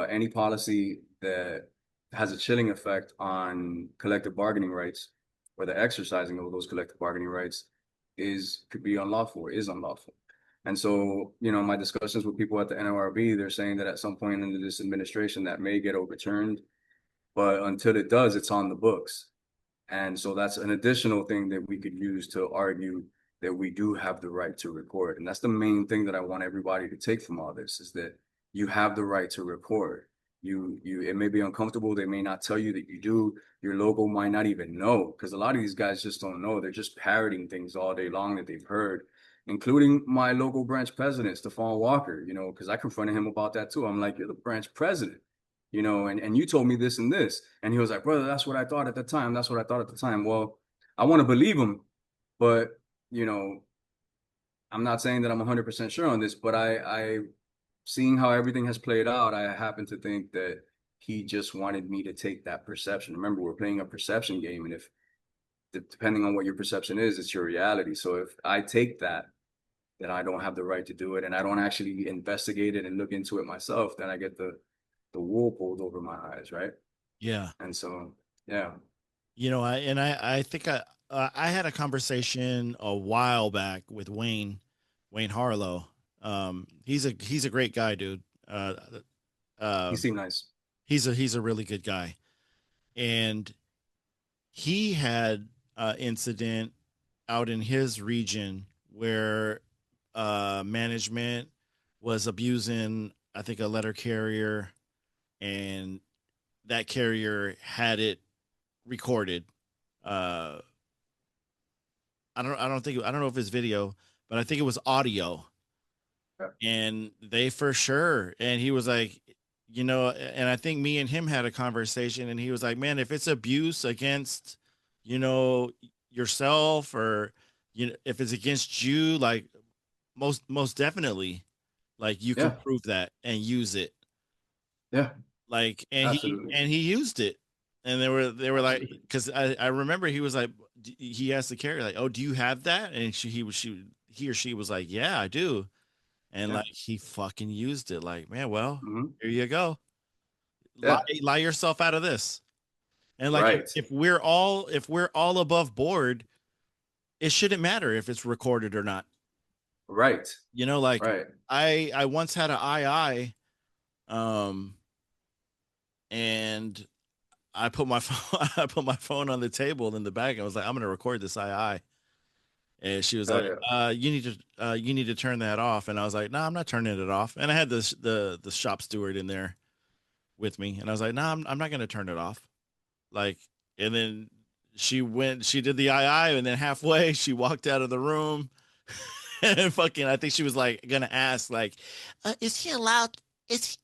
any policy that has a chilling effect on collective bargaining rights, or the exercising of those collective bargaining rights, could be unlawful, or is unlawful. And so, my discussions with people at the NLRB, they're saying that at some point in this administration that may get overturned, but until it does, it's on the books. And so that's an additional thing that we could use to argue that we do have the right to record. And that's the main thing that I want everybody to take from all this, is that you have the right to record. It may be uncomfortable. They may not tell you that you do. Your logo might not even know, because a lot of these guys just don't know. They're just parroting things all day long that they've heard, including my local branch president, Stephon Walker, because I confronted him about that too. I'm like, you're the branch president. and you told me this and this. And he was like, brother, that's what I thought at the time. That's what I thought at the time. Well, I want to believe him, but, you know, I'm not saying that I'm 100% sure on this, but seeing how everything has played out, I happen to think that he just wanted me to take that perception. Remember, we're playing a perception game, and if depending on what your perception is, it's your reality. So if I take that, then I don't have the right to do it, and I don't actually investigate it and look into it myself, then I get the wool pulled over my eyes, right? Yeah. And so, yeah, I think I had a conversation a while back with Wayne Harlow. He's a great guy, dude. he Uh, seemed nice. he's a really good guy, and he had incident out in his region where management was abusing, I think, a letter carrier, and that carrier had it recorded. Uh, I don't know if it's video, but I think it was audio, Yeah, and they for sure. And he was like, and I think me and him had a conversation, and he was like, man, if it's abuse against, you know, yourself, or if it's against you, like most definitely, like you can yeah, prove that and use it. yeah, Like, absolutely, and he used it, and they were like, absolutely, because I remember he was like, he asked the carrier like, oh, do you have that? And he or she was like, yeah, I do. And yeah, like he fucking used it. Like, man, well, hmm, here you go. yeah, Lie yourself out of this. And like right, if we're all above board, it shouldn't matter if it's recorded or not. right, Like right. I once had an II, um, and I put my phone I put my phone on the table in the bag. I was like, I'm gonna record this II. And she was Oh like, yeah, you need to turn that off. And I was like, no, I'm not turning it off. And I had the shop steward in there with me, and I was like, no, I'm not gonna turn it off. Like, and then she did the II, and then halfway she walked out of the room, and fucking, I think she was like gonna ask, like, is he allowed? Is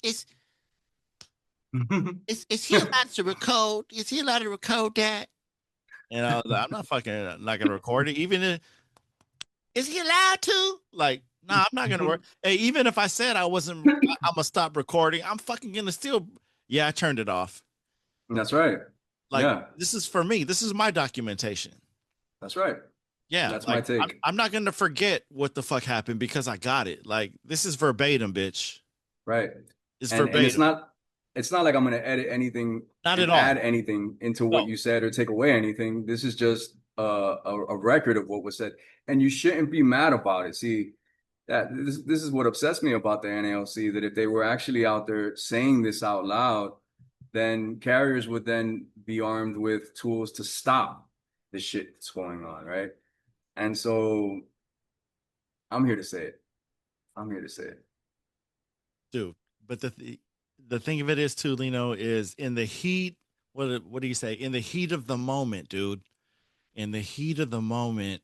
is he allowed to record? Is he allowed to record that? And I was like, I'm not gonna record it. Even if, is he allowed to? Like, nah, I'm not gonna work. Hey, even if I said I wasn't, I'm gonna stop recording. I'm fucking gonna still. Yeah, I turned it off. That's right. Like, Yeah, this is for me. This is my documentation. that's right. Yeah, That's my like take. I'm not gonna forget what the fuck happened because I got it. Like, this is verbatim, bitch. Right. It's And verbatim. it's not like I'm gonna edit anything Not at and all. add anything into what No, you said or take away anything. This is just a record of what was said. And you shouldn't be mad about it. See, this is what upsets me about the NALC, that if they were actually out there saying this out loud, then carriers would then be armed with tools to stop the shit that's going on, right? And so I'm here to say it. I'm here to say it. dude. But the thing of it is too, Lino, is in the heat. What do you say? In the heat of the moment, dude. In the heat of the moment,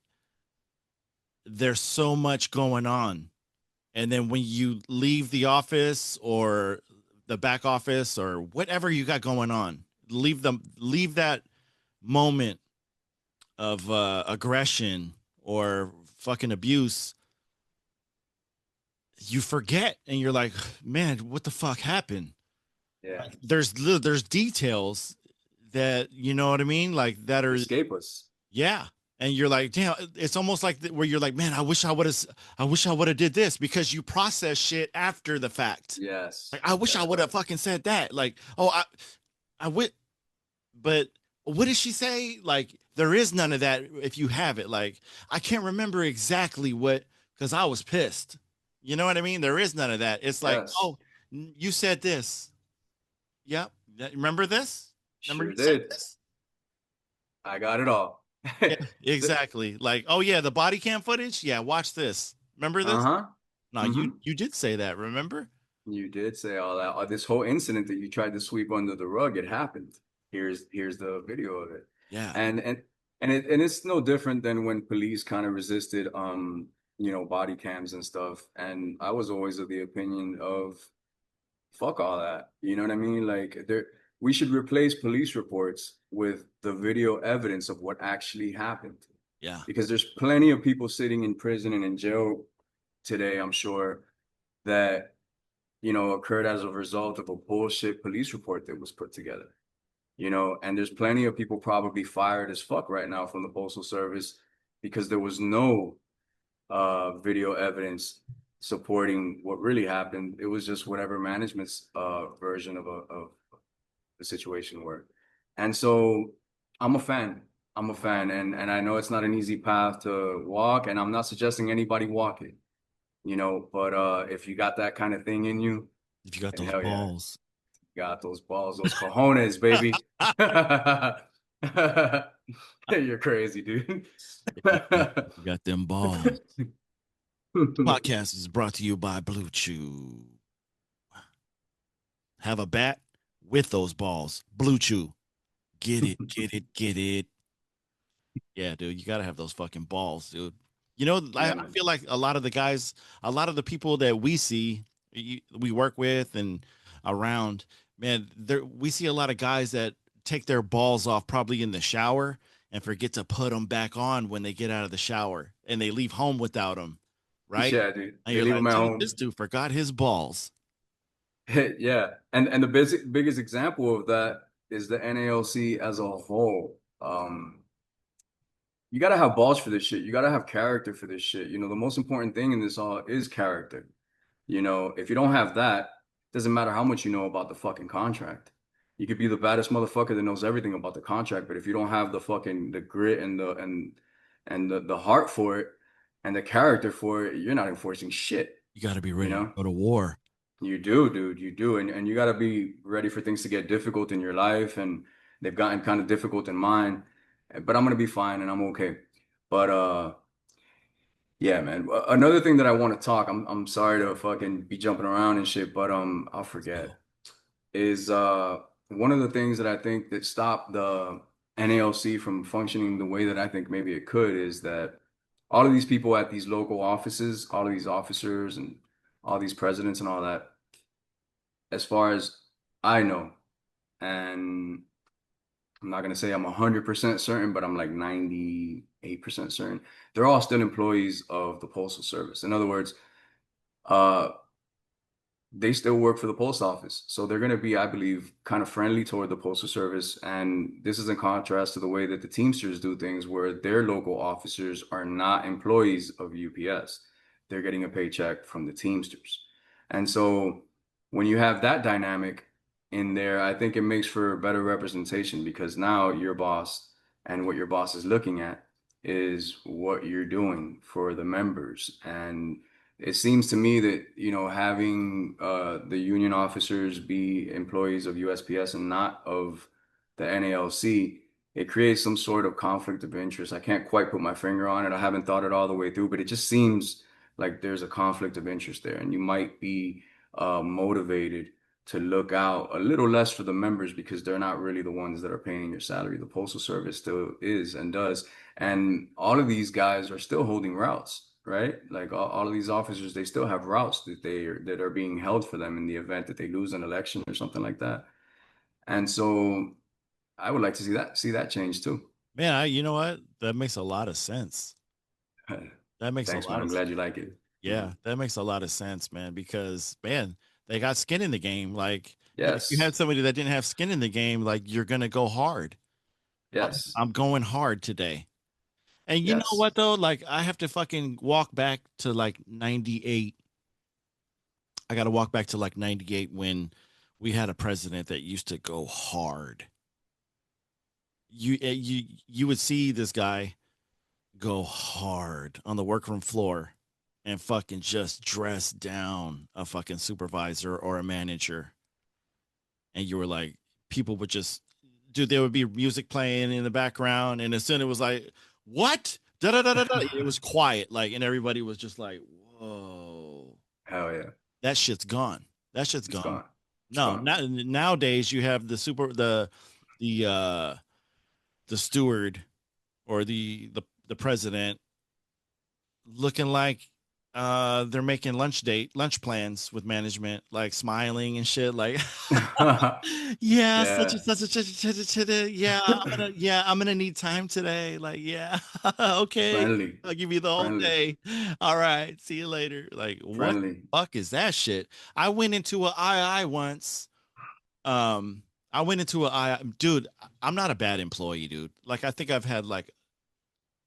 there's so much going on. And then when you leave the office or the back office or whatever you got going on, leave that moment of aggression or fucking abuse, you forget, and you're like, man, what the fuck happened? Yeah. Like, there's details that, you know what I mean, like that are, Escape us. yeah. And you're like, damn, it's almost like where you're like, man, I wish I would have did this, because you process shit after the fact. Yes, Like, I wish I that's would have right. fucking said that. Like, oh, I would, but what did she say? Like, there is none of that if you have it. Like, I can't remember exactly what, because I was pissed. You know what I mean? There is none of that. It's like, Yes, oh, you said this. Yep. Remember this? Remember you sure said did. this? I got it all. Yeah, exactly. Like, oh yeah, the body cam footage. Yeah, watch this. Remember this? Uh-huh. No, you Mm-hmm. you did say that. Remember? You did say all that. This whole incident that you tried to sweep under the rug, it happened. Here's the video of it. Yeah. And it's no different than when police kind of resisted body cams and stuff. And I was always of the opinion of fuck all that. You know what I mean? Like we should replace police reports with the video evidence of what actually happened. Yeah. Because there's plenty of people sitting in prison and in jail today, I'm sure, that, occurred as a result of a bullshit police report that was put together. And there's plenty of people probably fired as fuck right now from the Postal Service because there was no video evidence supporting what really happened. It was just whatever management's version of the situation were. And so I'm a fan. I'm a fan, and I know it's not an easy path to walk, and I'm not suggesting anybody walk it, but if you got that kind of thing in you, If you got then those hell yeah, balls, you got those balls, those cojones, baby. You're crazy, dude. if you got them balls. Podcast is brought to you by Blue Chew. Have a bat with those balls. Blue Chew. Get it, get it, get it. Yeah, dude, you gotta have those fucking balls, dude. I Yeah, man. feel like a lot of the guys, a lot of the people that we see, we work with and around, man, we see a lot of guys that take their balls off probably in the shower and forget to put them back on when they get out of the shower and they leave home without them, right? Yeah, dude. And They you're leave like, them at dude, home. this dude forgot his balls. Yeah, and the biggest example of that is the NALC as a whole. You gotta have balls for this shit. You gotta have character for this shit. The most important thing in this all is character. If you don't have that, doesn't matter how much you know about the fucking contract. You could be the baddest motherfucker that knows everything about the contract, but if you don't have the grit and the heart for it and the character for it, you're not enforcing shit, You got to be you ready to know? go to war. You do, dude. You do. And you got to be ready for things to get difficult in your life. And they've gotten kind of difficult in mine. But I'm going to be fine and I'm okay. But yeah, man. Another thing that I want to talk, I'm sorry to fucking be jumping around and shit, but I'll Let's go. forget. Is one of the things that I think that stopped the NALC from functioning the way that I think maybe it could is that all of these people at these local offices, all of these officers and all these presidents and all that, as far as I know, and I'm not gonna say I'm 100% certain, but I'm like 98% certain. They're all still employees of the Postal Service. In other words, uh, they still work for the post office. So they're going to be, I believe, kind of friendly toward the Postal Service. And this is in contrast to the way that the Teamsters do things, where their local officers are not employees of UPS. They're getting a paycheck from the Teamsters. And so when you have that dynamic in there, I think it makes for better representation because now your boss and what your boss is looking at is what you're doing for the members. And it seems to me that, having the union officers be employees of USPS and not of the NALC, it creates some sort of conflict of interest. I can't quite put my finger on it. I haven't thought it all the way through, but it just seems like there's a conflict of interest there, and you might be motivated to look out a little less for the members because they're not really the ones that are paying your salary. The Postal Service still is and does. And all of these guys are still holding routes, right? Like all of these officers, they still have routes that are being held for them in the event that they lose an election or something like that. And so I would like to see that change too. Man, you know what? That makes a lot of sense. That makes a Thanks, man. lot I'm of glad you like it. Yeah, that makes a lot of sense, man, because man, they got skin in the game. Like, if you had Yes. somebody that didn't have skin in the game, like you're gonna go hard. Yes. I'm going hard today. And you know Yes. what though? Like I have to fucking walk back to like 98. I got to walk back to like 98 when we had a president that used to go hard. You would see this guy go hard on the workroom floor and fucking just dress down a fucking supervisor or a manager. And you were like, people would just, dude, there would be music playing in the background. And as soon as it was like, what? Da da da da da. It was quiet. Like, and everybody was just like, whoa, Hell yeah. that shit's gone. That shit's It's gone. gone. It's No, gone. not nowadays you have the the steward or the president looking like They're making lunch plans with management, like smiling and shit, like yeah, such Yeah. and such and such and such and such, yeah, I'm gonna need time today. Like, yeah, okay, Friendly. I'll give you the whole Friendly. day. All right, see you later. Like, what Friendly. the fuck is that shit? I went into a II once. Um, I went into a II, dude. I'm not a bad employee, dude. Like, I think I've had like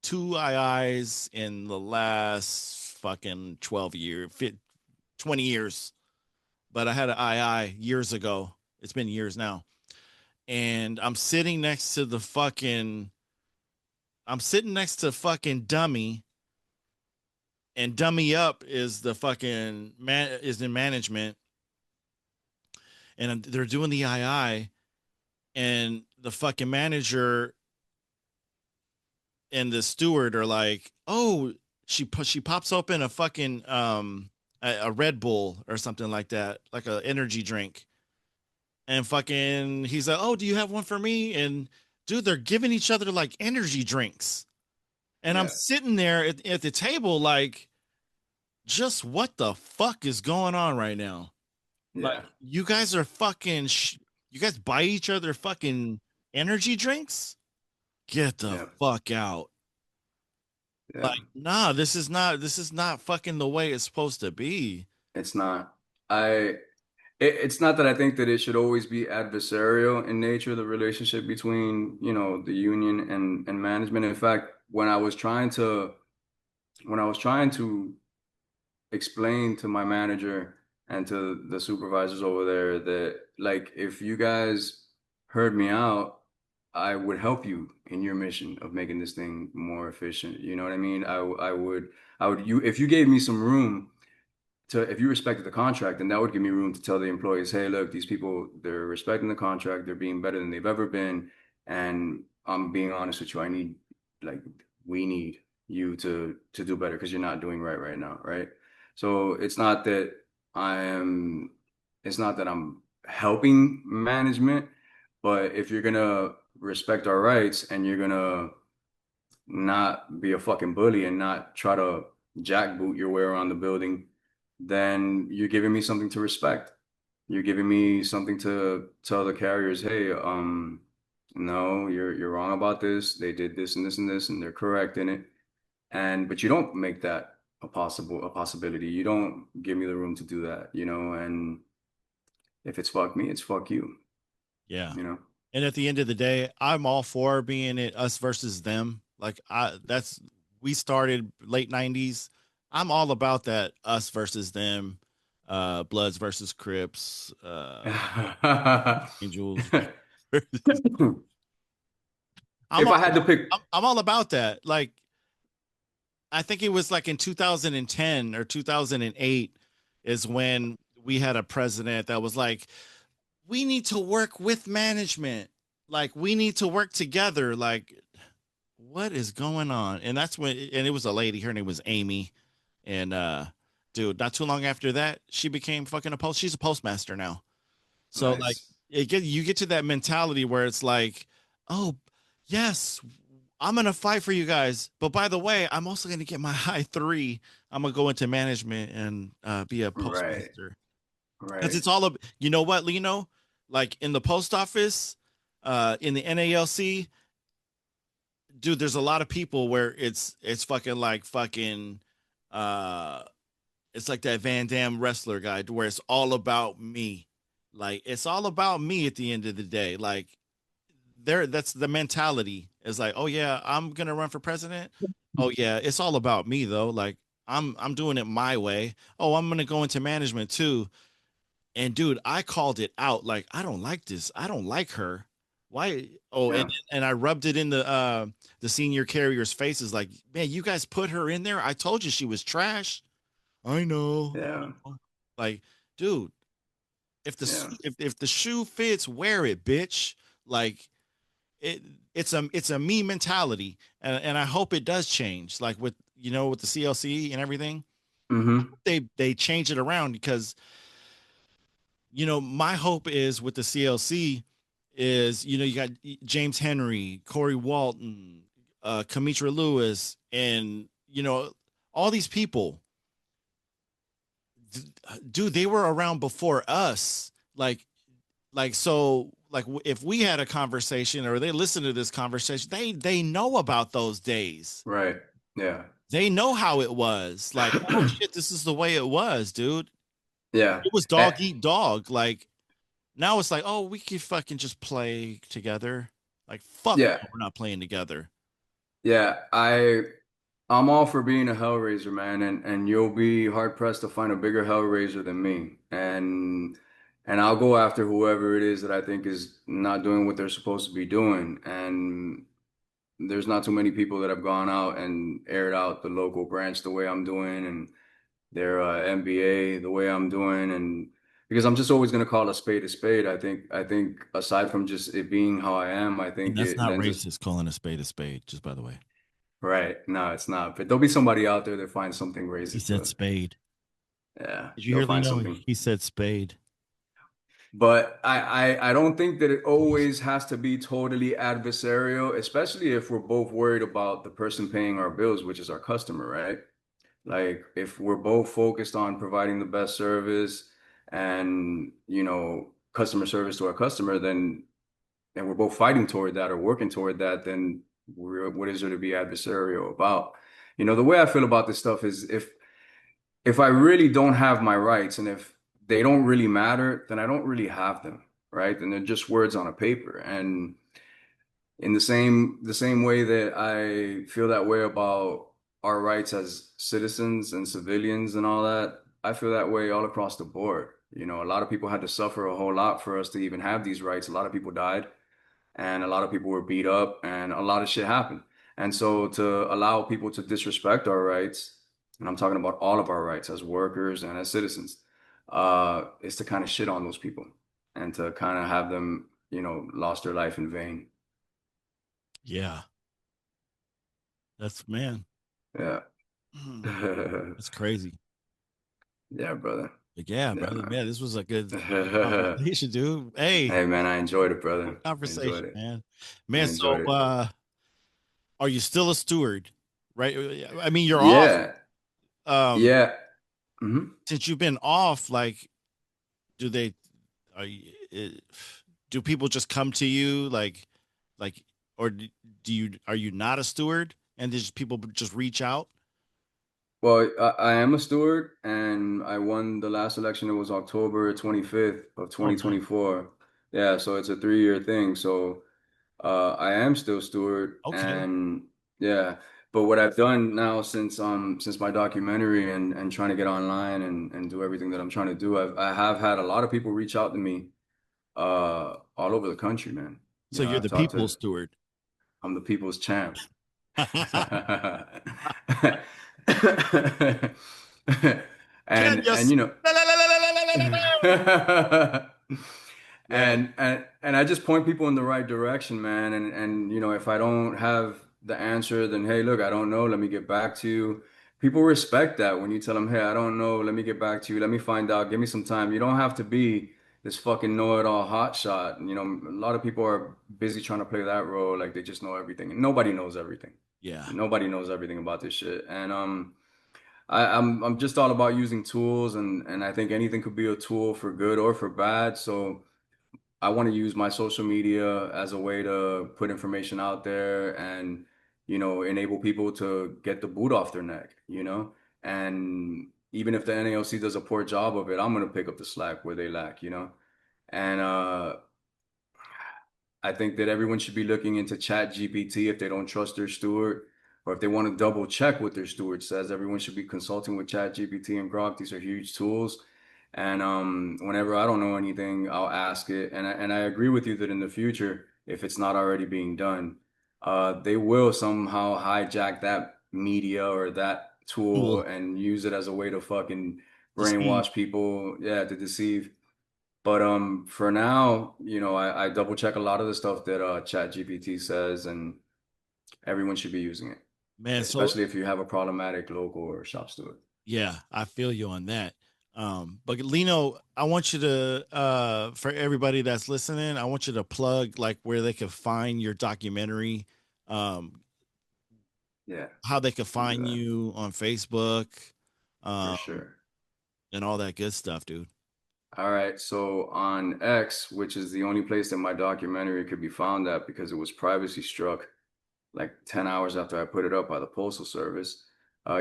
two IIs in the last fucking 12 years, 20 years. But I had an II years ago. It's been years now. And I'm sitting next to fucking Dummy, and Dummy Up is the fucking man is in management, and they're doing the II, and the fucking manager and the steward are like, "Oh, she pops open a fucking a Red Bull or something like that, like a energy drink." And fucking he's like, "Oh, do you have one for me?" And dude, they're giving each other like energy drinks. And I'm Yeah. sitting there at the table like, just what the fuck is going on right now? Like, Yeah. you guys are fucking you guys buy each other fucking energy drinks? Get the Yeah. fuck out. Yeah. Like, nah, this is not fucking the way it's supposed to be. It's not. It's not that I think that it should always be adversarial in nature, the relationship between, the union and management. In fact, when I was trying to explain to my manager and to the supervisors over there that, like, if you guys heard me out, I would help you in your mission of making this thing more efficient. You know what I mean? If you gave me some room to, if you respected the contract, then that would give me room to tell the employees, hey, look, these people, they're respecting the contract, they're being better than they've ever been. And I'm being honest with you, like, we need you to do better because you're not doing right now, right? So I am, it's not that I'm helping management, but if you're gonna respect our rights and you're gonna not be a fucking bully and not try to jackboot your way around the building, then you're giving me something to respect. You're giving me something to tell the carriers, hey, no, you're wrong about this. They did this and this and this, and they're correct in it. But you don't make that a possibility. You don't give me the room to do that, and if it's fuck me, it's fuck you, Yeah. you know? And at the end of the day, I'm all for being it us versus them. Like, we started late 90s. I'm all about that us versus them, Bloods versus Crips, Angels. I'm If all I had to pick, I'm all about that. Like, I think it was like in 2010 or 2008 is when we had a president that was like, we need to work with management. Like, we need to work together. Like, what is going on? And that's when, and it was a lady, her name was Amy. And dude, not too long after that, she became fucking she's a postmaster now. So like, nice, you get to that mentality where it's like, oh yes, I'm gonna fight for you guys. But by the way, I'm also gonna get my high 3. I'm gonna go into management and be a right, postmaster. Because right, it's all of, you know what, Lino? Like in the post office, in the NALC, dude, there's a lot of people where it's fucking like fucking uh it's like that Van Damme wrestler guy where it's all about me. Like, it's all about me at the end of the day. Like, that's the mentality. It's like, oh yeah, I'm gonna run for president. Oh yeah, it's all about me though. Like, I'm doing it my way. Oh, I'm gonna go into management too. And dude, I called it out. Like, I don't like this. I don't like her. Why? Oh, yeah, and I rubbed it in the senior carriers' faces. Like, man, you guys put her in there. I told you she was trash. I know. I yeah, know. Like, dude, yeah. if the shoe fits, wear it, bitch. Like, it it's a me mentality, and I hope it does change. Like, with, with the CLC and everything, Mm-hmm. they change it around because my hope is with the CLC is, you got James Henry, Corey Walton, Kamitra Lewis, and all these people. dude, they were around before us. If we had a conversation or they listen to this conversation, they know about those days. Right. Yeah. They know how it was. Like, oh shit, this is the way it was, dude. Yeah. It was Eh, dog eat dog. Like now it's like, oh, we could fucking just play together. Like, fuck yeah. no, we're not playing together. Yeah. I'm all for being a Hellraiser, man, and you'll be hard pressed to find a bigger Hellraiser than me. And I'll go after whoever it is that I think is not doing what they're supposed to be doing. And there's not too many people that have gone out and aired out the local branch the way I'm doing and their NBA the way I'm doing, and because I'm just always going to call a spade. I think aside from just it being how I am, I And think that's it not lends us racist calling a spade, just by the way. right. No, it's not. But there'll be somebody out there that finds something He racist said to, spade. yeah, Did you they'll hear find Lino? something. He said spade. But I don't think that it always has to be totally adversarial, especially if we're both worried about the person paying our bills, which is our customer, right? Like if we're both focused on providing the best service and, customer service to our customer, then and we're both fighting toward that or working toward that, then what is there to be adversarial about? The way I feel about this stuff is if I really don't have my rights and if they don't really matter, then I don't really have them, right? Then they're just words on a paper. And in the same way that I feel that way about our rights as citizens and civilians and all that, I feel that way all across the board. A lot of people had to suffer a whole lot for us to even have these rights. A lot of people died and a lot of people were beat up and a lot of shit happened. And so to allow people to disrespect our rights, and I'm talking about all of our rights as workers and as citizens, is to kind of shit on those people and to kind of have them, lost their life in vain. Yeah, that's man. Yeah. That's crazy. Yeah, brother. Like, yeah, Yeah, brother. man. Yeah, this was a good conversation, dude. Hey, Hey, man, I enjoyed it, good brother. I enjoyed conversation, it. man. I Man, so enjoyed it. are you still a steward? Right? I mean, you're off. Yeah. Um, Yeah. Hmm. since you've been off, like, do they are you, do people just come to you like or do you are you not a steward and just people just reach out? Well, I am a steward, and I won the last election. It was October 25th of Oh, nice. 2024. Yeah, so it's a 3-year thing. So I am still steward, Okay. and yeah. But what I've done now since my documentary and trying to get online and do everything that I'm trying to do, I have had a lot of people reach out to me all over the country, man. So you're I've the talked people's to steward. I'm the people's champ. Can And you and you know la, la, la, la, la, la, la, la, la. Yeah. and I just point people in the right direction, man. And if I don't have the answer, then hey, look, I don't know. Let me get back to you. People respect that when you tell them, hey, I don't know. Let me get back to you. Let me find out. Give me some time. You don't have to be this fucking know-it-all hotshot. A lot of people are busy trying to play that role like they just know everything. And nobody knows everything. Yeah. Nobody knows everything about this shit. And I'm just all about using tools, and I think anything could be a tool for good or for bad. So I want to use my social media as a way to put information out there and enable people to get the boot off their neck. And even if the NALC does a poor job of it, I'm gonna pick up the slack where they lack. And I think that everyone should be looking into Chat GPT if they don't trust their steward, or if they want to double check what their steward says. Everyone should be consulting with Chat GPT and Grok. These are huge tools. And whenever I don't know anything, I'll ask it. And I agree with you that in the future, if it's not already being done, they will somehow hijack that media or that tool Cool. and use it as a way to fucking Deceive. brainwash people, yeah, to deceive. But for now, I double check a lot of the stuff that ChatGPT says, and everyone should be using it, Man, so especially if you have a problematic local or shop steward. yeah, I feel you on that. But Lino, I want you to for everybody that's listening, I want you to plug like where they can find your documentary, um, Yeah, how they can I'll do find that you on Facebook. for Um, sure. and all that good stuff, dude. All right, so on X, which is the only place that my documentary could be found at because it was privacy struck like 10 hours after I put it up by the Postal Service,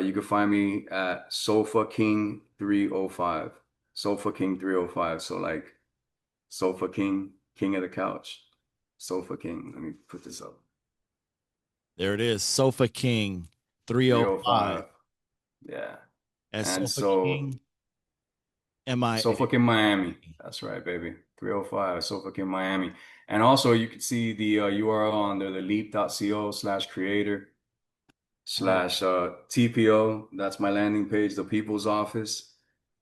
you can find me at Sofa King 305. Sofa King 305. So like Sofa King, King of the Couch. Sofa King. Let me put this up. There it is. Sofa King 305 305. Yeah. at And Sofa so King MIA. Suffolk in Miami. That's right, baby. 305 Suffolk in Miami. And also you can see the URL on there, the leap.co/creator Oh, slash TPO. That's my landing page, the People's Office,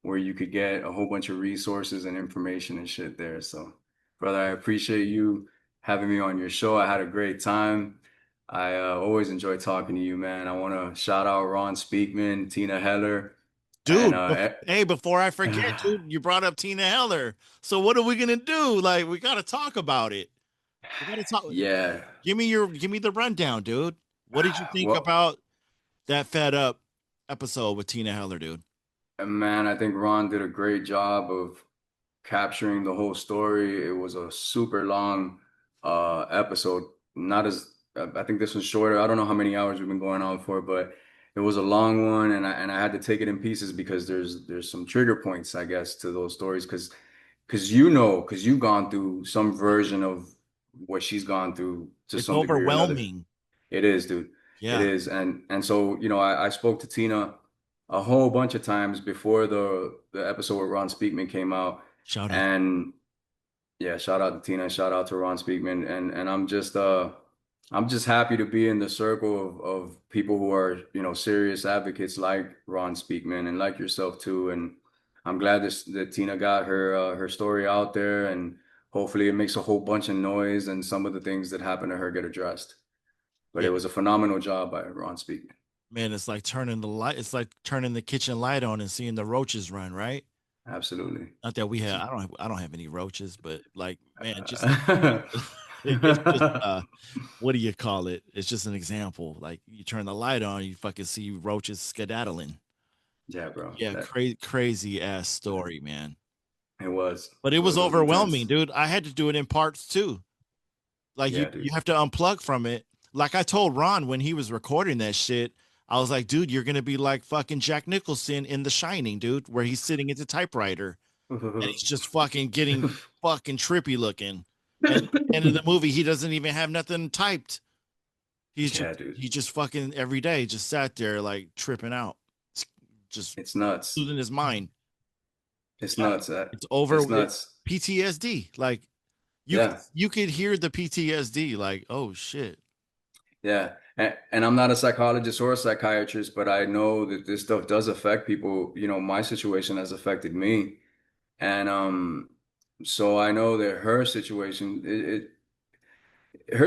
where you could get a whole bunch of resources and information and shit there. So, brother, I appreciate you having me on your show. I had a great time. I always enjoy talking to you, man. I want to shout out Ron Speakman, Tina Heller, and dude. Hey, before I forget, dude, you brought up Tina Heller. So what are we gonna do? Like, we gotta talk about it. We gotta talk. yeah. Give me the rundown, dude. What did you think Well, about that Fed Up episode with Tina Heller, dude? man, I think Ron did a great job of capturing the whole story. It was a super long episode. Not as I think this was shorter. I don't know how many hours we've been going on for, but it was a long one, and I had to take it in pieces because there's some trigger points, I guess, to those stories because you've gone through some version of what she's gone through to It's some degree or another. overwhelming. It is, dude. It Yeah. is. And so, I spoke to Tina a whole bunch of times before the episode with Ron Speakman came out. Shout out. And yeah, shout out to Tina, shout out to Ron Speakman. And I'm just happy to be in the circle of people who are, serious advocates like Ron Speakman and like yourself too. And I'm glad that Tina got her story out there, and hopefully it makes a whole bunch of noise and some of the things that happened to her get addressed. But Yeah, it was a phenomenal job by Ron Speakman. man, it's like turning the light. It's like turning the kitchen light on and seeing the roaches run, right? Absolutely. Not that we have. It's- I don't have any roaches, but like, man, just uh, it's just what do you call it? It's just an example. Like you turn the light on, you fucking see roaches skedaddling. yeah, bro. Yeah, crazy ass story, man. It was. But it was It was overwhelming, intense. dude. I had to do it in parts too. Like Yeah, you dude. have to unplug from it. Like I told Ron when he was recording that shit, I was like, dude, you're gonna be like fucking Jack Nicholson in The Shining, dude, where he's sitting at the typewriter and he's just fucking getting fucking trippy looking. And and in the movie, he doesn't even have nothing typed. Yeah, dude. He just fucking every day just sat there like tripping out, just It's nuts. losing his mind. It's Yeah, nuts. it's over It's with nuts. PTSD. Like Yeah. you could hear the PTSD. Like oh shit. Yeah. And I'm not a psychologist or a psychiatrist, but I know that this stuff does affect people. My situation has affected me. And so I know that her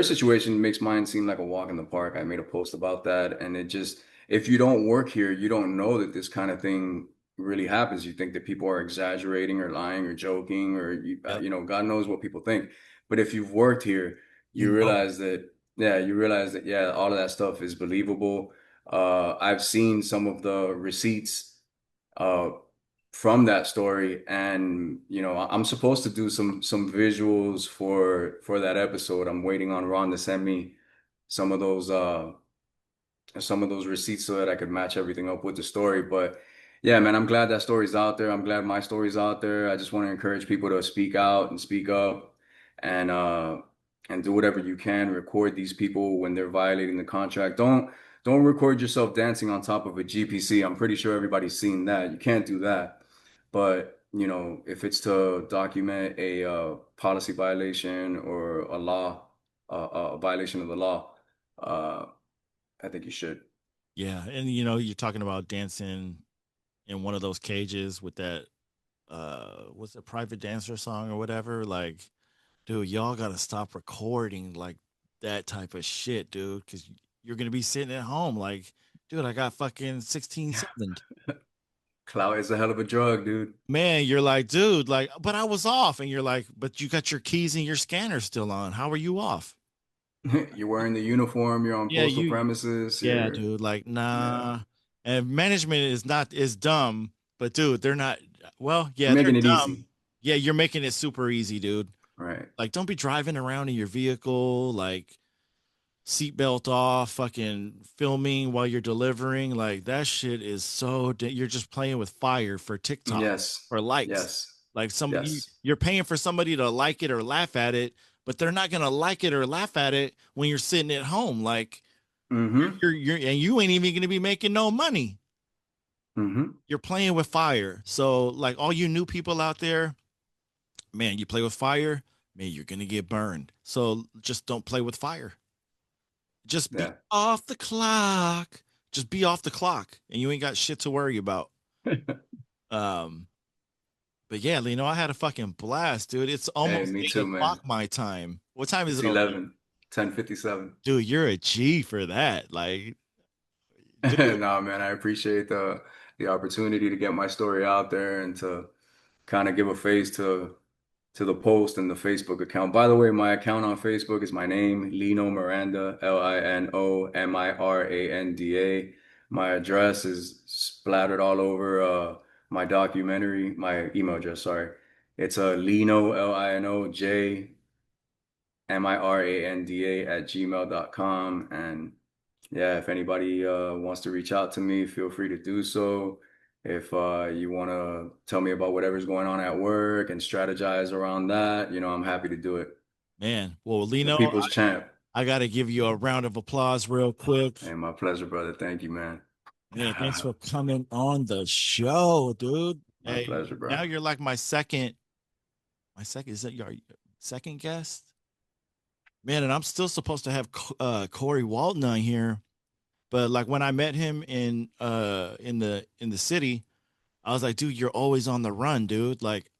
situation makes mine seem like a walk in the park. I made a post about that, and it just, if you don't work here, you don't know that this kind of thing really happens. You think that people are exaggerating or lying or joking or Yep. God knows what people think. But if you've worked here, You know. you realize that yeah, all of that stuff is believable. I've seen some of the receipts uh, from that story, and I'm supposed to do some visuals for that episode. I'm waiting on Ron to send me some of those some of those receipts so that I could match everything up with the story. But yeah, man, I'm glad that story's out there. I'm glad my story's out there. I just want to encourage people to speak out and speak up, and uh and do whatever you can. Record these people when they're violating the contract. Don't record yourself dancing on top of a GPC. I'm pretty sure everybody's seen that. You can't do that. But if it's to document a policy violation or a violation of the law, uh, I think you should. Yeah, and you're talking about dancing in one of those cages with that what's a private dancer song or whatever. Like, dude, y'all gotta stop recording like that type of shit, dude, because you're gonna be sitting at home like, dude, I got fucking 16/7. Clout is a hell of a drug, dude. Man, you're like, dude, like, but I was off, and you're like, but you got your keys and your scanner still on. How are you off? You're wearing the uniform, you're on Yeah, postal you premises, dude, like, yeah. nah. And management is not is dumb, but dude, they're not. Well, We're yeah, they're making it dumb. easy, Yeah, you're making it super easy, dude. right? Like, don't be driving around in your vehicle, like seatbelt off, fucking filming while you're delivering. Like that shit is you're just playing with fire for TikTok Yes, or likes. yes, Like yes. you're paying for somebody to like it or laugh at it, but they're not gonna like it or laugh at it when you're sitting at home. Like Mm-hmm. you're and you ain't even gonna be making no money. Mm-hmm. You're playing with fire. So like all you new people out there, man, you play with fire, man, you're gonna get burned. So just don't play with fire. Just be Yeah. off the clock. Just be off the clock, and you ain't got shit to worry about. Um, but yeah, Lino, I had a fucking blast, dude. It's Hey, almost me eight too, o'clock man. my time. What time is It's it over there? 11, 10:57. Dude, you're a G for that. Like, dude, No, man, I appreciate the opportunity to get my story out there and to kind of give a face to the post and the Facebook account. By the way, my account on Facebook is my name, Lino Miranda, LinoMiranda. My address is splattered all over my documentary, my email address, sorry. It's Lino, LinoJMiranda @gmail.com. And yeah, if anybody wants to reach out to me, feel free to do so. If you want to tell me about whatever's going on at work and strategize around that, I'm happy to do it. man. Well, The Lino, people's champ. I gotta give you a round of applause real quick. Hey, my pleasure, brother. Thank you, man. Man, thanks for coming on the show, dude. My Hey, pleasure, bro. now you're like my second, is that your second guest? Man, and I'm still supposed to have Corey Walton on here. But like when I met him in the city, I was like, dude, you're always on the run, dude. Like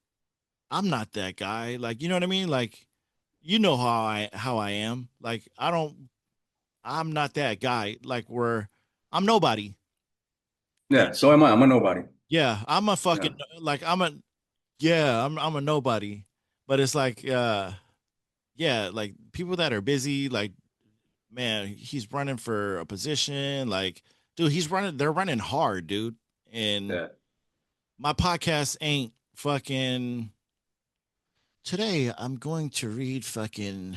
I'm not that guy. Like you know what I mean? Like you know how I am. Like I'm not that guy. Like I'm nobody. And Yeah, so am I. I'm a nobody. yeah, I'm a Yeah. fucking like I'm a nobody. But it's like yeah, like people that are busy, like man, he's running for a position. Like, dude, they're running hard, dude. And Yeah. my podcast ain't fucking today. I'm going to read fucking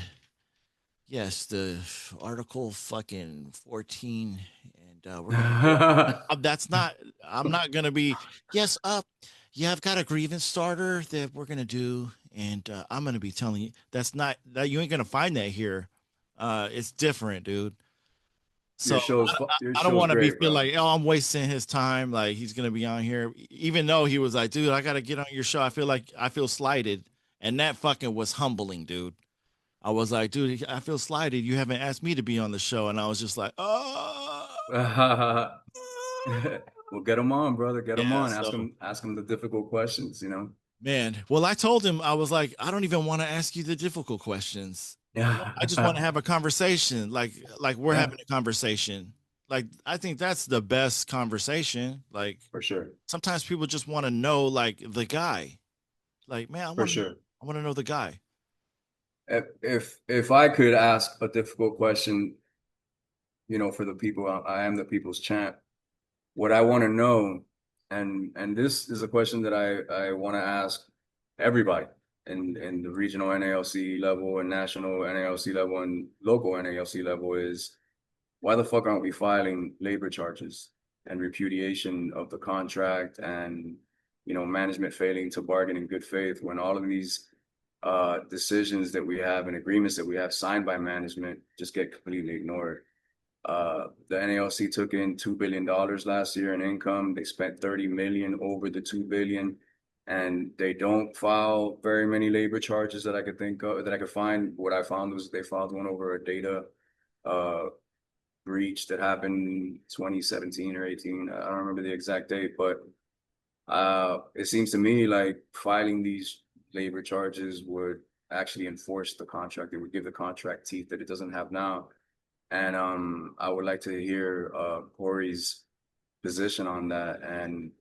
yes, the article fucking 14, and we're gonna do it. That's not. I'm not gonna be. Yes, yeah, I've got a grievance starter that we're gonna do, and I'm gonna be telling you that's not that you ain't gonna find that here. It's different, dude. So Your I don't show's want to be great, feel bro. like oh I'm wasting his time like he's gonna be on here even though he was like dude I gotta get on your show I feel slighted and that fucking was humbling dude. I was like dude I feel slighted you haven't asked me to be on the show and I was just like oh Well, get them on, brother. Get them yeah on. so Ask them the difficult questions. man well I told him I was like I don't even want to ask you the difficult questions. I just want to Yeah. have a conversation like we're Yeah, having a conversation like I think that's the best conversation like for sure. sometimes people just want to know like the guy. Like, man, For sure. I want to know the guy. If I could ask a difficult question, for the people, I am the people's champ. What I want to know, and this is a question that I want to ask everybody in the regional NALC level and national NALC level and local NALC level is why the fuck aren't we filing labor charges and repudiation of the contract and management failing to bargain in good faith when all of these decisions that we have and agreements that we have signed by management just get completely ignored. The NALC took in $2 billion last year in income. They spent 30 million over the 2 billion, and they don't file very many labor charges that I could think of that I could find. What I found was they filed one over a data uh, breach that happened 2017 or 18. I don't remember the exact date, but it seems to me like filing these labor charges would actually enforce the contract. It would give the contract teeth that it doesn't have now. And I would like to hear Corey's position on that. And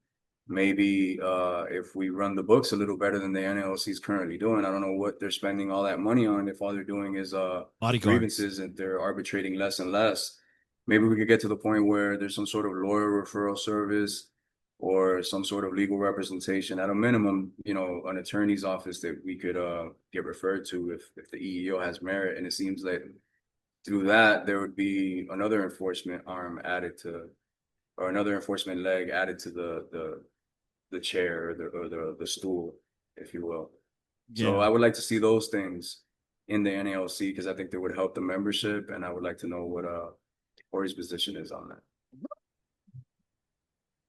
maybe if we run the books a little better than the NLC is currently doing, I don't know what they're spending all that money on if all they're doing is Bodyguards. grievances and they're arbitrating less and less. Maybe we could get to the point where there's some sort of lawyer referral service or some sort of legal representation. At a minimum, an attorney's office that we could get referred to if the EEO has merit. And it seems like through that there would be another enforcement arm added to, or another enforcement leg added to the chair, or the stool, if you will. So Yeah. I would like to see those things in the NALC because I think that would help the membership, and I would like to know what Corey's position is on that.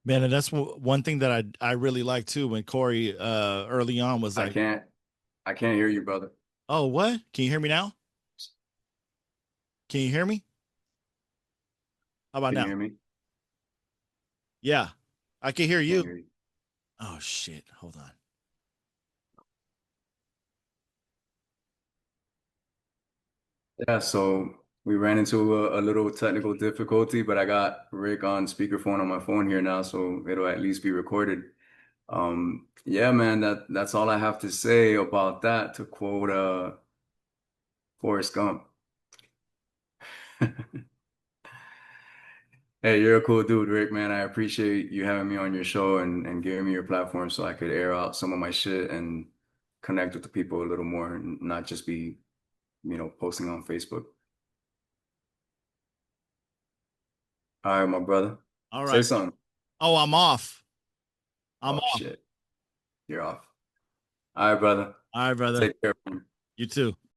Man, and that's one thing that I really like too. When Corey early on was I like, can't I can't hear you, brother. "Oh, what? Can you hear me now? Can you hear me? How about Can you now? hear me? Yeah, I can hear Can't you. hear you. Oh shit! Hold on. Yeah, so we ran into a little technical difficulty, but I got Rick on speakerphone on my phone here now, so it'll at least be recorded. Yeah, man, that's all I have to say about that, to quote Forrest Gump. Hey, you're a cool dude, Rick, man. I appreciate you having me on your show and giving me your platform so I could air out some of my shit and connect with the people a little more and not just be, posting on Facebook. All right, my brother. All Say right. something. Oh, I'm off. I'm Oh off. shit. You're off. All right, brother. All right, brother. Take care. You too.